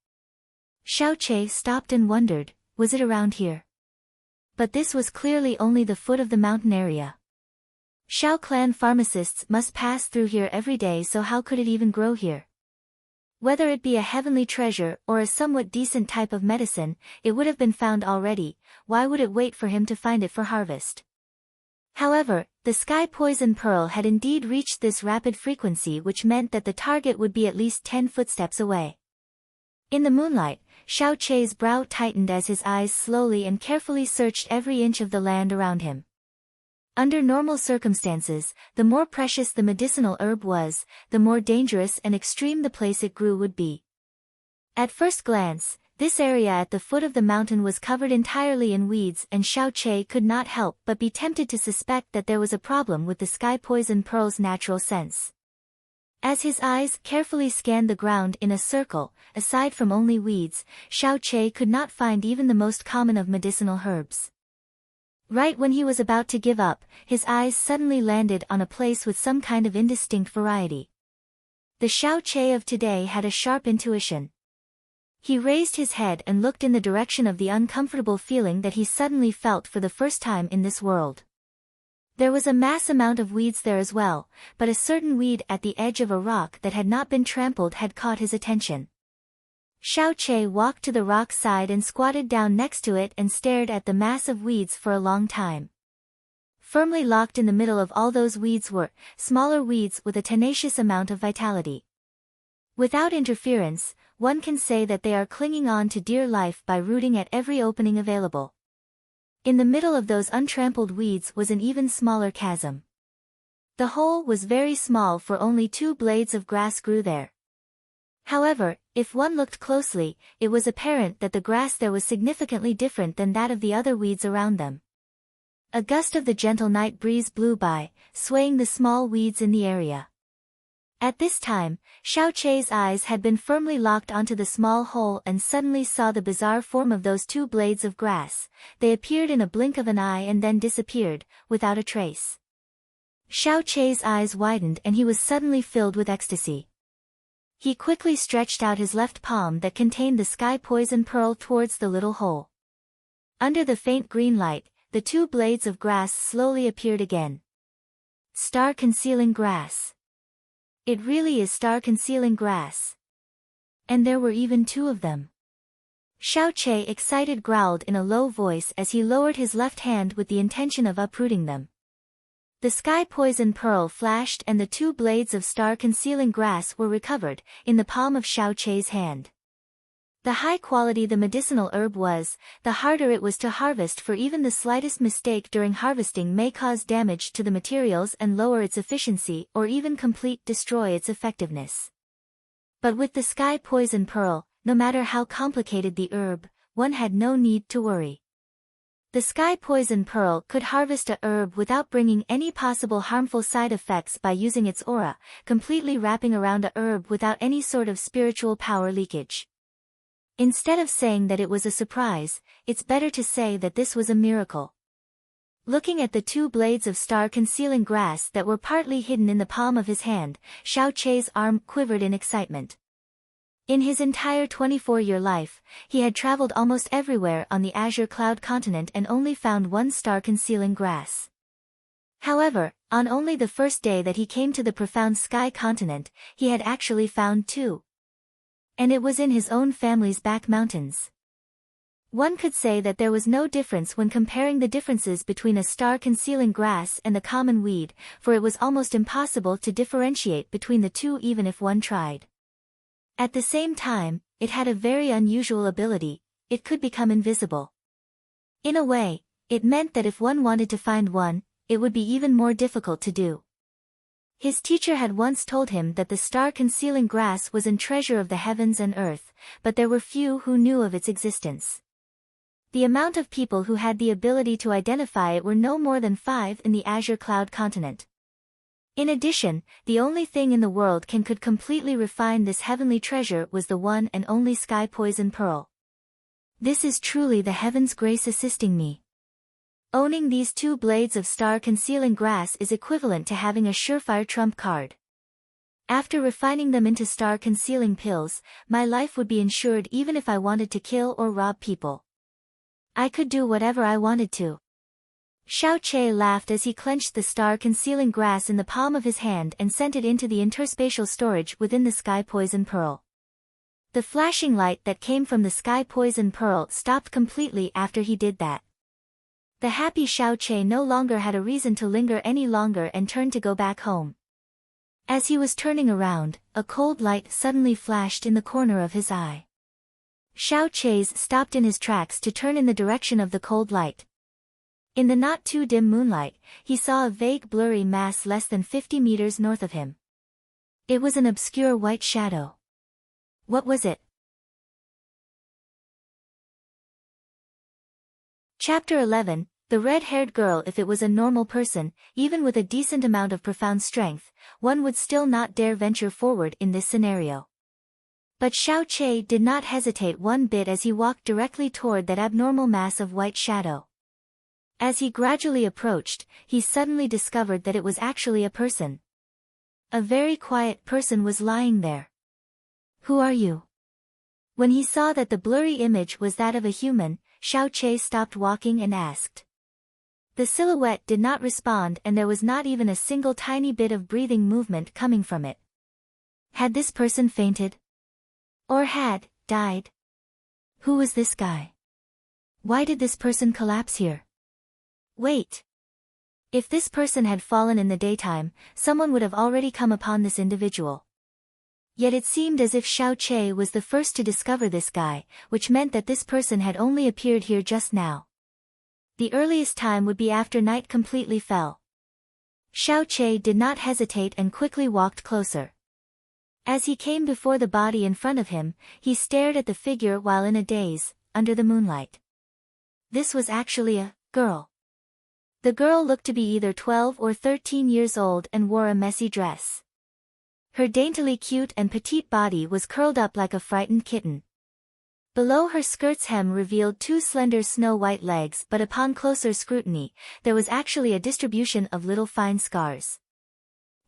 Xiao stopped and wondered, was it around here? But this was clearly only the foot of the mountain area. Shao Clan pharmacists must pass through here every day, so how could it even grow here? Whether it be a heavenly treasure or a somewhat decent type of medicine, it would have been found already. Why would it wait for him to find it for harvest? However, the sky poison pearl had indeed reached this rapid frequency, which meant that the target would be at least 10 footsteps away. In the moonlight, Xiao's brow tightened as his eyes slowly and carefully searched every inch of the land around him. Under normal circumstances, the more precious the medicinal herb was, the more dangerous and extreme the place it grew would be. At first glance, this area at the foot of the mountain was covered entirely in weeds, and Xiao could not help but be tempted to suspect that there was a problem with the sky poison pearl's natural sense. As his eyes carefully scanned the ground in a circle, aside from only weeds, Xiao could not find even the most common of medicinal herbs. Right when he was about to give up, his eyes suddenly landed on a place with some kind of indistinct variety. The Xiao-Che of today had a sharp intuition. He raised his head and looked in the direction of the uncomfortable feeling that he suddenly felt for the first time in this world. There was a mass amount of weeds there as well, but a certain weed at the edge of a rock that had not been trampled had caught his attention. Xiao-Che walked to the rock's side and squatted down next to it and stared at the mass of weeds for a long time. Firmly locked in the middle of all those weeds were smaller weeds with a tenacious amount of vitality. Without interference, one can say that they are clinging on to dear life by rooting at every opening available. In the middle of those untrampled weeds was an even smaller chasm. The hole was very small, for only 2 blades of grass grew there. However, if one looked closely, it was apparent that the grass there was significantly different than that of the other weeds around them. A gust of the gentle night breeze blew by, swaying the small weeds in the area. At this time, Xiao-Che's eyes had been firmly locked onto the small hole and suddenly saw the bizarre form of those 2 blades of grass. They appeared in a blink of an eye and then disappeared, without a trace. Xiao-Che's eyes widened and he was suddenly filled with ecstasy. He quickly stretched out his left palm that contained the sky poison pearl towards the little hole. Under the faint green light, the 2 blades of grass slowly appeared again. Star-concealing grass. It really is star-concealing grass. And there were even 2 of them. Xiao-Che excited growled in a low voice as he lowered his left hand with the intention of uprooting them. The sky poison pearl flashed and the 2 blades of star-concealing grass were recovered, in the palm of Xiao-Che's hand. The high quality the medicinal herb was, the harder it was to harvest, for even the slightest mistake during harvesting may cause damage to the materials and lower its efficiency or even completely destroy its effectiveness. But with the sky poison pearl, no matter how complicated the herb, one had no need to worry. The sky poison pearl could harvest a herb without bringing any possible harmful side effects by using its aura, completely wrapping around a herb without any sort of spiritual power leakage. Instead of saying that it was a surprise, it's better to say that this was a miracle. Looking at the 2 blades of star-concealing grass that were partly hidden in the palm of his hand, Xiao-Che's arm quivered in excitement. In his entire 24-year life, he had traveled almost everywhere on the Azure Cloud continent and only found 1 star-concealing grass. However, on only the first day that he came to the profound sky continent, he had actually found 2. And it was in his own family's back mountains. One could say that there was no difference when comparing the differences between a star-concealing grass and the common weed, for it was almost impossible to differentiate between the 2 even if one tried. At the same time, it had a very unusual ability: it could become invisible. In a way, it meant that if one wanted to find one, it would be even more difficult to do. His teacher had once told him that the star-concealing grass was a treasure of the heavens and earth, but there were few who knew of its existence. The amount of people who had the ability to identify it were no more than 5 in the Azure Cloud continent. In addition, the only thing in the world could completely refine this heavenly treasure was the one and only sky poison pearl. This is truly the heaven's grace assisting me. Owning these 2 blades of star-concealing grass is equivalent to having a surefire trump card. After refining them into star-concealing pills, my life would be insured even if I wanted to kill or rob people. I could do whatever I wanted to. Xiao-Che laughed as he clenched the star-concealing grass in the palm of his hand and sent it into the interspatial storage within the sky poison pearl. The flashing light that came from the sky poison pearl stopped completely after he did that. The happy Xiao-Che no longer had a reason to linger any longer and turned to go back home. As he was turning around, a cold light suddenly flashed in the corner of his eye. Xiao-Che stopped in his tracks to turn in the direction of the cold light. In the not-too-dim moonlight, he saw a vague blurry mass less than 50 meters north of him. It was an obscure white shadow. What was it? Chapter 11, The Red-Haired Girl. If it was a normal person, even with a decent amount of profound strength, one would still not dare venture forward in this scenario. But Xiao-Che did not hesitate one bit as he walked directly toward that abnormal mass of white shadow. As he gradually approached, he suddenly discovered that it was actually a person. A very quiet person was lying there. "Who are you?" When he saw that the blurry image was that of a human, Xiaoqi stopped walking and asked. The silhouette did not respond, and there was not even a single tiny bit of breathing movement coming from it. Had this person fainted? Or had died? Who was this guy? Why did this person collapse here? Wait. If this person had fallen in the daytime, someone would have already come upon this individual. Yet it seemed as if Xiaoqi was the first to discover this guy, which meant that this person had only appeared here just now. The earliest time would be after night completely fell. Xiaoqi did not hesitate and quickly walked closer. As he came before the body in front of him, he stared at the figure while in a daze, under the moonlight. This was actually a girl. The girl looked to be either 12 or 13 years old and wore a messy dress. Her daintily cute and petite body was curled up like a frightened kitten. Below her skirt's hem revealed two slender snow-white legs, but upon closer scrutiny, there was actually a distribution of little fine scars.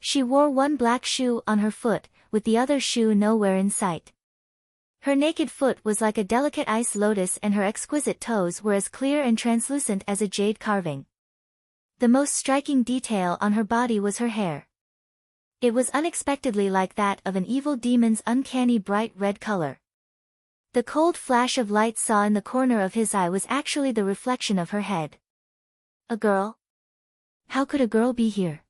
She wore one black shoe on her foot, with the other shoe nowhere in sight. Her naked foot was like a delicate ice lotus, and her exquisite toes were as clear and translucent as a jade carving. The most striking detail on her body was her hair. It was unexpectedly like that of an evil demon's uncanny bright red color. The cold flash of light saw in the corner of his eye was actually the reflection of her head. A girl? How could a girl be here?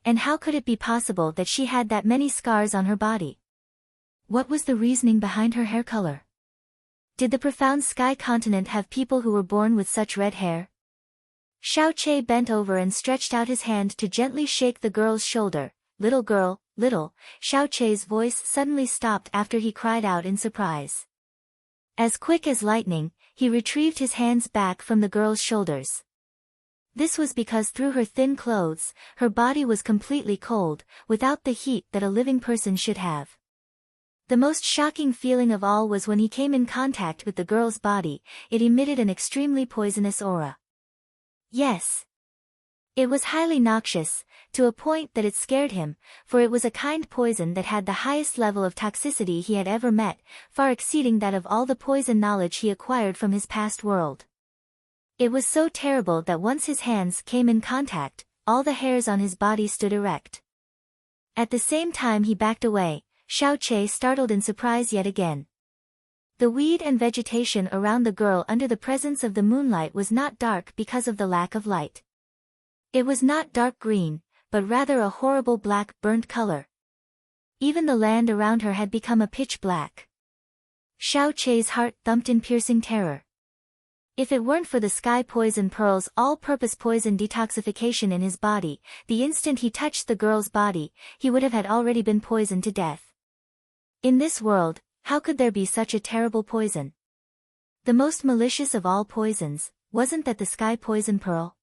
And how could it be possible that she had that many scars on her body? What was the reasoning behind her hair color? Did the profound sky continent have people who were born with such red hair? Xiaoqi bent over and stretched out his hand to gently shake the girl's shoulder. "Little girl, little." Xiaoqi's voice suddenly stopped after he cried out in surprise. As quick as lightning, he retrieved his hands back from the girl's shoulders. This was because through her thin clothes, her body was completely cold, without the heat that a living person should have. The most shocking feeling of all was when he came in contact with the girl's body. It emitted an extremely poisonous aura. Yes. It was highly noxious, to a point that it scared him, for it was a kind poison that had the highest level of toxicity he had ever met, far exceeding that of all the poison knowledge he acquired from his past world. It was so terrible that once his hands came in contact, all the hairs on his body stood erect. At the same time he backed away, Xiaoqi startled in surprise yet again. The weed and vegetation around the girl under the presence of the moonlight was not dark because of the lack of light. It was not dark green, but rather a horrible black, burnt color. Even the land around her had become a pitch black. Xiaoqi's heart thumped in piercing terror. If it weren't for the sky poison pearl's all-purpose poison detoxification in his body, the instant he touched the girl's body, he would have had already been poisoned to death. In this world, how could there be such a terrible poison? The most malicious of all poisons, wasn't that the sky poison pearl?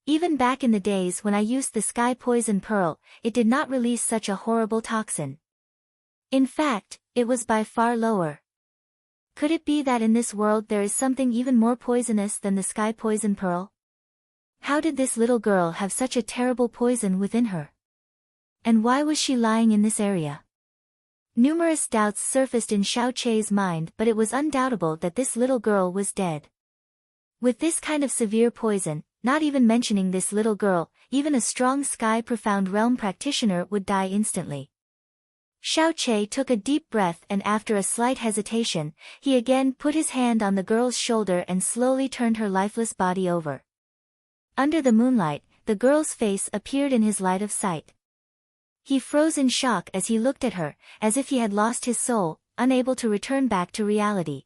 Even back in the days when I used the sky poison pearl, it did not release such a horrible toxin. In fact, it was by far lower. Could it be that in this world there is something even more poisonous than the sky poison pearl? How did this little girl have such a terrible poison within her? And why was she lying in this area? Numerous doubts surfaced in Xiaoqi's mind, but it was undoubtable that this little girl was dead. With this kind of severe poison, not even mentioning this little girl, even a strong sky profound realm practitioner would die instantly. Xiaoqi took a deep breath, and after a slight hesitation, he again put his hand on the girl's shoulder and slowly turned her lifeless body over. Under the moonlight, the girl's face appeared in his line of sight. He froze in shock as he looked at her, as if he had lost his soul, unable to return back to reality.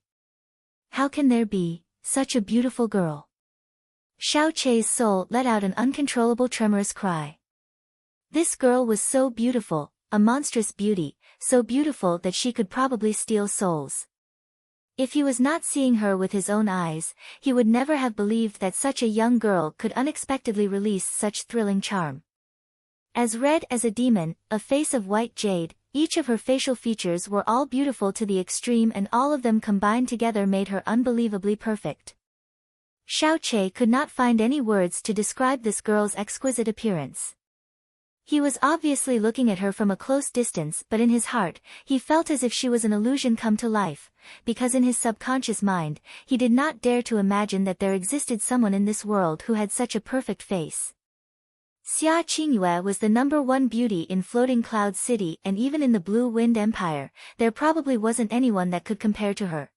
How can there be such a beautiful girl? Xiaoqi's soul let out an uncontrollable tremorous cry. This girl was so beautiful, a monstrous beauty, so beautiful that she could probably steal souls. If he was not seeing her with his own eyes, he would never have believed that such a young girl could unexpectedly release such thrilling charm. As red as a demon, a face of white jade, each of her facial features were all beautiful to the extreme, and all of them combined together made her unbelievably perfect. Xiaoqie could not find any words to describe this girl's exquisite appearance. He was obviously looking at her from a close distance, but in his heart, he felt as if she was an illusion come to life, because in his subconscious mind, he did not dare to imagine that there existed someone in this world who had such a perfect face. Xia Qingyue was the #1 beauty in Floating Cloud City, and even in the Blue Wind Empire, there probably wasn't anyone that could compare to her.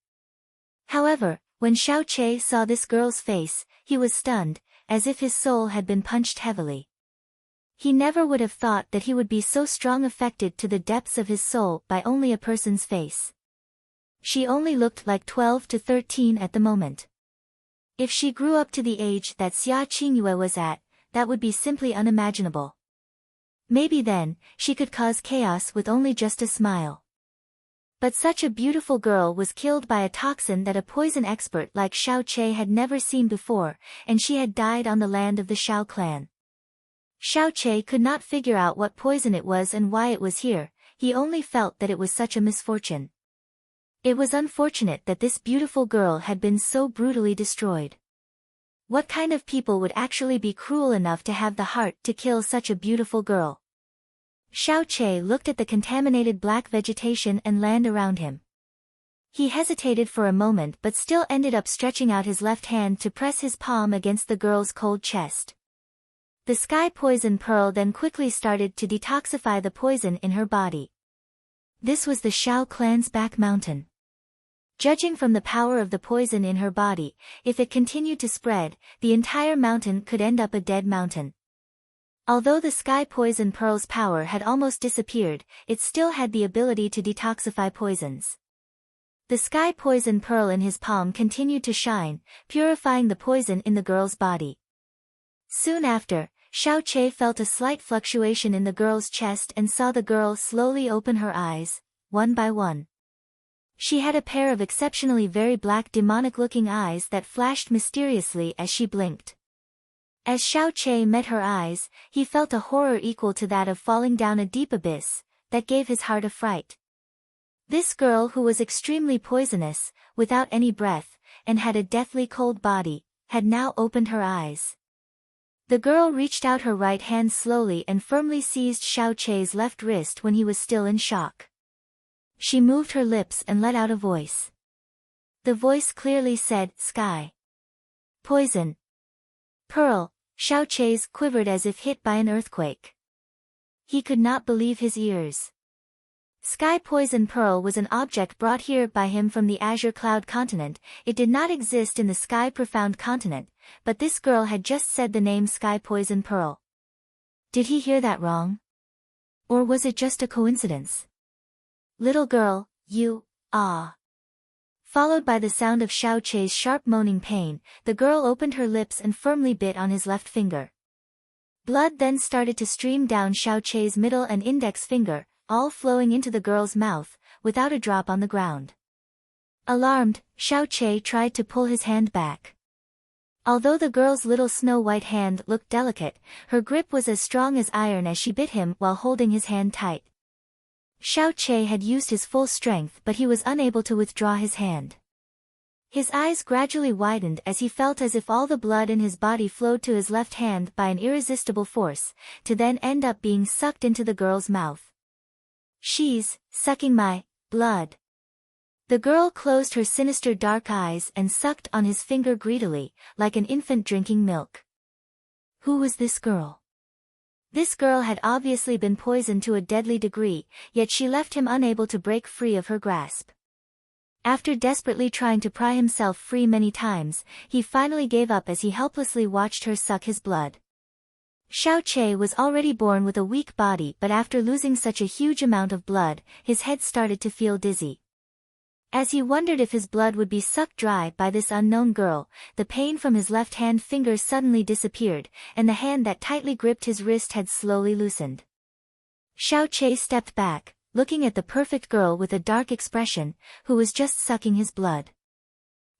However, when Xiaoqie saw this girl's face, he was stunned, as if his soul had been punched heavily. He never would have thought that he would be so strong affected to the depths of his soul by only a person's face. She only looked like 12 to 13 at the moment. If she grew up to the age that Xia Qingyue was at, that would be simply unimaginable. Maybe then, she could cause chaos with only just a smile. But such a beautiful girl was killed by a toxin that a poison expert like Xiaoqie had never seen before, and she had died on the land of the Xiao clan. Xiaoqie could not figure out what poison it was and why it was here, he only felt that it was such a misfortune. It was unfortunate that this beautiful girl had been so brutally destroyed. What kind of people would actually be cruel enough to have the heart to kill such a beautiful girl? Xiaoqie looked at the contaminated black vegetation and land around him. He hesitated for a moment but still ended up stretching out his left hand to press his palm against the girl's cold chest. The sky poison pearl then quickly started to detoxify the poison in her body. This was the Xiao clan's back mountain. Judging from the power of the poison in her body, if it continued to spread, the entire mountain could end up a dead mountain. Although the sky poison pearl's power had almost disappeared, it still had the ability to detoxify poisons. The sky poison pearl in his palm continued to shine, purifying the poison in the girl's body. Soon after, Xiaoqie felt a slight fluctuation in the girl's chest and saw the girl slowly open her eyes, one by one. She had a pair of exceptionally very black demonic-looking eyes that flashed mysteriously as she blinked. As Xiaoqie met her eyes, he felt a horror equal to that of falling down a deep abyss, that gave his heart a fright. This girl who was extremely poisonous, without any breath, and had a deathly cold body, had now opened her eyes. The girl reached out her right hand slowly and firmly seized Xiaoqie's left wrist when he was still in shock. She moved her lips and let out a voice. The voice clearly said, "Sky. Poison. Pearl." Xiaoqie's quivered as if hit by an earthquake. He could not believe his ears. Sky Poison Pearl was an object brought here by him from the Azure Cloud continent. It did not exist in the Sky Profound continent, but this girl had just said the name Sky Poison Pearl. Did he hear that wrong? Or was it just a coincidence? "Little girl, you, ah." Followed by the sound of Xiaoqie's sharp moaning pain, the girl opened her lips and firmly bit on his left finger. Blood then started to stream down Xiaoqie's middle and index finger, all flowing into the girl's mouth, without a drop on the ground. Alarmed, Xiaoqie tried to pull his hand back. Although the girl's little snow-white hand looked delicate, her grip was as strong as iron as she bit him while holding his hand tight. Xiaoqie had used his full strength but he was unable to withdraw his hand. His eyes gradually widened as he felt as if all the blood in his body flowed to his left hand by an irresistible force, to then end up being sucked into the girl's mouth. "She's sucking my blood." The girl closed her sinister dark eyes and sucked on his finger greedily, like an infant drinking milk. Who was this girl? This girl had obviously been poisoned to a deadly degree, yet she left him unable to break free of her grasp. After desperately trying to pry himself free many times, he finally gave up as he helplessly watched her suck his blood. Xiaoqie was already born with a weak body, but after losing such a huge amount of blood, his head started to feel dizzy. As he wondered if his blood would be sucked dry by this unknown girl, the pain from his left hand finger suddenly disappeared, and the hand that tightly gripped his wrist had slowly loosened. Xiaoqie stepped back, looking at the perfect girl with a dark expression, who was just sucking his blood.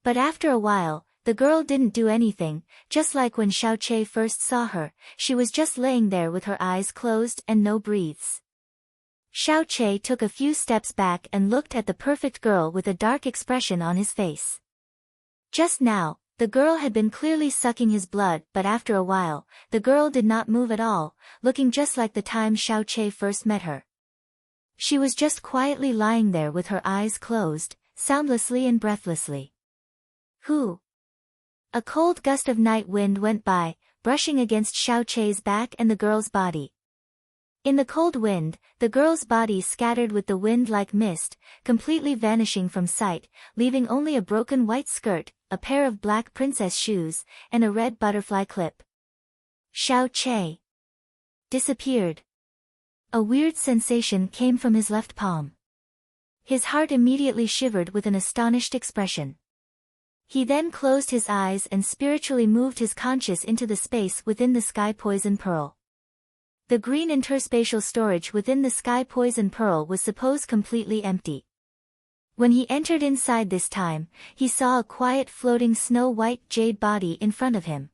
But after a while, the girl didn't do anything, just like when Xiaoqie first saw her, she was just laying there with her eyes closed and no breaths. Xiaoqie took a few steps back and looked at the perfect girl with a dark expression on his face. Just now, The girl had been clearly sucking his blood, but after a while, the girl did not move at all, looking just like the time Xiaoqie first met her. She was just quietly lying there with her eyes closed, soundlessly and breathlessly. Who? A cold gust of night wind went by, brushing against Xiaoqie's back and the girl's body. In the cold wind, the girl's body scattered with the wind like mist, completely vanishing from sight, leaving only a broken white skirt, a pair of black princess shoes, and a red butterfly clip. Xiaoqie disappeared. A weird sensation came from his left palm. His heart immediately shivered with an astonished expression. He then closed his eyes and spiritually moved his conscious into the space within the sky poison pearl. The green interspatial storage within the sky poison pearl was supposed completely empty. When he entered inside this time, he saw a quiet floating snow-white jade body in front of him.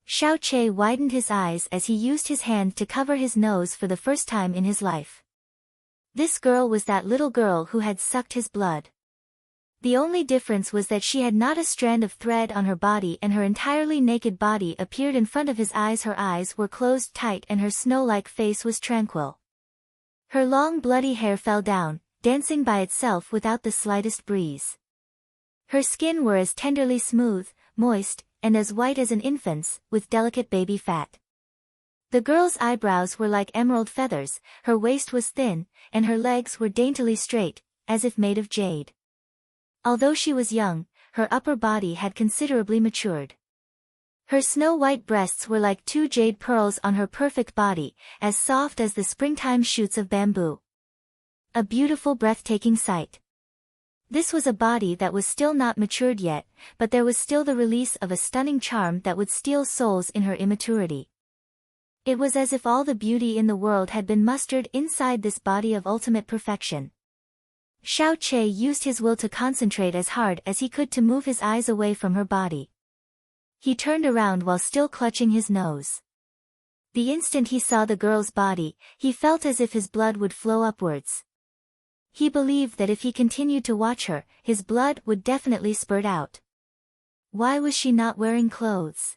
Xiaoqie widened his eyes as he used his hand to cover his nose for the first time in his life. This girl was that little girl who had sucked his blood. The only difference was that she had not a strand of thread on her body and her entirely naked body appeared in front of his eyes. Her eyes were closed tight and her snow-like face was tranquil. Her long bloody hair fell down, dancing by itself without the slightest breeze. Her skin were as tenderly smooth, moist, and as white as an infant's, with delicate baby fat. The girl's eyebrows were like emerald feathers, her waist was thin, and her legs were daintily straight, as if made of jade. Although she was young, her upper body had considerably matured. Her snow-white breasts were like two jade pearls on her perfect body, as soft as the springtime shoots of bamboo. A beautiful, breathtaking sight. This was a body that was still not matured yet, but there was still the release of a stunning charm that would steal souls in her immaturity. It was as if all the beauty in the world had been mustered inside this body of ultimate perfection. Xiaoqie used his will to concentrate as hard as he could to move his eyes away from her body. He turned around while still clutching his nose. The instant he saw the girl's body, he felt as if his blood would flow upwards. He believed that if he continued to watch her, his blood would definitely spurt out. Why was she not wearing clothes?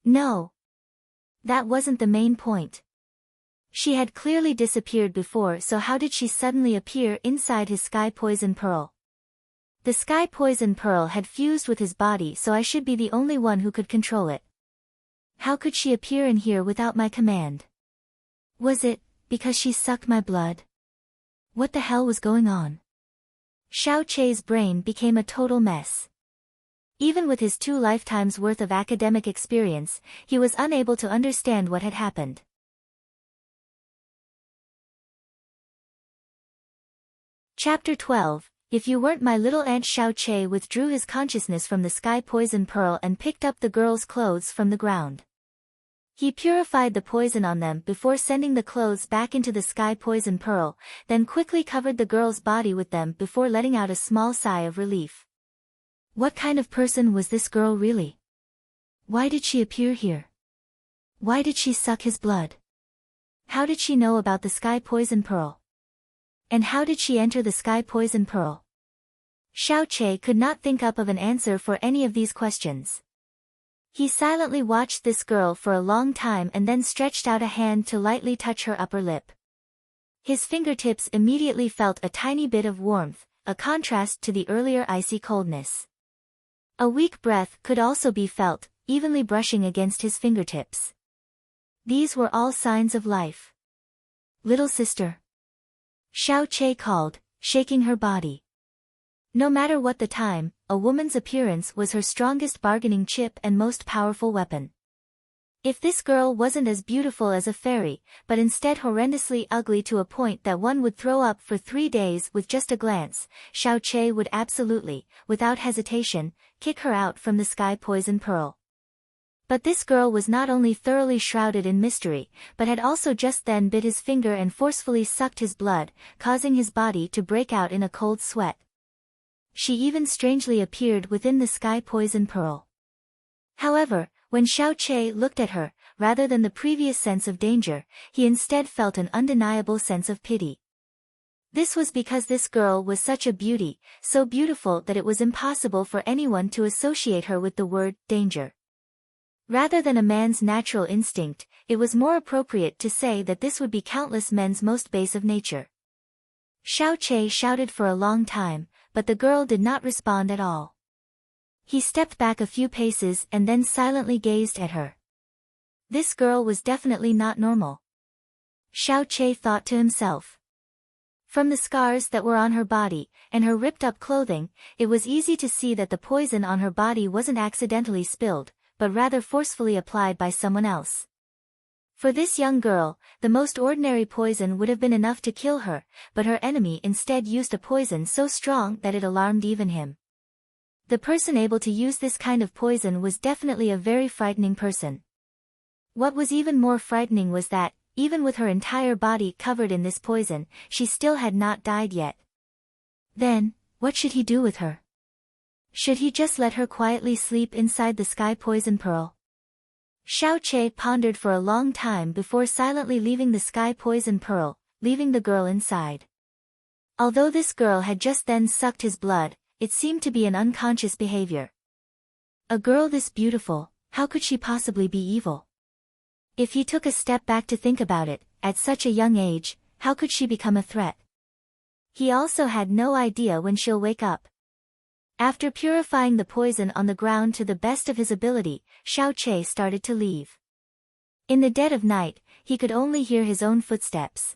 No. That wasn't the main point. She had clearly disappeared before, so how did she suddenly appear inside his sky poison pearl? The sky poison pearl had fused with his body, so I should be the only one who could control it. How could she appear in here without my command? Was it because she sucked my blood? What the hell was going on? Xiaoqie's brain became a total mess. Even with his 2 lifetimes worth of academic experience, he was unable to understand what had happened. Chapter 12. If you weren't my little aunt. Xiaoqie withdrew his consciousness from the sky poison pearl and picked up the girl's clothes from the ground. He purified the poison on them before sending the clothes back into the sky poison pearl, then quickly covered the girl's body with them before letting out a small sigh of relief. What kind of person was this girl really? Why did she appear here? Why did she suck his blood? How did she know about the sky poison pearl? And how did she enter the sky poison pearl? Xiaoqie could not think up of an answer for any of these questions. He silently watched this girl for a long time and then stretched out a hand to lightly touch her upper lip. His fingertips immediately felt a tiny bit of warmth, a contrast to the earlier icy coldness. A weak breath could also be felt, evenly brushing against his fingertips. These were all signs of life. Little sister. Xiaoqie called, shaking her body. No matter what the time, a woman's appearance was her strongest bargaining chip and most powerful weapon. If this girl wasn't as beautiful as a fairy, but instead horrendously ugly to a point that one would throw up for 3 days with just a glance, Xiaoqie would absolutely, without hesitation, kick her out from the sky poison pearl. But this girl was not only thoroughly shrouded in mystery, but had also just then bit his finger and forcefully sucked his blood, causing his body to break out in a cold sweat. She even strangely appeared within the sky poison pearl. However, when Xiaoqie looked at her, rather than the previous sense of danger, he instead felt an undeniable sense of pity. This was because this girl was such a beauty, so beautiful that it was impossible for anyone to associate her with the word danger. Rather than a man's natural instinct, it was more appropriate to say that this would be countless men's most base of nature. Xiao Che shouted for a long time, but the girl did not respond at all. He stepped back a few paces and then silently gazed at her. This girl was definitely not normal. Xiao Che thought to himself. From the scars that were on her body, and her ripped-up clothing, it was easy to see that the poison on her body wasn't accidentally spilled, but rather forcefully applied by someone else. For this young girl, the most ordinary poison would have been enough to kill her, but her enemy instead used a poison so strong that it alarmed even him. The person able to use this kind of poison was definitely a very frightening person. What was even more frightening was that, even with her entire body covered in this poison, she still had not died yet. Then, what should he do with her? Should he just let her quietly sleep inside the sky poison pearl? Xiao Che pondered for a long time before silently leaving the sky poison pearl, leaving the girl inside. Although this girl had just then sucked his blood, it seemed to be an unconscious behavior. A girl this beautiful, how could she possibly be evil? If he took a step back to think about it, at such a young age, how could she become a threat? He also had no idea when she'll wake up. After purifying the poison on the ground to the best of his ability, Xiao Che started to leave. In the dead of night, he could only hear his own footsteps.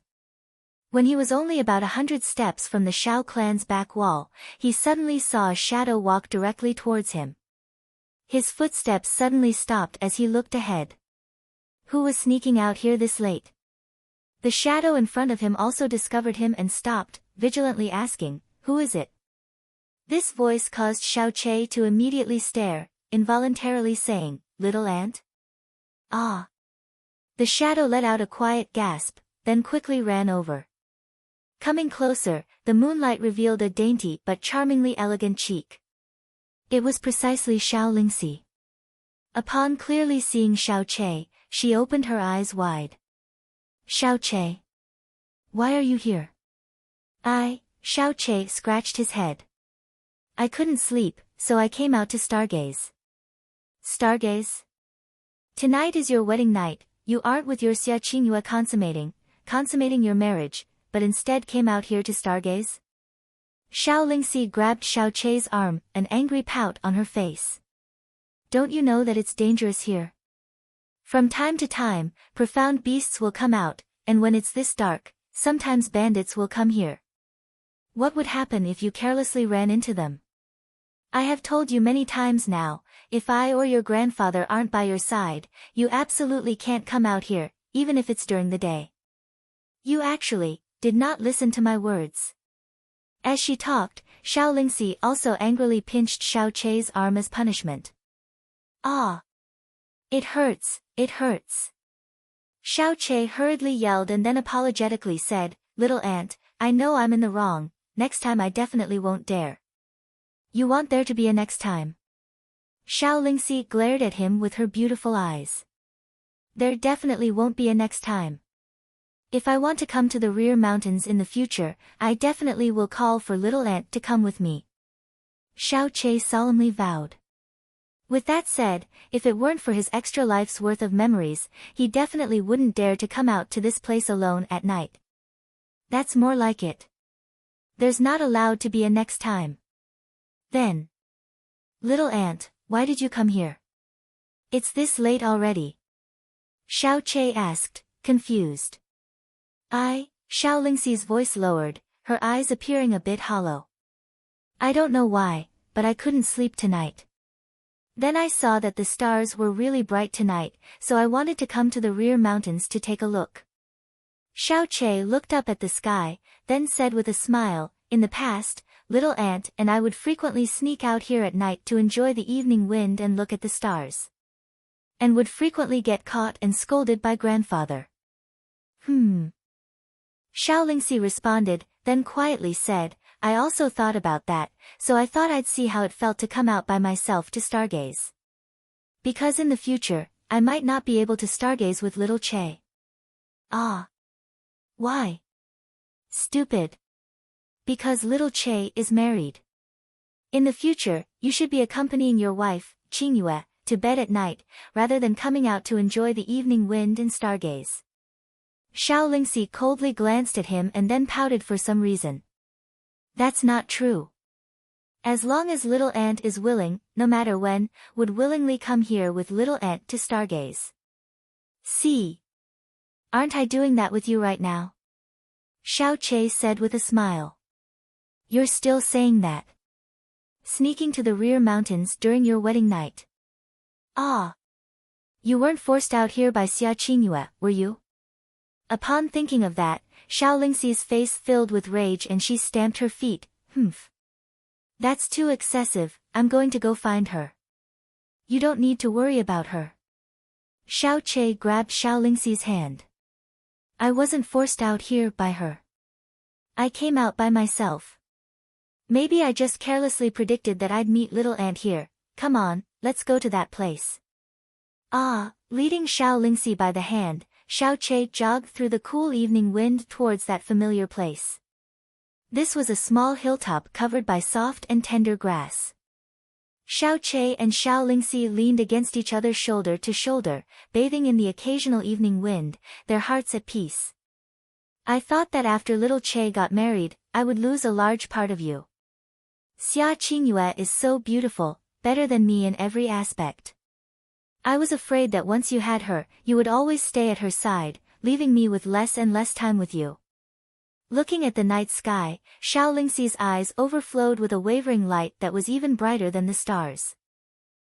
When he was only about 100 steps from the Xiao clan's back wall, he suddenly saw a shadow walk directly towards him. His footsteps suddenly stopped as he looked ahead. Who was sneaking out here this late? The shadow in front of him also discovered him and stopped, vigilantly asking, "Who is it?" This voice caused Xiao Che to immediately stare, involuntarily saying, "Little ant?" "Ah." The shadow let out a quiet gasp, then quickly ran over. Coming closer, the moonlight revealed a dainty but charmingly elegant cheek. It was precisely Xiao Lingxi. Upon clearly seeing Xiao Che, she opened her eyes wide. "Xiao Che? Why are you here?" Xiao Che scratched his head. "I couldn't sleep, so I came out to stargaze." "Stargaze? Tonight is your wedding night, you aren't with your Xia Qingyue consummating your marriage, but instead came out here to stargaze?" Xiao Lingxi grabbed Xiao Che's arm, an angry pout on her face. "Don't you know that it's dangerous here? From time to time, profound beasts will come out, and when it's this dark, sometimes bandits will come here. What would happen if you carelessly ran into them? I have told you many times now, if I or your grandfather aren't by your side, you absolutely can't come out here, even if it's during the day. You actually did not listen to my words." As she talked, Xiao Lingxi also angrily pinched Xiao Che's arm as punishment. "Ah! It hurts, it hurts." Xiao Che hurriedly yelled and then apologetically said, "Little ant, I know I'm in the wrong, next time I definitely won't dare." "You want there to be a next time?" Xiao Lingxi glared at him with her beautiful eyes. "There definitely won't be a next time. If I want to come to the rear mountains in the future, I definitely will call for Little Ant to come with me," Xiao Che solemnly vowed. With that said, if it weren't for his extra life's worth of memories, he definitely wouldn't dare to come out to this place alone at night. That's more like it. There's not allowed to be a next time. Then, "Little ant, why did you come here? It's this late already?" Xiao Che asked, confused. Xiao Lingxi's voice lowered, her eyes appearing a bit hollow. "I don't know why, but I couldn't sleep tonight. Then I saw that the stars were really bright tonight, so I wanted to come to the rear mountains to take a look." Xiao Che looked up at the sky, then said with a smile, "In the past, Little Ant and I would frequently sneak out here at night to enjoy the evening wind and look at the stars. And would frequently get caught and scolded by grandfather." Xiao Lingxi responded, then quietly said, "I also thought about that, so I thought I'd see how it felt to come out by myself to stargaze. Because in the future, I might not be able to stargaze with little Che." "Ah. Why?" "Stupid. Because little Che is married. In the future, you should be accompanying your wife, Qingyue, to bed at night, rather than coming out to enjoy the evening wind and stargaze. Xiao Lingxi coldly glanced at him and then pouted for some reason. That's not true. As long as little aunt is willing, no matter when, would willingly come here with little aunt to stargaze. See? Aren't I doing that with you right now? Xiao Che said with a smile. You're still saying that. Sneaking to the rear mountains during your wedding night. Ah. You weren't forced out here by Xia Qingyue, were you? Upon thinking of that, Xiao Lingxi's face filled with rage and she stamped her feet. Humph. That's too excessive, I'm going to go find her. You don't need to worry about her. Xiao Che grabbed Xiao Lingxi's hand. I wasn't forced out here by her. I came out by myself. Maybe I just carelessly predicted that I'd meet little aunt here. Come on, let's go to that place. Ah, leading Xiao Lingxi by the hand, Xiao Che jogged through the cool evening wind towards that familiar place. This was a small hilltop covered by soft and tender grass. Xiao Che and Xiao Lingxi leaned against each other shoulder to shoulder, bathing in the occasional evening wind, their hearts at peace. I thought that after little Che got married, I would lose a large part of you. Xia Qingyue is so beautiful, better than me in every aspect. I was afraid that once you had her, you would always stay at her side, leaving me with less and less time with you. Looking at the night sky, Xiao Lingxi's eyes overflowed with a wavering light that was even brighter than the stars.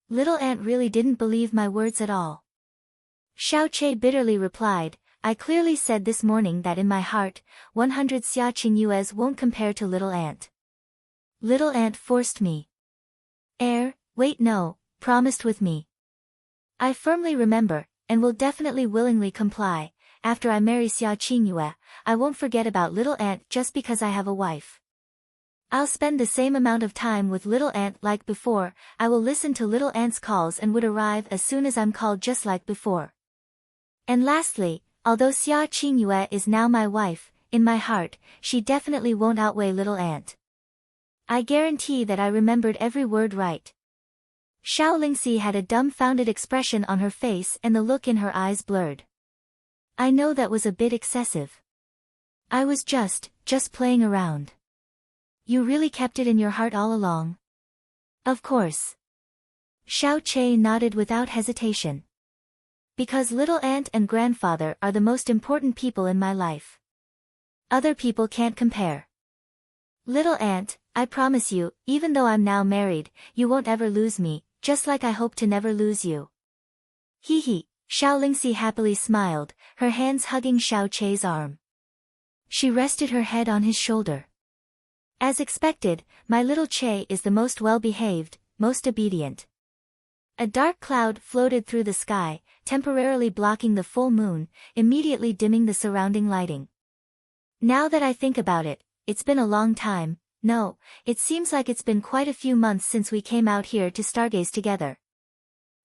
Little aunt really didn't believe my words at all. Xiao Che bitterly replied, I clearly said this morning that in my heart, 100 Xia Qingyues won't compare to little aunt. Little aunt forced me. Wait no, promised with me. I firmly remember, and will definitely willingly comply. After I marry Xia Qingyue, I won't forget about little aunt just because I have a wife. I'll spend the same amount of time with little aunt like before, I will listen to little aunt's calls and would arrive as soon as I'm called just like before. And lastly, although Xia Qingyue is now my wife, in my heart, she definitely won't outweigh little aunt. I guarantee that I remembered every word right. Xiao Lingxi had a dumbfounded expression on her face and the look in her eyes blurred. I know that was a bit excessive. I was just playing around. You really kept it in your heart all along? Of course. Xiao Che nodded without hesitation. Because little aunt and grandfather are the most important people in my life. Other people can't compare. Little aunt, I promise you, even though I'm now married, you won't ever lose me, just like I hope to never lose you. Hee hee, Xiao Lingxi happily smiled, her hands hugging Xiao Che's arm. She rested her head on his shoulder. As expected, my little Che is the most well-behaved, most obedient. A dark cloud floated through the sky, temporarily blocking the full moon, immediately dimming the surrounding lighting. Now that I think about it, it's been a long time. No, it seems like it's been quite a few months since we came out here to stargaze together.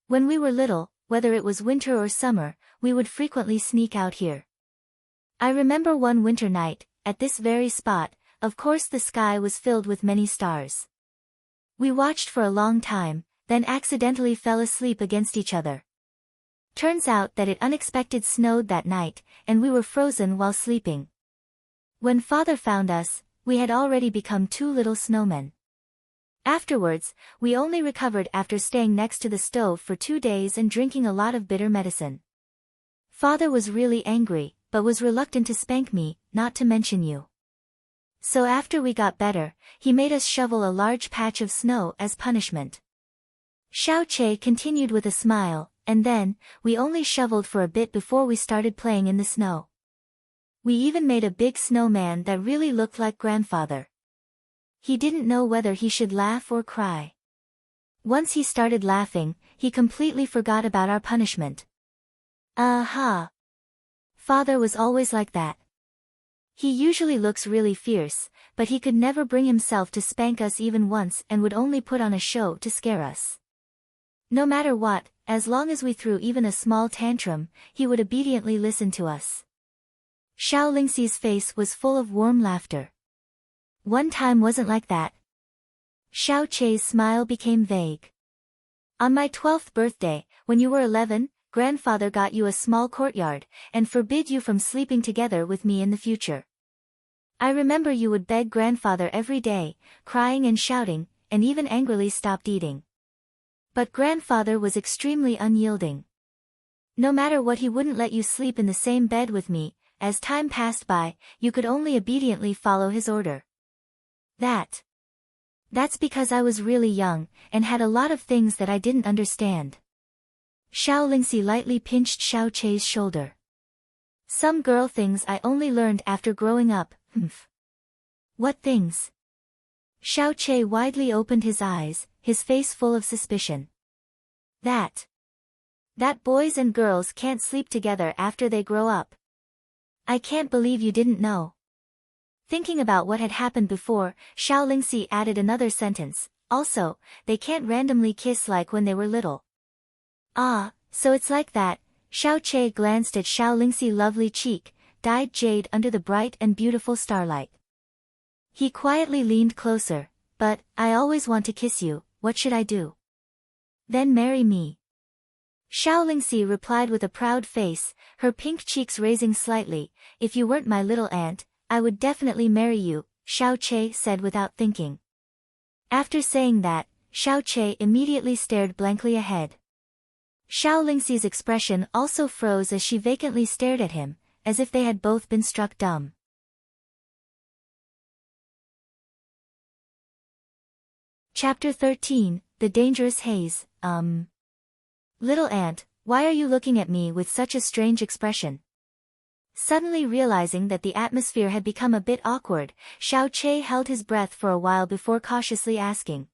When we were little, whether it was winter or summer, we would frequently sneak out here. I remember one winter night, at this very spot, of course the sky was filled with many stars. We watched for a long time, then accidentally fell asleep against each other. Turns out that it unexpected snowed that night, and we were frozen while sleeping. When father found us, we had already become two little snowmen. Afterwards, we only recovered after staying next to the stove for 2 days and drinking a lot of bitter medicine. Father was really angry, but was reluctant to spank me, not to mention you. So after we got better, he made us shovel a large patch of snow as punishment. Xiao Che continued with a smile, and then, we only shoveled for a bit before we started playing in the snow. We even made a big snowman that really looked like grandfather. He didn't know whether he should laugh or cry. Once he started laughing, he completely forgot about our punishment. Aha! Father was always like that. He usually looks really fierce, but he could never bring himself to spank us even once and would only put on a show to scare us. No matter what, as long as we threw even a small tantrum, he would obediently listen to us. Xiao Lingxi's face was full of warm laughter. One time wasn't like that. Xiao Chei's smile became vague. On my 12th birthday, when you were 11, grandfather got you a small courtyard, and forbid you from sleeping together with me in the future. I remember you would beg grandfather every day, crying and shouting, and even angrily stopped eating. But grandfather was extremely unyielding. No matter what, he wouldn't let you sleep in the same bed with me. As time passed by, you could only obediently follow his order. That's because I was really young, and had a lot of things that I didn't understand. Xiao Lingxi lightly pinched Xiao Chei's shoulder. Some girl things I only learned after growing up, What things? Xiao Chei widely opened his eyes, his face full of suspicion. That boys and girls can't sleep together after they grow up. I can't believe you didn't know. Thinking about what had happened before, Xiao Lingxi added another sentence. Also, they can't randomly kiss like when they were little. Ah, so it's like that. Xiao Chei glanced at Xiao Lingxi's lovely cheek, dyed jade under the bright and beautiful starlight. He quietly leaned closer. But, I always want to kiss you, what should I do? Then marry me. Xiao Lingxi replied with a proud face, her pink cheeks raising slightly. If you weren't my little aunt, I would definitely marry you, Xiao Chei said without thinking. After saying that, Xiao Chei immediately stared blankly ahead. Xiao Lingxi's expression also froze as she vacantly stared at him, as if they had both been struck dumb. Chapter 13, The Dangerous Haze. Little aunt, why are you looking at me with such a strange expression? Suddenly realizing that the atmosphere had become a bit awkward, Xiao Chei held his breath for a while before cautiously asking.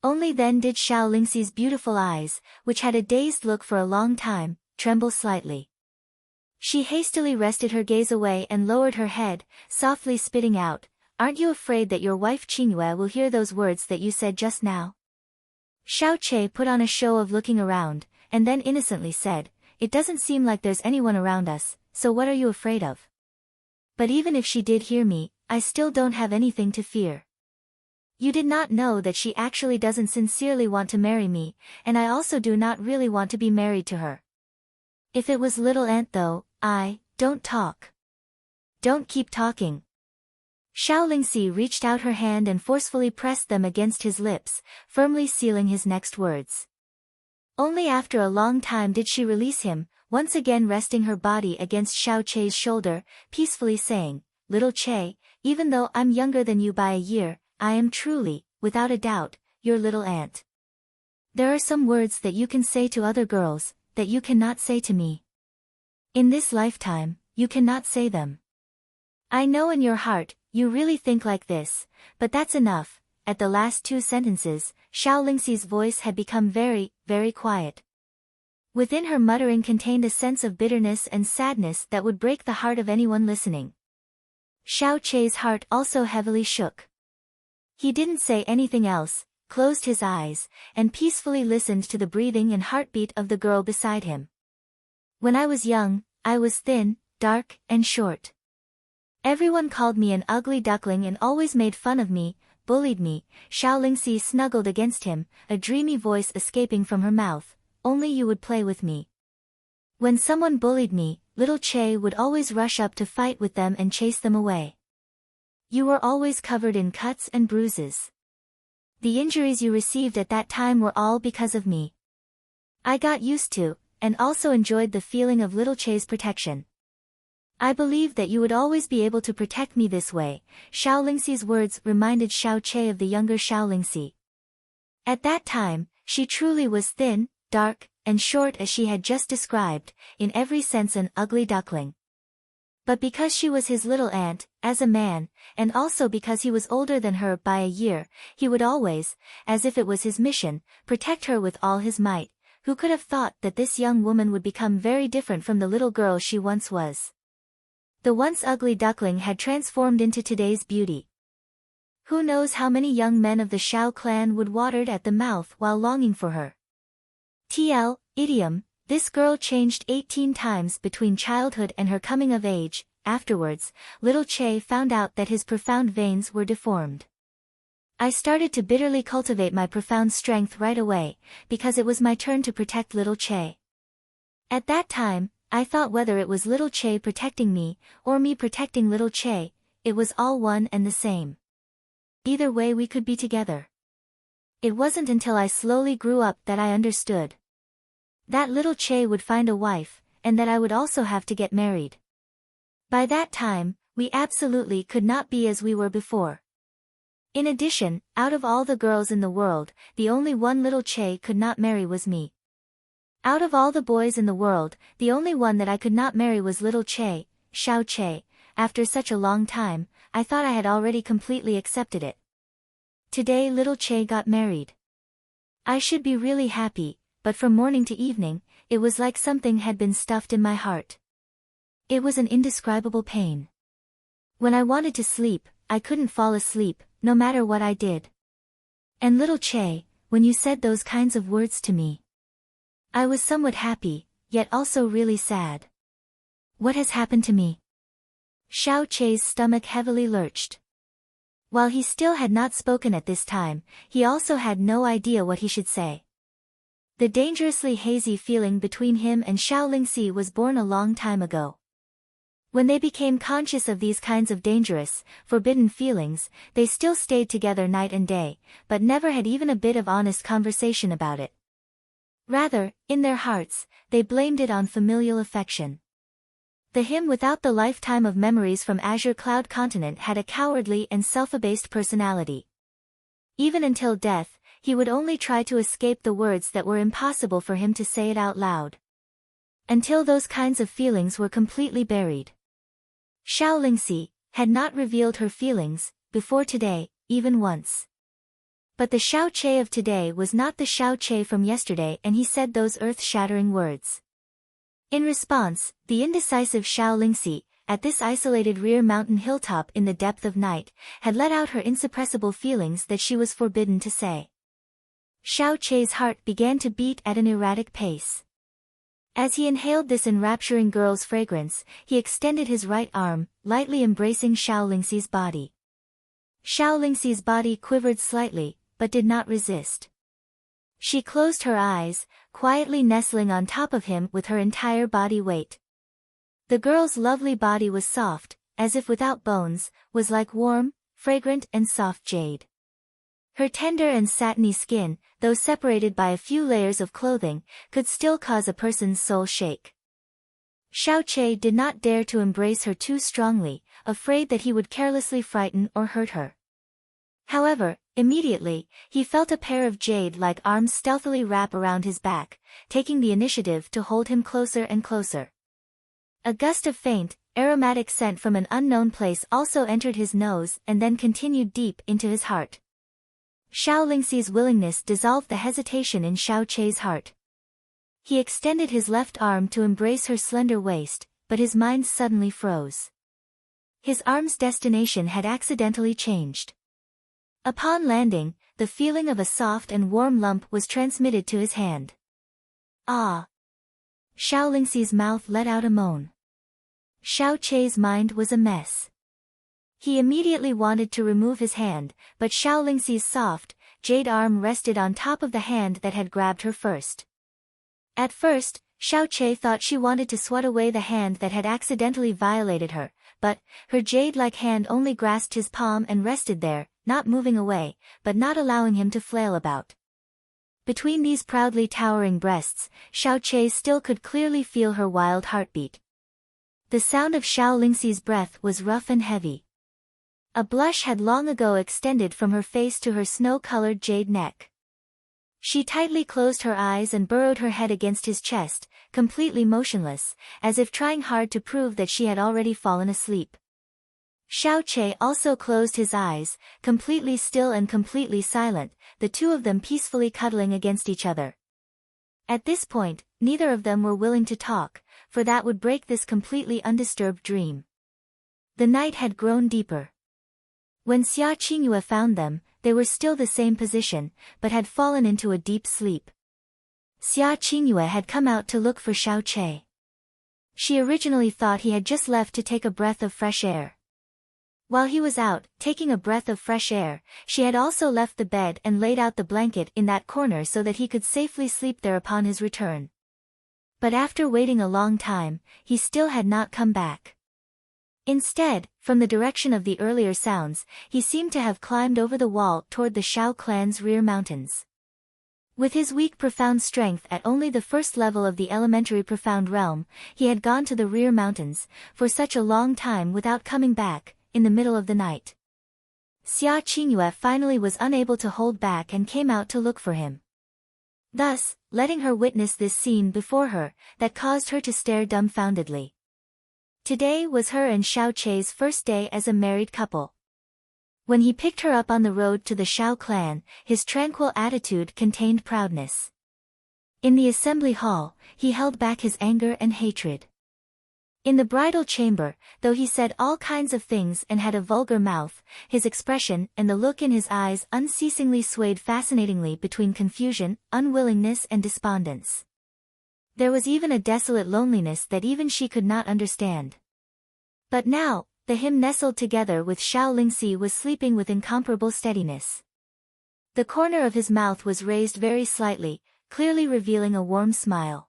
Only then did Xiao Lingxi's beautiful eyes, which had a dazed look for a long time, tremble slightly. She hastily wrested her gaze away and lowered her head, softly spitting out, "Aren't you afraid that your wife Qingyue will hear those words that you said just now?" Xiao Chei put on a show of looking around, and then innocently said, "It doesn't seem like there's anyone around us, so what are you afraid of? But even if she did hear me, I still don't have anything to fear. You did not know that she actually doesn't sincerely want to marry me, and I also do not really want to be married to her. If it was little aunt though, don't talk. Don't keep talking." Xiao Lingxi reached out her hand and forcefully pressed them against his lips, firmly sealing his next words. Only after a long time did she release him, once again resting her body against Xiao Chei's shoulder, peacefully saying, "Little Chei, even though I'm younger than you by a year, I am truly, without a doubt, your little aunt. There are some words that you can say to other girls, that you cannot say to me. In this lifetime, you cannot say them. I know in your heart, you really think like this, but that's enough." At the last two sentences, Xiao Lingxi's voice had become very, very quiet. Within her muttering contained a sense of bitterness and sadness that would break the heart of anyone listening. Xiao Chei's heart also heavily shook. He didn't say anything else, closed his eyes, and peacefully listened to the breathing and heartbeat of the girl beside him. "When I was young, I was thin, dark, and short. Everyone called me an ugly duckling and always made fun of me, bullied me." Xiao Lingxi snuggled against him, a dreamy voice escaping from her mouth. "Only you would play with me. When someone bullied me, little Chei would always rush up to fight with them and chase them away. You were always covered in cuts and bruises. The injuries you received at that time were all because of me. I got used to, and also enjoyed the feeling of little Chei's protection. I believed that you would always be able to protect me this way." Xiao Lingxi's words reminded Xiao Chei of the younger Xiao Lingxi. At that time, she truly was thin, dark, and short as she had just described, in every sense an ugly duckling. But because she was his little aunt, as a man, and also because he was older than her by a year, he would always, as if it was his mission, protect her with all his might. Who could have thought that this young woman would become very different from the little girl she once was? The once ugly duckling had transformed into today's beauty. Who knows how many young men of the Xiao clan would watered at the mouth while longing for her. Idiom, this girl changed 18 times between childhood and her coming of age. afterwards, little Che found out that his profound veins were deformed. I started to bitterly cultivate my profound strength right away, because it was my turn to protect little Che. At that time, I thought whether it was little Che protecting me, or me protecting little Che, it was all one and the same. Either way we could be together. It wasn't until I slowly grew up that I understood that little Che would find a wife, and that I would also have to get married. By that time, we absolutely could not be as we were before. In addition, out of all the girls in the world, the only one little Che could not marry was me. Out of all the boys in the world, the only one that I could not marry was little Che, Xiao Che. After such a long time, I thought I had already completely accepted it. Today little Che got married. I should be really happy, but from morning to evening, it was like something had been stuffed in my heart. It was an indescribable pain. When I wanted to sleep, I couldn't fall asleep, no matter what I did. And little Che, when you said those kinds of words to me, I was somewhat happy, yet also really sad. What has happened to me? Xiao Che's stomach heavily lurched. While he still had not spoken at this time, he also had no idea what he should say. The dangerously hazy feeling between him and Xiao Lingxi was born a long time ago. When they became conscious of these kinds of dangerous, forbidden feelings, they still stayed together night and day, but never had even a bit of honest conversation about it. Rather, in their hearts, they blamed it on familial affection. The him without the lifetime of memories from Azure Cloud Continent had a cowardly and self-abased personality. Even until death, he would only try to escape the words that were impossible for him to say it out loud. Until those kinds of feelings were completely buried. Xiao Lingxi had not revealed her feelings, before today, even once. But the Xiao Che of today was not the Xiao Che from yesterday, and he said those earth-shattering words. In response, the indecisive Xiao Lingxi, at this isolated rear mountain hilltop in the depth of night, had let out her insuppressible feelings that she was forbidden to say. Xiao Che's heart began to beat at an erratic pace. As he inhaled this enrapturing girl's fragrance, he extended his right arm, lightly embracing Xiao Lingxi's body. Xiao Lingxi's body quivered slightly, but did not resist. She closed her eyes, quietly nestling on top of him with her entire body weight. The girl's lovely body was soft, as if without bones, was like warm, fragrant and soft jade. Her tender and satiny skin, though separated by a few layers of clothing, could still cause a person's soul shake. Xiao Che did not dare to embrace her too strongly, afraid that he would carelessly frighten or hurt her. However, immediately, he felt a pair of jade-like arms stealthily wrap around his back, taking the initiative to hold him closer and closer. A gust of faint, aromatic scent from an unknown place also entered his nose and then continued deep into his heart. Xiao Lingxi's willingness dissolved the hesitation in Xiao Che's heart. He extended his left arm to embrace her slender waist, but his mind suddenly froze. His arm's destination had accidentally changed. Upon landing, the feeling of a soft and warm lump was transmitted to his hand. Ah! Xiao Lingxi's mouth let out a moan. Xiao Che's mind was a mess. He immediately wanted to remove his hand, but Xiao Lingxi's soft, jade arm rested on top of the hand that had grabbed her first. At first, Xiao Che thought she wanted to swat away the hand that had accidentally violated her, but her jade-like hand only grasped his palm and rested there, not moving away, but not allowing him to flail about. Between these proudly towering breasts, Xiao Che still could clearly feel her wild heartbeat. The sound of Xiao Lingxi's breath was rough and heavy. A blush had long ago extended from her face to her snow-colored jade neck. She tightly closed her eyes and burrowed her head against his chest, completely motionless, as if trying hard to prove that she had already fallen asleep. Xiao Che also closed his eyes, completely still and completely silent, the two of them peacefully cuddling against each other. At this point, neither of them were willing to talk, for that would break this completely undisturbed dream. The night had grown deeper. When Xia Qingyue found them, they were still the same position, but had fallen into a deep sleep. Xia Qingyue had come out to look for Xiao Che. She originally thought he had just left to take a breath of fresh air. While he was out, taking a breath of fresh air, she had also left the bed and laid out the blanket in that corner so that he could safely sleep there upon his return. But after waiting a long time, he still had not come back. Instead, from the direction of the earlier sounds, he seemed to have climbed over the wall toward the Shao clan's rear mountains. With his weak profound strength at only the first level of the elementary profound realm, he had gone to the rear mountains, for such a long time without coming back, in the middle of the night. Xia Qingyue finally was unable to hold back and came out to look for him. Thus, letting her witness this scene before her, that caused her to stare dumbfoundedly. Today was her and Xiao Chei's first day as a married couple. When he picked her up on the road to the Shao clan, his tranquil attitude contained proudness. In the assembly hall, he held back his anger and hatred. In the bridal chamber, though he said all kinds of things and had a vulgar mouth, his expression and the look in his eyes unceasingly swayed fascinatingly between confusion, unwillingness and despondence. There was even a desolate loneliness that even she could not understand. But now, him nestled together with Xiao Lingxi was sleeping with incomparable steadiness. The corner of his mouth was raised very slightly, clearly revealing a warm smile.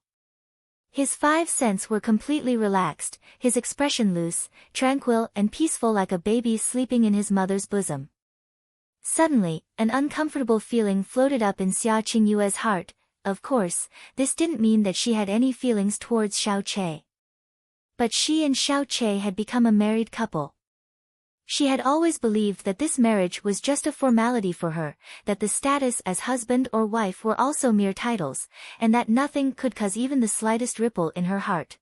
His five senses were completely relaxed, his expression loose, tranquil and peaceful like a baby sleeping in his mother's bosom. Suddenly, an uncomfortable feeling floated up in Xia Qingyue's heart. Of course, this didn't mean that she had any feelings towards Xiao Chei. But she and Xiao Chei had become a married couple. She had always believed that this marriage was just a formality for her, that the status as husband or wife were also mere titles, and that nothing could cause even the slightest ripple in her heart.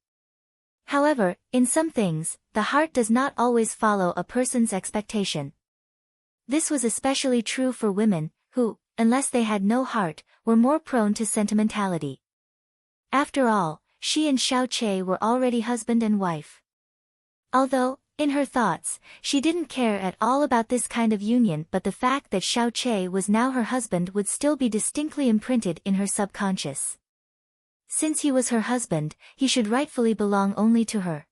However, in some things, the heart does not always follow a person's expectation. This was especially true for women, who, unless they had no heart, were more prone to sentimentality. After all, she and Xiao Chei were already husband and wife. Although, in her thoughts, she didn't care at all about this kind of union, but the fact that Xiao Chei was now her husband would still be distinctly imprinted in her subconscious. Since he was her husband, he should rightfully belong only to her.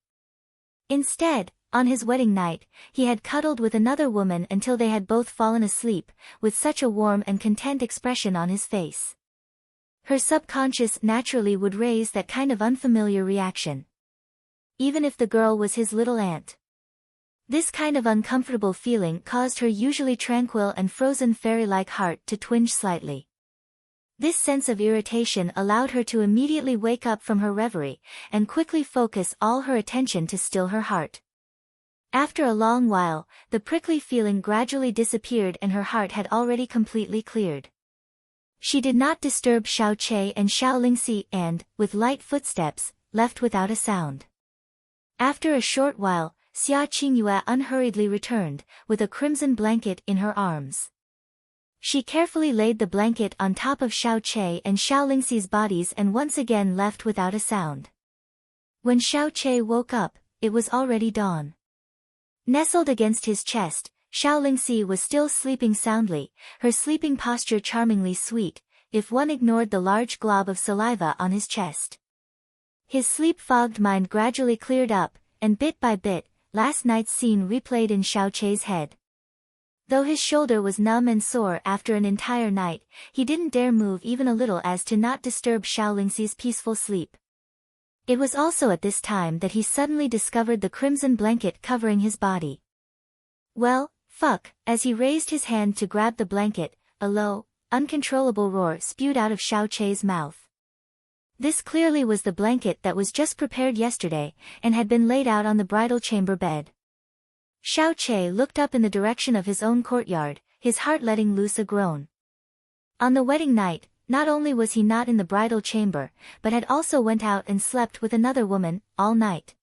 Instead, on his wedding night, he had cuddled with another woman until they had both fallen asleep, with such a warm and content expression on his face. Her subconscious naturally would raise that kind of unfamiliar reaction. Even if the girl was his little aunt. This kind of uncomfortable feeling caused her usually tranquil and frozen fairy-like heart to twinge slightly. This sense of irritation allowed her to immediately wake up from her reverie, and quickly focus all her attention to still her heart. After a long while, the prickly feeling gradually disappeared and her heart had already completely cleared. She did not disturb Xiao Chei and Xiao Lingxi and, with light footsteps, left without a sound. After a short while, Xia Qingyue unhurriedly returned, with a crimson blanket in her arms. She carefully laid the blanket on top of Xiao Chei and Xiao Lingxi's bodies and once again left without a sound. When Xiao Chei woke up, it was already dawn. Nestled against his chest, Xiao Lingxi was still sleeping soundly, her sleeping posture charmingly sweet, if one ignored the large glob of saliva on his chest. His sleep-fogged mind gradually cleared up, and bit by bit, last night's scene replayed in Xiao Chei's head. Though his shoulder was numb and sore after an entire night, he didn't dare move even a little as to not disturb Xiao Lingxi's peaceful sleep. It was also at this time that he suddenly discovered the crimson blanket covering his body. Well, fuck, as he raised his hand to grab the blanket, a low, uncontrollable roar spewed out of Xiao Chei's mouth. This clearly was the blanket that was just prepared yesterday, and had been laid out on the bridal chamber bed. Xiao Chei looked up in the direction of his own courtyard, his heart letting loose a groan. On the wedding night, not only was he not in the bridal chamber, but had also went out and slept with another woman, all night.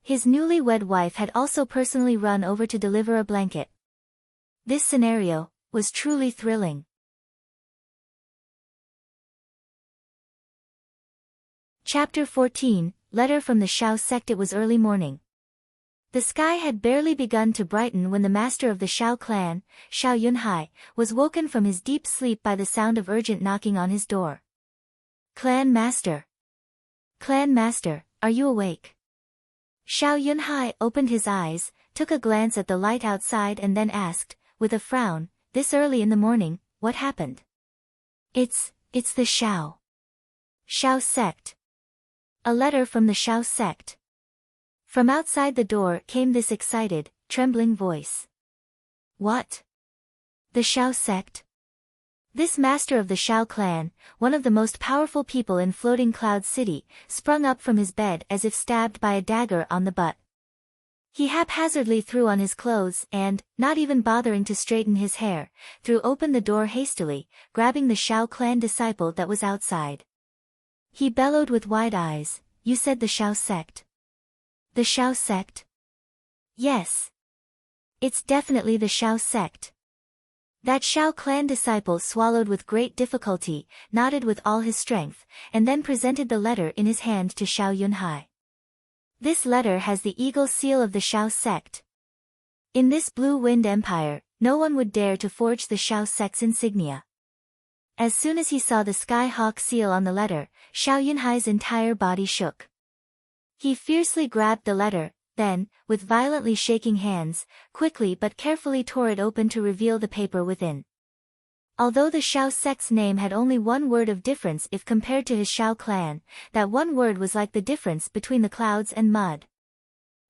His newly-wed wife had also personally run over to deliver a blanket. This scenario was truly thrilling. Chapter 14, Letter from the Shao sect. It was early morning. The sky had barely begun to brighten when the master of the Shao clan, Shao Yunhai, was woken from his deep sleep by the sound of urgent knocking on his door. Clan master! Clan master, are you awake? Xiao Yunhai opened his eyes, took a glance at the light outside and then asked, with a frown, this early in the morning, what happened? It's the Xiao sect. A letter from the Xiao sect. From outside the door came this excited, trembling voice. What? The Xiao sect? This master of the Xiao clan, one of the most powerful people in Floating Cloud City, sprung up from his bed as if stabbed by a dagger on the butt. He haphazardly threw on his clothes and, not even bothering to straighten his hair, threw open the door hastily, grabbing the Xiao clan disciple that was outside. He bellowed with wide eyes, you said the Xiao sect? The Xiao sect? Yes. It's definitely the Xiao sect. That Xiao clan disciple swallowed with great difficulty, nodded with all his strength, and then presented the letter in his hand to Xiao Yunhai. This letter has the eagle seal of the Xiao sect. In this Blue Wind Empire, no one would dare to forge the Xiao sect's insignia. As soon as he saw the Sky Hawk seal on the letter, Xiao Yunhai's entire body shook. He fiercely grabbed the letter, then, with violently shaking hands, quickly but carefully tore it open to reveal the paper within. Although the Xiao sect's name had only one word of difference if compared to his Xiao clan, that one word was like the difference between the clouds and mud.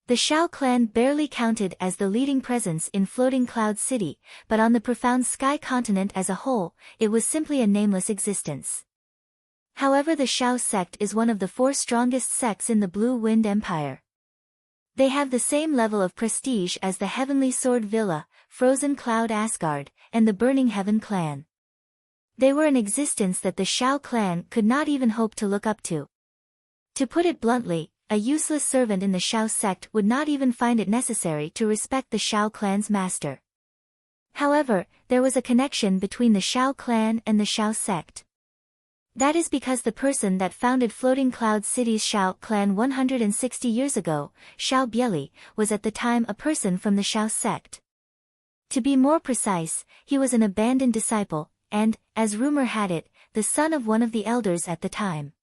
The Xiao clan barely counted as the leading presence in Floating Cloud City, but on the profound sky continent as a whole, it was simply a nameless existence. However, the Xiao sect is one of the 4 strongest sects in the Blue Wind Empire. They have the same level of prestige as the Heavenly Sword Villa, Frozen Cloud Asgard, and the Burning Heaven clan. They were an existence that the Xiao clan could not even hope to look up to. To put it bluntly, a useless servant in the Xiao sect would not even find it necessary to respect the Xiao clan's master. However, there was a connection between the Xiao clan and the Xiao sect. That is because the person that founded Floating Cloud City's Xiao clan 160 years ago, Xiao Bieli, was at the time a person from the Xiao sect. To be more precise, he was an abandoned disciple, and, as rumor had it, the son of one of the elders at the time.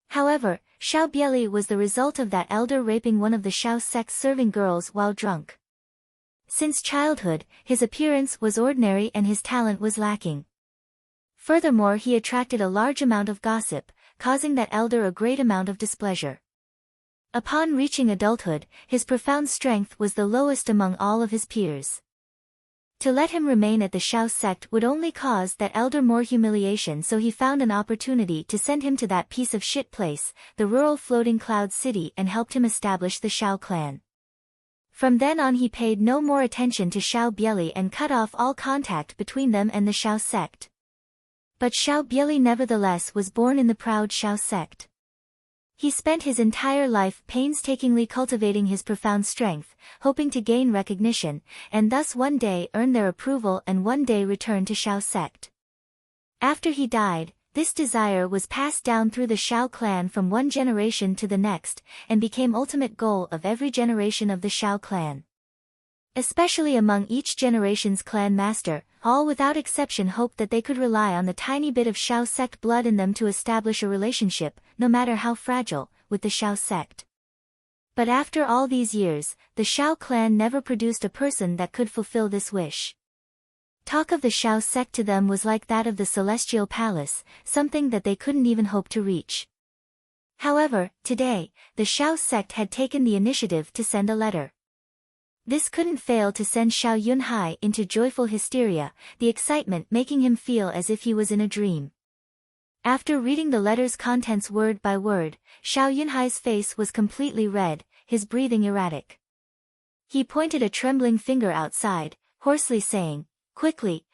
However, Xiao Bieli was the result of that elder raping one of the Xiao sect's serving girls while drunk. Since childhood, his appearance was ordinary and his talent was lacking. Furthermore, he attracted a large amount of gossip, causing that elder a great amount of displeasure. Upon reaching adulthood, his profound strength was the lowest among all of his peers. To let him remain at the Xiao sect would only cause that elder more humiliation, so he found an opportunity to send him to that piece of shit place, the rural Floating Cloud City, and helped him establish the Xiao clan. From then on he paid no more attention to Xiao Bieli and cut off all contact between them and the Xiao sect. But Xiao Bieli nevertheless was born in the proud Xiao sect. He spent his entire life painstakingly cultivating his profound strength, hoping to gain recognition, and thus one day earn their approval and one day return to Xiao sect. After he died, this desire was passed down through the Xiao clan from one generation to the next, and became ultimate goal of every generation of the Xiao clan. Especially among each generation's clan master, all without exception hoped that they could rely on the tiny bit of Xiao sect blood in them to establish a relationship, no matter how fragile, with the Xiao sect. But after all these years, the Xiao clan never produced a person that could fulfill this wish. Talk of the Xiao sect to them was like that of the celestial palace, something that they couldn't even hope to reach. However, today, the Xiao sect had taken the initiative to send a letter. This couldn't fail to send Xiao Yunhai into joyful hysteria, the excitement making him feel as if he was in a dream. After reading the letter's contents word by word, Xiao Yunhai's face was completely red, his breathing erratic. He pointed a trembling finger outside, hoarsely saying, quickly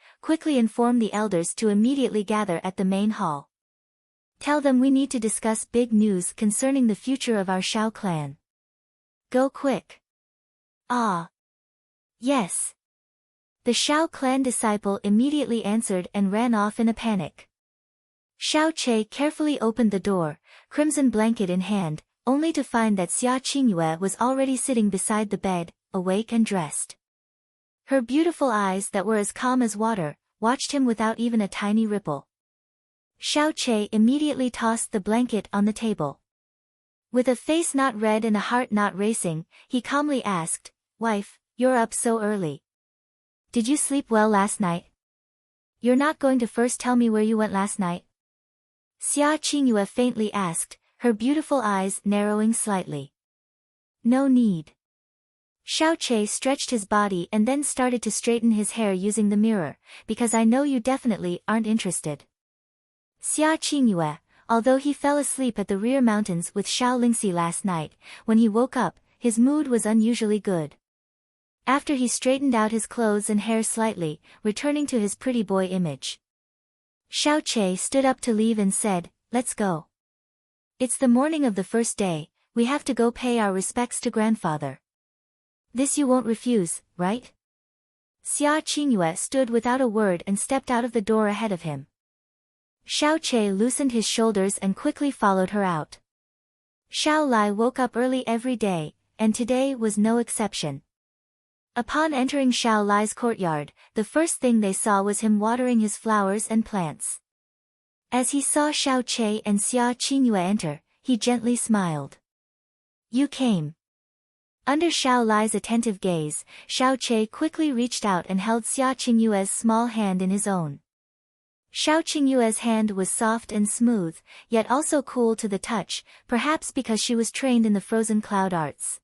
inform the elders to immediately gather at the main hall. Tell them we need to discuss big news concerning the future of our Xiao clan. Go quick. Ah. Yes. The Xiao clan disciple immediately answered and ran off in a panic. Xiao Che carefully opened the door, crimson blanket in hand, only to find that Xia Qingyue was already sitting beside the bed, awake and dressed. Her beautiful eyes that were as calm as water, watched him without even a tiny ripple. Xiao Che immediately tossed the blanket on the table. With a face not red and a heart not racing, he calmly asked, "Wife, you're up so early. Did you sleep well last night? You're not going to first tell me where you went last night?" Xia Qingyue faintly asked, her beautiful eyes narrowing slightly. "No need." Xiao Che stretched his body and then started to straighten his hair using the mirror, "Because I know you definitely aren't interested." Xia Qingyue, although he fell asleep at the rear mountains with Xiao Lingxi last night, when he woke up, his mood was unusually good. After he straightened out his clothes and hair slightly, returning to his pretty boy image, Xiao Che stood up to leave and said, "Let's go. It's the morning of the first day, we have to go pay our respects to grandfather. This you won't refuse, right?" Xia Qingyue stood without a word and stepped out of the door ahead of him. Xiao Che loosened his shoulders and quickly followed her out. Xiao Lai woke up early every day, and today was no exception. Upon entering Xiao Lai's courtyard, the first thing they saw was him watering his flowers and plants. As he saw Xiao Che and Xia Qingyue enter, he gently smiled. "You came." Under Xiao Lai's attentive gaze, Xiao Che quickly reached out and held Xia Qingyue's small hand in his own. Xiao Qingyue's hand was soft and smooth, yet also cool to the touch, perhaps because she was trained in the frozen cloud arts.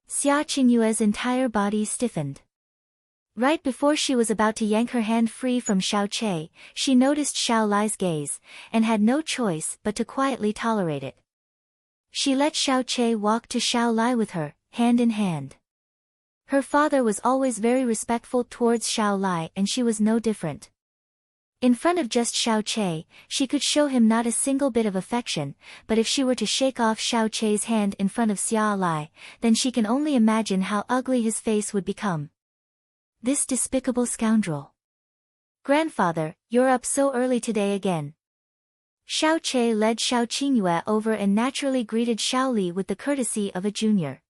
Xia Qingyue's entire body stiffened. Right before she was about to yank her hand free from Xiao Che, she noticed Xiao Lai's gaze, and had no choice but to quietly tolerate it. She let Xiao Che walk to Xiao Lai with her, hand in hand. Her father was always very respectful towards Xiao Lai and she was no different. In front of just Xiao Che, she could show him not a single bit of affection, but if she were to shake off Xiao Che's hand in front of Xia Lai, then she can only imagine how ugly his face would become. This despicable scoundrel. "Grandfather, you're up so early today again." Xiao Che led Xiao Qingyue over and naturally greeted Xiao Li with the courtesy of a junior.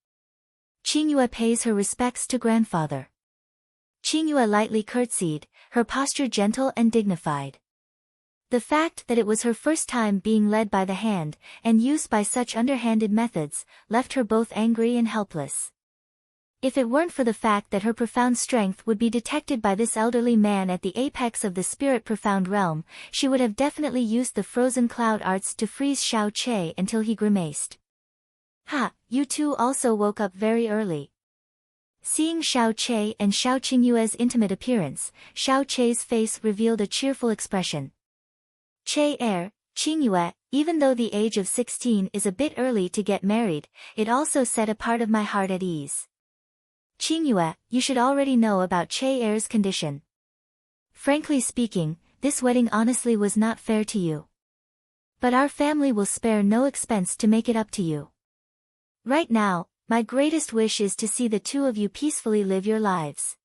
"Qingyue pays her respects to grandfather." Qingyue lightly curtsied, her posture gentle and dignified. The fact that it was her first time being led by the hand, and used by such underhanded methods, left her both angry and helpless. If it weren't for the fact that her profound strength would be detected by this elderly man at the apex of the spirit profound realm, she would have definitely used the frozen cloud arts to freeze Xiao Che until he grimaced. "Ha, you two also woke up very early." Seeing Xiao Che and Xiao Qingyue's intimate appearance, Xiao Che's face revealed a cheerful expression. Qingyue, even though the age of 16 is a bit early to get married, it also set a part of my heart at ease. Qingyue, you should already know about Che condition. Frankly speaking, this wedding honestly was not fair to you. But our family will spare no expense to make it up to you. Right now, my greatest wish is to see the two of you peacefully live your lives.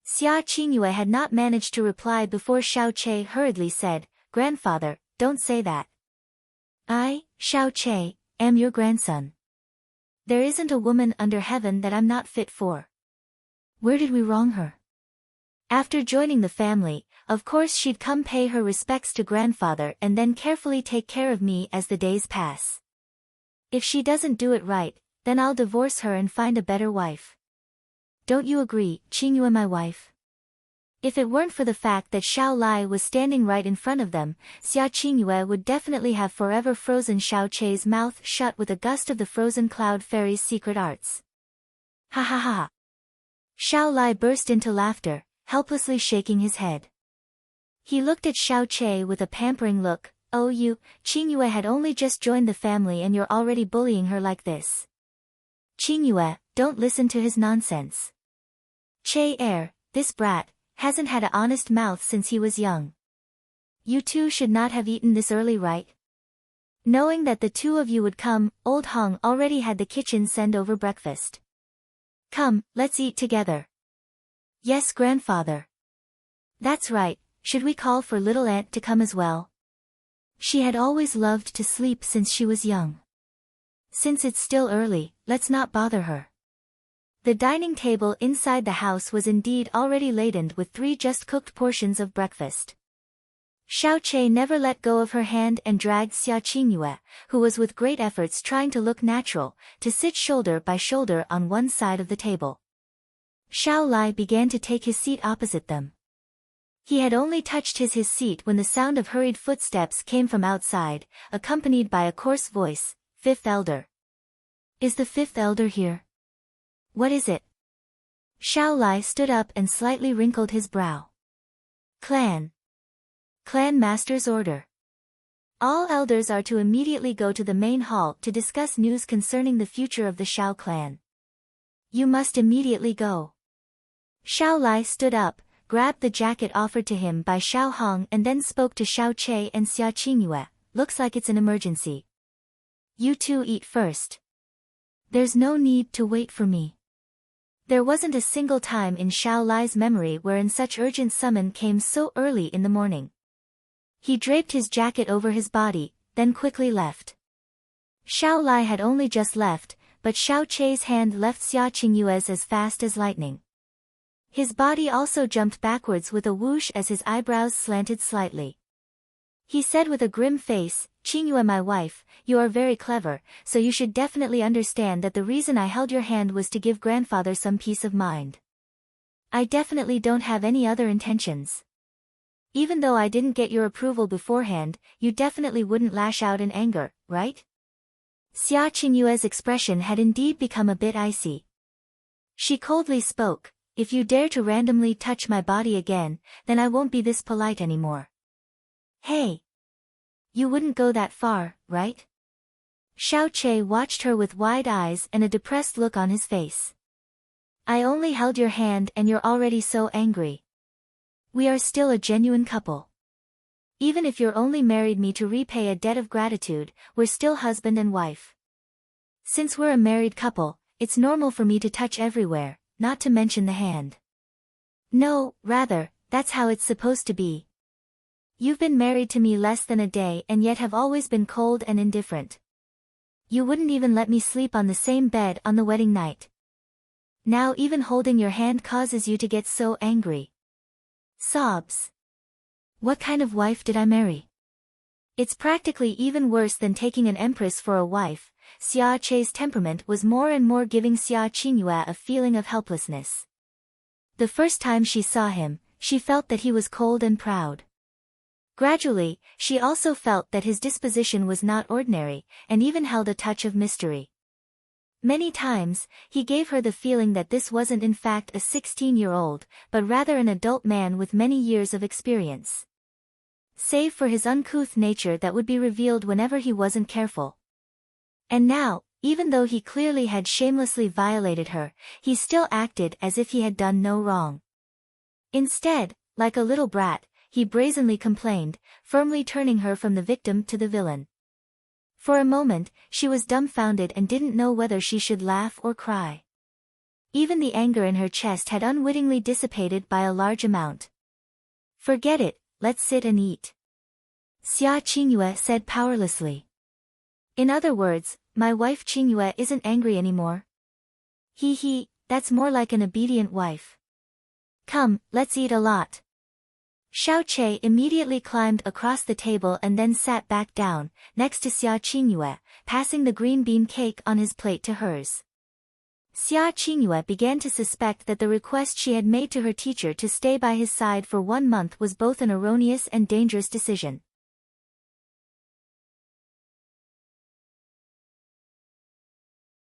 Xia Qingyue had not managed to reply before Xiao Che hurriedly said, "Grandfather, don't say that. I, Xiao Che, am your grandson. There isn't a woman under heaven that I'm not fit for." Where did we wrong her? After joining the family, of course she'd come pay her respects to grandfather and then carefully take care of me as the days pass. If she doesn't do it right, then I'll divorce her and find a better wife. Don't you agree, Qingyue my wife? If it weren't for the fact that Xiao Lai was standing right in front of them, Xia Qingyue would definitely have forever frozen Xiao Che's mouth shut with a gust of the frozen cloud fairy's secret arts. Ha ha ha. Xiao Lai burst into laughter, helplessly shaking his head. He looked at Xiao Che with a pampering look. "Oh you, Qingyue had only just joined the family and you're already bullying her like this. Qingyue, don't listen to his nonsense. This brat, hasn't had an honest mouth since he was young. You two should not have eaten this early, right?" Knowing that the two of you would come, old Hong already had the kitchen send over breakfast. "Come, let's eat together." "Yes, grandfather." "That's right, should we call for little aunt to come as well? She had always loved to sleep since she was young. Since it's still early, let's not bother her." The dining table inside the house was indeed already laden with 3 just-cooked portions of breakfast. Xiao Che never let go of her hand and dragged Xia Qingyue, who was with great efforts trying to look natural, to sit shoulder by shoulder on one side of the table. Xiao Lai began to take his seat opposite them. He had only touched his seat when the sound of hurried footsteps came from outside, accompanied by a coarse voice, "Fifth Elder. Is the fifth elder here? What is it?" Xiao Lai stood up and slightly wrinkled his brow. Clan Master's order. All elders are to immediately go to the main hall to discuss news concerning the future of the Xiao clan. You must immediately go. Xiao Lai stood up, grabbed the jacket offered to him by Xiao Hong and then spoke to Xiao Che and Xia Qingyue. Looks like it's an emergency. You two eat first. There's no need to wait for me. There wasn't a single time in Xiao Lai's memory wherein such urgent summon came so early in the morning. He draped his jacket over his body, then quickly left. Xiao Lai had only just left, but Xiao Che's hand left Xia Qingyue's as fast as lightning. His body also jumped backwards with a whoosh as his eyebrows slanted slightly. He said with a grim face, "Qingyue, my wife, you are very clever, so you should definitely understand that the reason I held your hand was to give grandfather some peace of mind. I definitely don't have any other intentions. Even though I didn't get your approval beforehand, you definitely wouldn't lash out in anger, right?" Xia Qingyue's expression had indeed become a bit icy. She coldly spoke, "If you dare to randomly touch my body again, then I won't be this polite anymore." "Hey! You wouldn't go that far, right?" Xiao Che watched her with wide eyes and a depressed look on his face. "I only held your hand and you're already so angry. We are still a genuine couple. Even if you're only married me to repay a debt of gratitude, we're still husband and wife. Since we're a married couple, it's normal for me to touch everywhere, not to mention the hand. No, rather, that's how it's supposed to be. You've been married to me less than a day and yet have always been cold and indifferent. You wouldn't even let me sleep on the same bed on the wedding night. Now even holding your hand causes you to get so angry." Sobs. "What kind of wife did I marry? It's practically even worse than taking an empress for a wife." Xia Che's temperament was more and more giving Xia Qingyue a feeling of helplessness. The first time she saw him, she felt that he was cold and proud. Gradually, she also felt that his disposition was not ordinary, and even held a touch of mystery. Many times, he gave her the feeling that this wasn't in fact a 16-year-old, but rather an adult man with many years of experience. Save for his uncouth nature that would be revealed whenever he wasn't careful. And now, even though he clearly had shamelessly violated her, he still acted as if he had done no wrong. Instead, like a little brat, he brazenly complained, firmly turning her from the victim to the villain. For a moment, she was dumbfounded and didn't know whether she should laugh or cry. Even the anger in her chest had unwittingly dissipated by a large amount. "Forget it, let's sit and eat," Xia Qingyue said powerlessly. In other words, my wife Qingyue isn't angry anymore. That's more like an obedient wife. Come, let's eat a lot. Xiao Che immediately climbed across the table and then sat back down, next to Xia Qingyue, passing the green bean cake on his plate to hers. Xia Qingyue began to suspect that the request she had made to her teacher to stay by his side for 1 month was both an erroneous and dangerous decision.